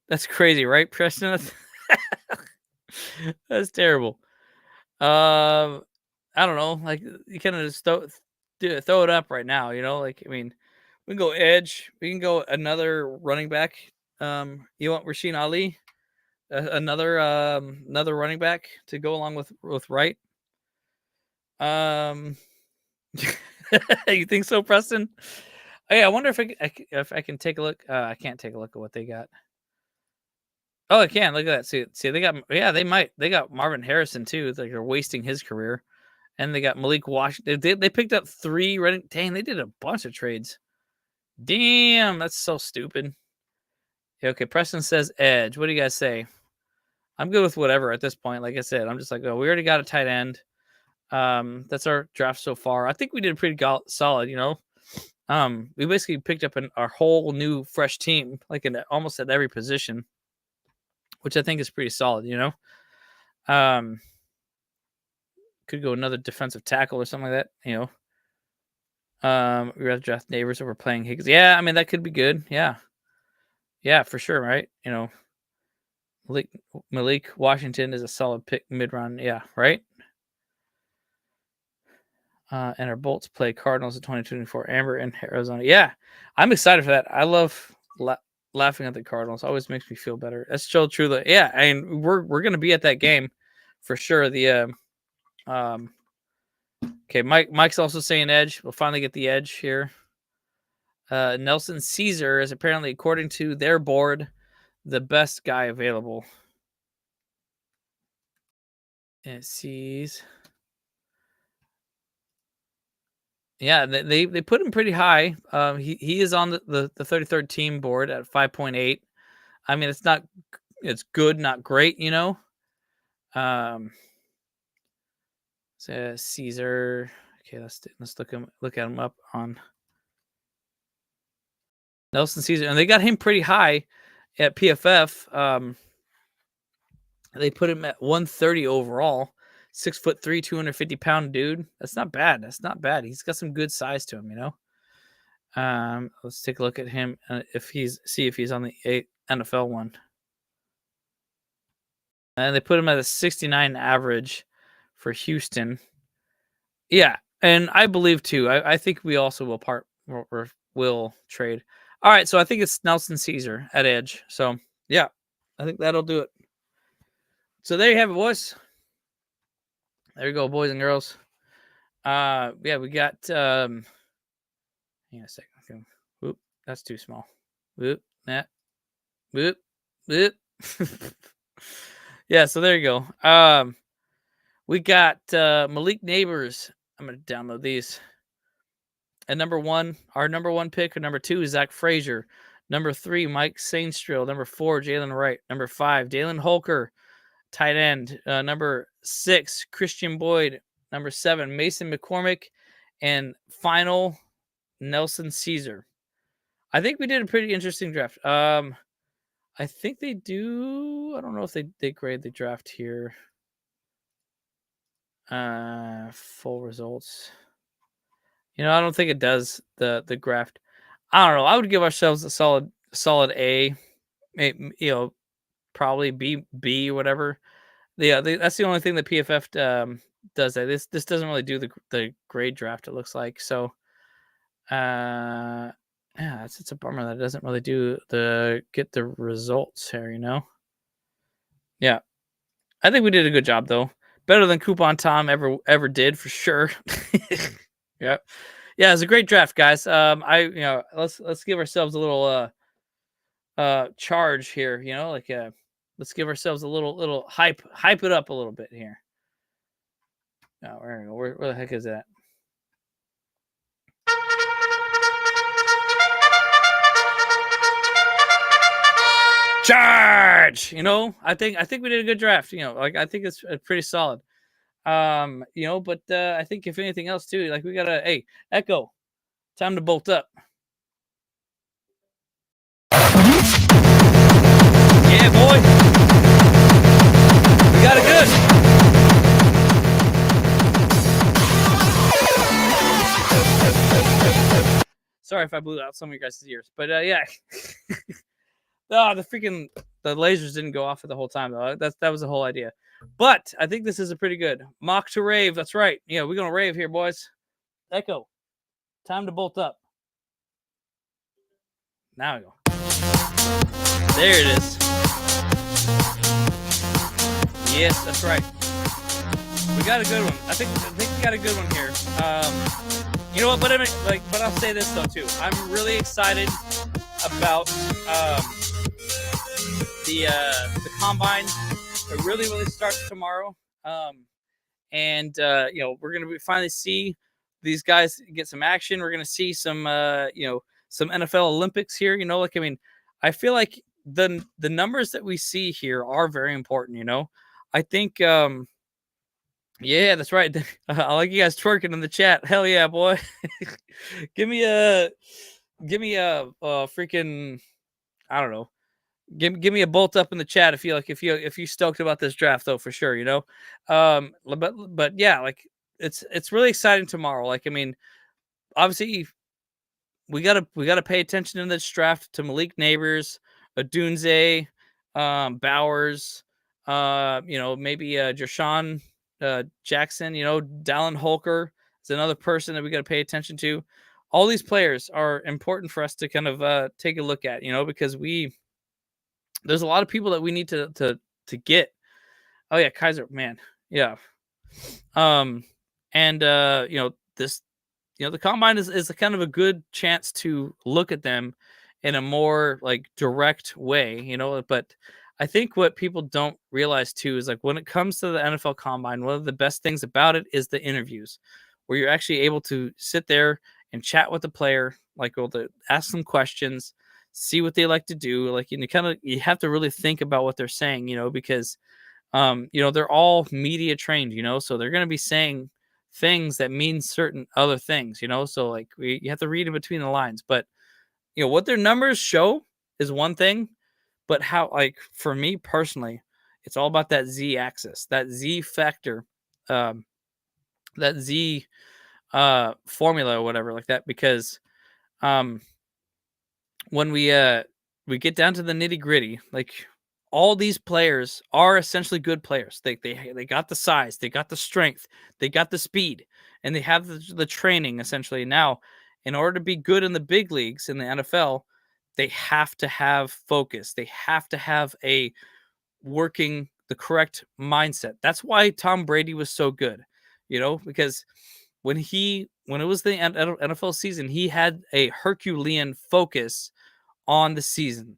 That's crazy, right, Preston? That's terrible. I don't know. Like you kind of just throw it up right now. Like I mean, we can go edge. We can go another running back. You want Rasheen Ali, another running back to go along with Wright. You think so, Preston? Hey, I wonder if I can take a look. I can't take a look at what they got. Oh, I can. Look at that. See, they got they might. They got Marvin Harrison too. It's like they're wasting his career. And they got Malik Washington. They picked up 3 running. Dang, they did a bunch of trades. Damn, that's so stupid. Okay, Preston says edge. What do you guys say? I'm good with whatever at this point. Like I said, I'm just like, oh, we already got a tight end. That's our draft so far. I think we did pretty solid. We basically picked up our whole new fresh team, like in almost at every position, which I think is pretty solid. Could go another defensive tackle or something like that. We rather draft Nabers over playing Higgs. Yeah, I mean that could be good. Yeah, for sure, right? Malik Washington is a solid pick mid-round. Yeah, right. And our Bolts play Cardinals in 2024. Amber in Arizona. Yeah, I'm excited for that. I love laughing at the Cardinals. Always makes me feel better. That's so true. That yeah, and we're gonna be at that game for sure. The okay, Mike's also saying edge. We'll finally get the edge here. Nelson Caesar is apparently, according to their board, the best guy available. It sees. Yeah, they put him pretty high. He is on the 33rd team board at 5.8. I mean, it's good, not great, you know. Caesar. Okay, let's look at him up on Nelson Caesar, and they got him pretty high at PFF. They put him at 130 overall. 6'3", 250-pound dude. That's not bad. That's not bad. He's got some good size to him, you know. Let's take a look at him if he's on the NFL one. And they put him at a 69 average for Houston. Yeah, and I believe too. I think we also will trade. All right, so I think it's Nelson Caesar at edge. So yeah, I think that'll do it. So there you have it, boys. There you go, boys and girls. Yeah, we got. Hang on a second. Okay. Whoop, that's too small. Whoop, that. Whoop, whoop. Yeah, so there you go. We got Malik Nabers. I'm gonna download these. At number 1, our number 1 pick. Or number 2 is Zach Frazier. Number 3, Mike Sainstrill. Number 4, Jalen Wright. Number 5, Dalen Holker, tight end. Number 6, Christian Boyd. Number 7, Mason McCormick. And final, Nelson Caesar. I think we did a pretty interesting draft. I think they do. I don't know if they grade the draft here. Full results. You know, I don't think it does the draft. I don't know. I would give ourselves a solid A. You know, probably B whatever. Yeah, that's the only thing that PFF does. That this doesn't really do the grade draft. It looks like so. Yeah, it's a bummer that it doesn't really do get the results here. You know. Yeah, I think we did a good job though. Better than Coupon Tom ever did for sure. Yeah. Yeah, it's a great draft, guys. Let's give ourselves a little charge here, you know, like let's give ourselves a little hype it up a little bit here. Oh, where the heck is that? Charge! You know, I think we did a good draft, you know, like I think it's pretty solid. You know, but I think if anything else too, like we gotta Echo, time to bolt up. Yeah, boy. We got it good. Sorry if I blew out some of you guys' ears, but yeah. Oh, the lasers didn't go off for the whole time though. That was the whole idea. But I think this is a pretty good mock to rave. That's right. Yeah, we're gonna rave here, boys. Echo, time to bolt up. Now we go. There it is. Yes, that's right. We got a good one. I think we got a good one here. You know what? But I'll say this though too. I'm really excited about the combine. It really starts tomorrow. And you know, we're gonna finally see these guys get some action. We're gonna see some you know, some NFL Olympics here. You know, like I mean, I feel like the numbers that we see here are very important. You know, I think yeah, that's right. I like you guys twerking in the chat. Hell yeah, boy. give me a freaking, I don't know. Give me a bolt up in the chat if you stoked about this draft though, for sure, you know. But yeah, like it's really exciting tomorrow. Like I mean, obviously we gotta pay attention in this draft to Malik Nabers, Adunze, Bowers, you know, maybe Jashawn Jackson, you know, Dallin Holker is another person that we got to pay attention to. All these players are important for us to kind of take a look at, you know, because there's a lot of people that we need to get. Oh yeah, Kaiser, man, yeah. And you know, this, you know, the combine is a kind of a good chance to look at them in a more like direct way, but I think what people don't realize too is like when it comes to the NFL combine, one of the best things about it is the interviews where you're actually able to sit there and chat with the player, like able to ask them questions, see what they like to do. Like, you have to really think about what they're saying, because they're all media trained, so they're going to be saying things that mean certain other things, so like you have to read in between the lines. But what their numbers show is one thing, but how, like, for me personally, it's all about that Z axis, that Z factor, um, that Z formula or whatever like that, because um when we get down to the nitty gritty, like all these players are essentially good players. They got the size, they got the strength, they got the speed, and they have the training essentially. Now, in order to be good in the big leagues in the NFL, they have to have focus. They have to have a working the correct mindset. That's why Tom Brady was so good, because when it was the NFL season, he had a Herculean focus on the season.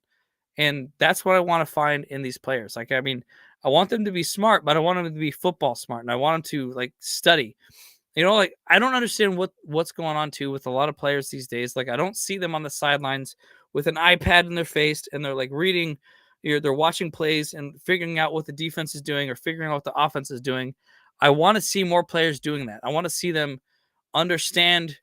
And that's what I want to find in these players. Like, I mean, I want them to be smart, but I want them to be football smart, and I want them to like study. Like I don't understand what's going on too with a lot of players these days. Like I don't see them on the sidelines with an iPad in their face and they're like reading, they're watching plays and figuring out what the defense is doing or figuring out what the offense is doing. I want to see more players doing that. I want to see them understand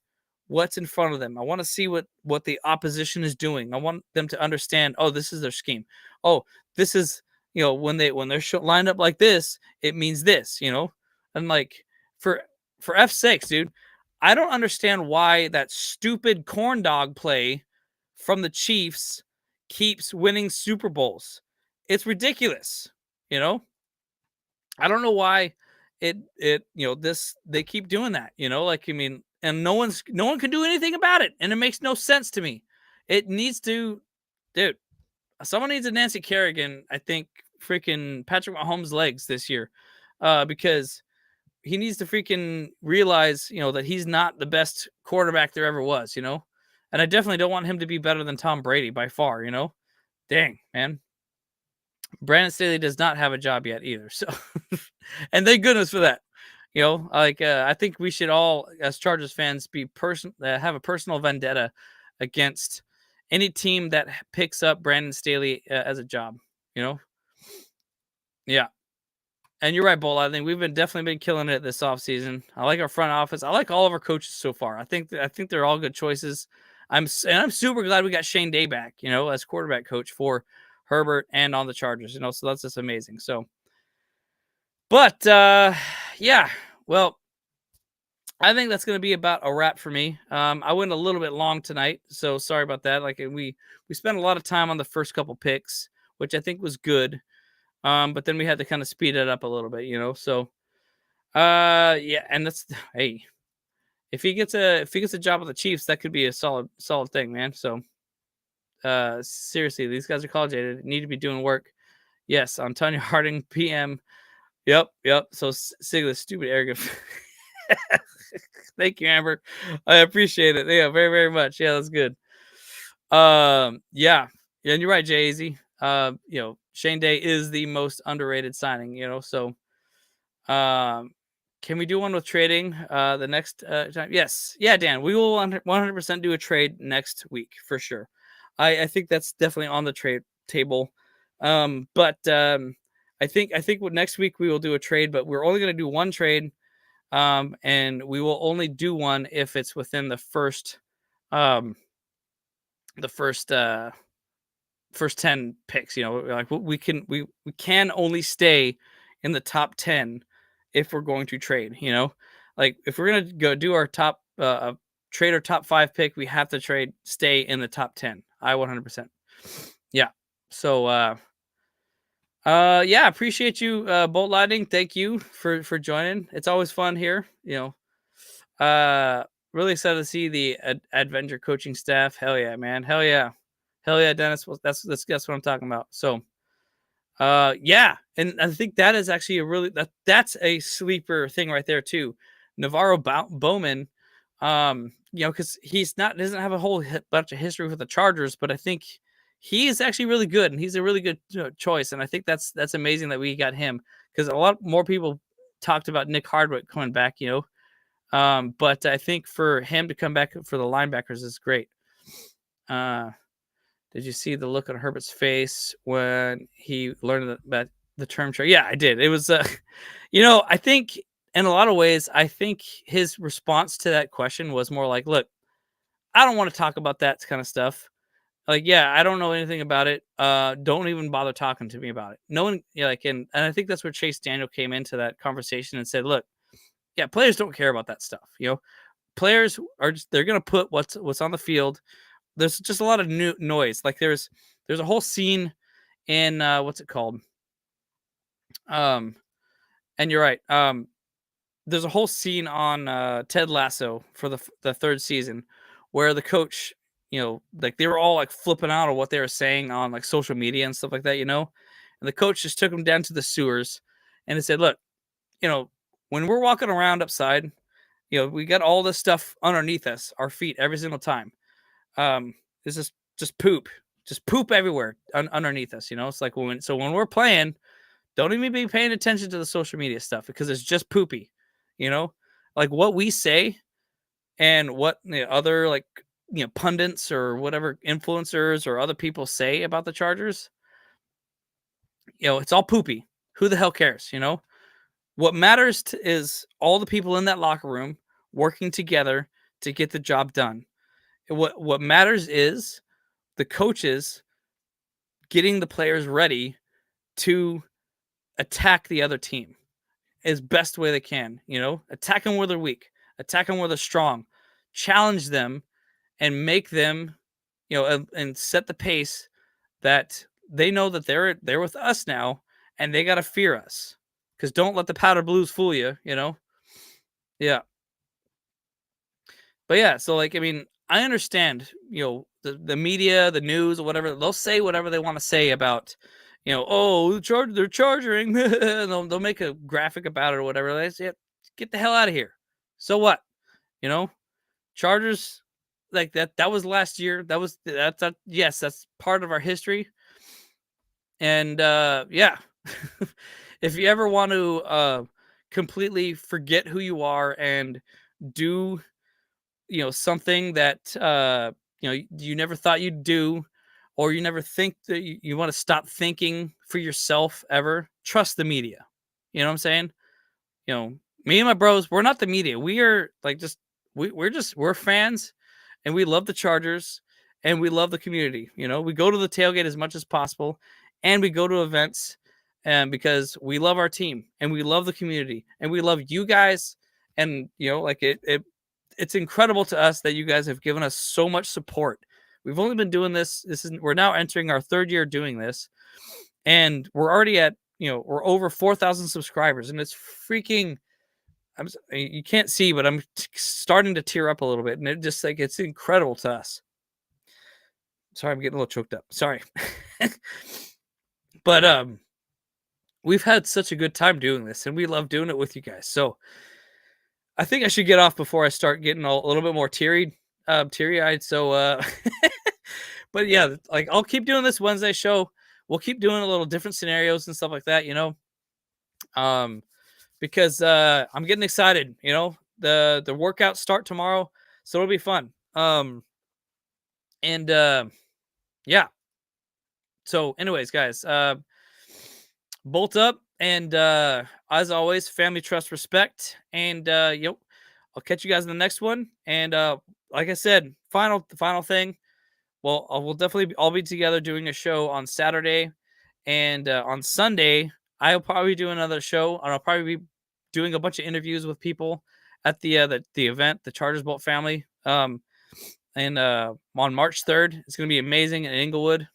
what's in front of them. I want to see what the opposition is doing. I want them to understand, oh, this is their scheme. Oh, this is, when they're lined up like this, it means this, and like for F's sakes, dude, I don't understand why that stupid corn dog play from the Chiefs keeps winning Super Bowls. It's ridiculous, you know? I don't know why this they keep doing that, like I mean, and no one can do anything about it, and it makes no sense to me. It needs to, dude, someone needs a Nancy Kerrigan, I think, freaking Patrick Mahomes legs this year. Because he needs to freaking realize, that he's not the best quarterback there ever was, And I definitely don't want him to be better than Tom Brady by far, Dang, man. Brandon Staley does not have a job yet either. So, and thank goodness for that. I think we should all, as Chargers fans, have a personal vendetta against any team that picks up Brandon Staley as a job. Yeah. And you're right, Bola. I think we've definitely been killing it this offseason. I like our front office. I like all of our coaches so far. I think they're all good choices. I'm super glad we got Shane Day back, as quarterback coach for Herbert and on the Chargers, so that's just amazing. So, but yeah, well, I think that's going to be about a wrap for me. I went a little bit long tonight, so sorry about that. Like we spent a lot of time on the first couple picks, which I think was good. But then we had to kind of speed it up a little bit, So, yeah, and that's hey, if he gets a job with the Chiefs, that could be a solid thing, man. So, seriously, these guys are college age, need to be doing work. Yes, Antonio Harding, PM. Yep. So sick of this stupid arrogant. Thank you, Amber. I appreciate it. Yeah, very, very much. Yeah, that's good. Yeah, and you're right, Jay-Z. Shane Day is the most underrated signing, so can we do one with trading the next time? Yes. Yeah, Dan, we will 100% do a trade next week for sure. I think that's definitely on the trade table. But I think what next week we will do a trade, but we're only going to do one trade. And we will only do one if it's within the first first 10 picks, like we can only stay in the top 10 if we're going to trade, like if we're going to go do our top trade our top 5 pick, we have to stay in the top 10. I 100%. Yeah. So yeah, appreciate you Bolt Lightning. Thank you for joining. It's always fun here, really excited to see the adventure coaching staff. Hell yeah, man. Hell yeah, Dennis. Well, that's what I'm talking about. So, yeah, and I think that is actually that's a sleeper thing right there too. Navarro Bowman Because he's not doesn't have a whole bunch of history with the Chargers, but I think he is actually really good, and he's a really good choice. And I think that's amazing that we got him because a lot more people talked about Nick Hardwick coming back, but I think for him to come back for the linebackers is great. Did you see the look on Herbert's face when he learned about the term chart? Yeah, I did. It was, I think in a lot of ways, I think his response to that question was more like, look, I don't want to talk about that kind of stuff. Like, yeah, I don't know anything about it. Don't even bother talking to me about it. No one, and I think that's where Chase Daniel came into that conversation and said, look, yeah, players don't care about that stuff. Players are just, they're going to put what's on the field. There's just a lot of new noise. Like there's a whole scene in what's it called? And you're right. There's a whole scene on Ted Lasso for the third season where the coach, like they were all like flipping out on what they were saying on like social media and stuff like that, And the coach just took them down to the sewers and he said, "Look, when we're walking around upside, we got all this stuff underneath us, our feet every single time. This is just poop everywhere underneath us. It's like when we're playing, don't even be paying attention to the social media stuff because it's just poopy, like what we say and what the other pundits or whatever influencers or other people say about the Chargers, it's all poopy. Who the hell cares? What matters is all the people in that locker room working together to get the job done. What matters is the coaches getting the players ready to attack the other team as best way they can, attack them where they're weak, attack them where they're strong, challenge them and make them, and set the pace that they know that they're with us now and they got to fear us because don't let the powder blues fool you, Yeah. But yeah, so I understand, the media, the news, or whatever, they'll say whatever they want to say about, oh, they're charging, and they'll make a graphic about it or whatever. They say, get the hell out of here. So what? Chargers like that was last year. That's yes, that's part of our history. And yeah. If you ever want to completely forget who you are and do something that you never thought you'd do, or you never think that you want to stop thinking for yourself ever, trust the media. You know what I'm saying? Me and my bros, we're not the media. We are like we're fans and we love the Chargers and we love the community. We go to the tailgate as much as possible and we go to events and because we love our team and we love the community and we love you guys. And it's incredible to us that you guys have given us so much support. We've only been doing this. We're now entering our third year doing this, and we're already at we're over 4,000 subscribers, and it's freaking. You can't see, but I'm starting to tear up a little bit, and it's incredible to us. Sorry, I'm getting a little choked up. Sorry, but we've had such a good time doing this, and we love doing it with you guys. So I think I should get off before I start getting a little bit more teary-eyed. So, but yeah, I'll keep doing this Wednesday show. We'll keep doing a little different scenarios and stuff like that, because I'm getting excited. The workouts start tomorrow, so it'll be fun. And yeah. So, anyways, guys, bolt up, and as always, family, trust, respect, and I'll catch you guys in the next one. And like I said, the final thing. Well, we'll definitely all be together doing a show on Saturday, and on Sunday I'll probably do another show, and I'll probably be doing a bunch of interviews with people at the event, the Chargers Bolt family. And on March 3rd, it's gonna be amazing in Inglewood.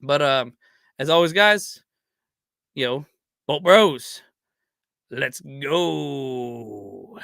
But as always, guys, Bolt Bros, let's go.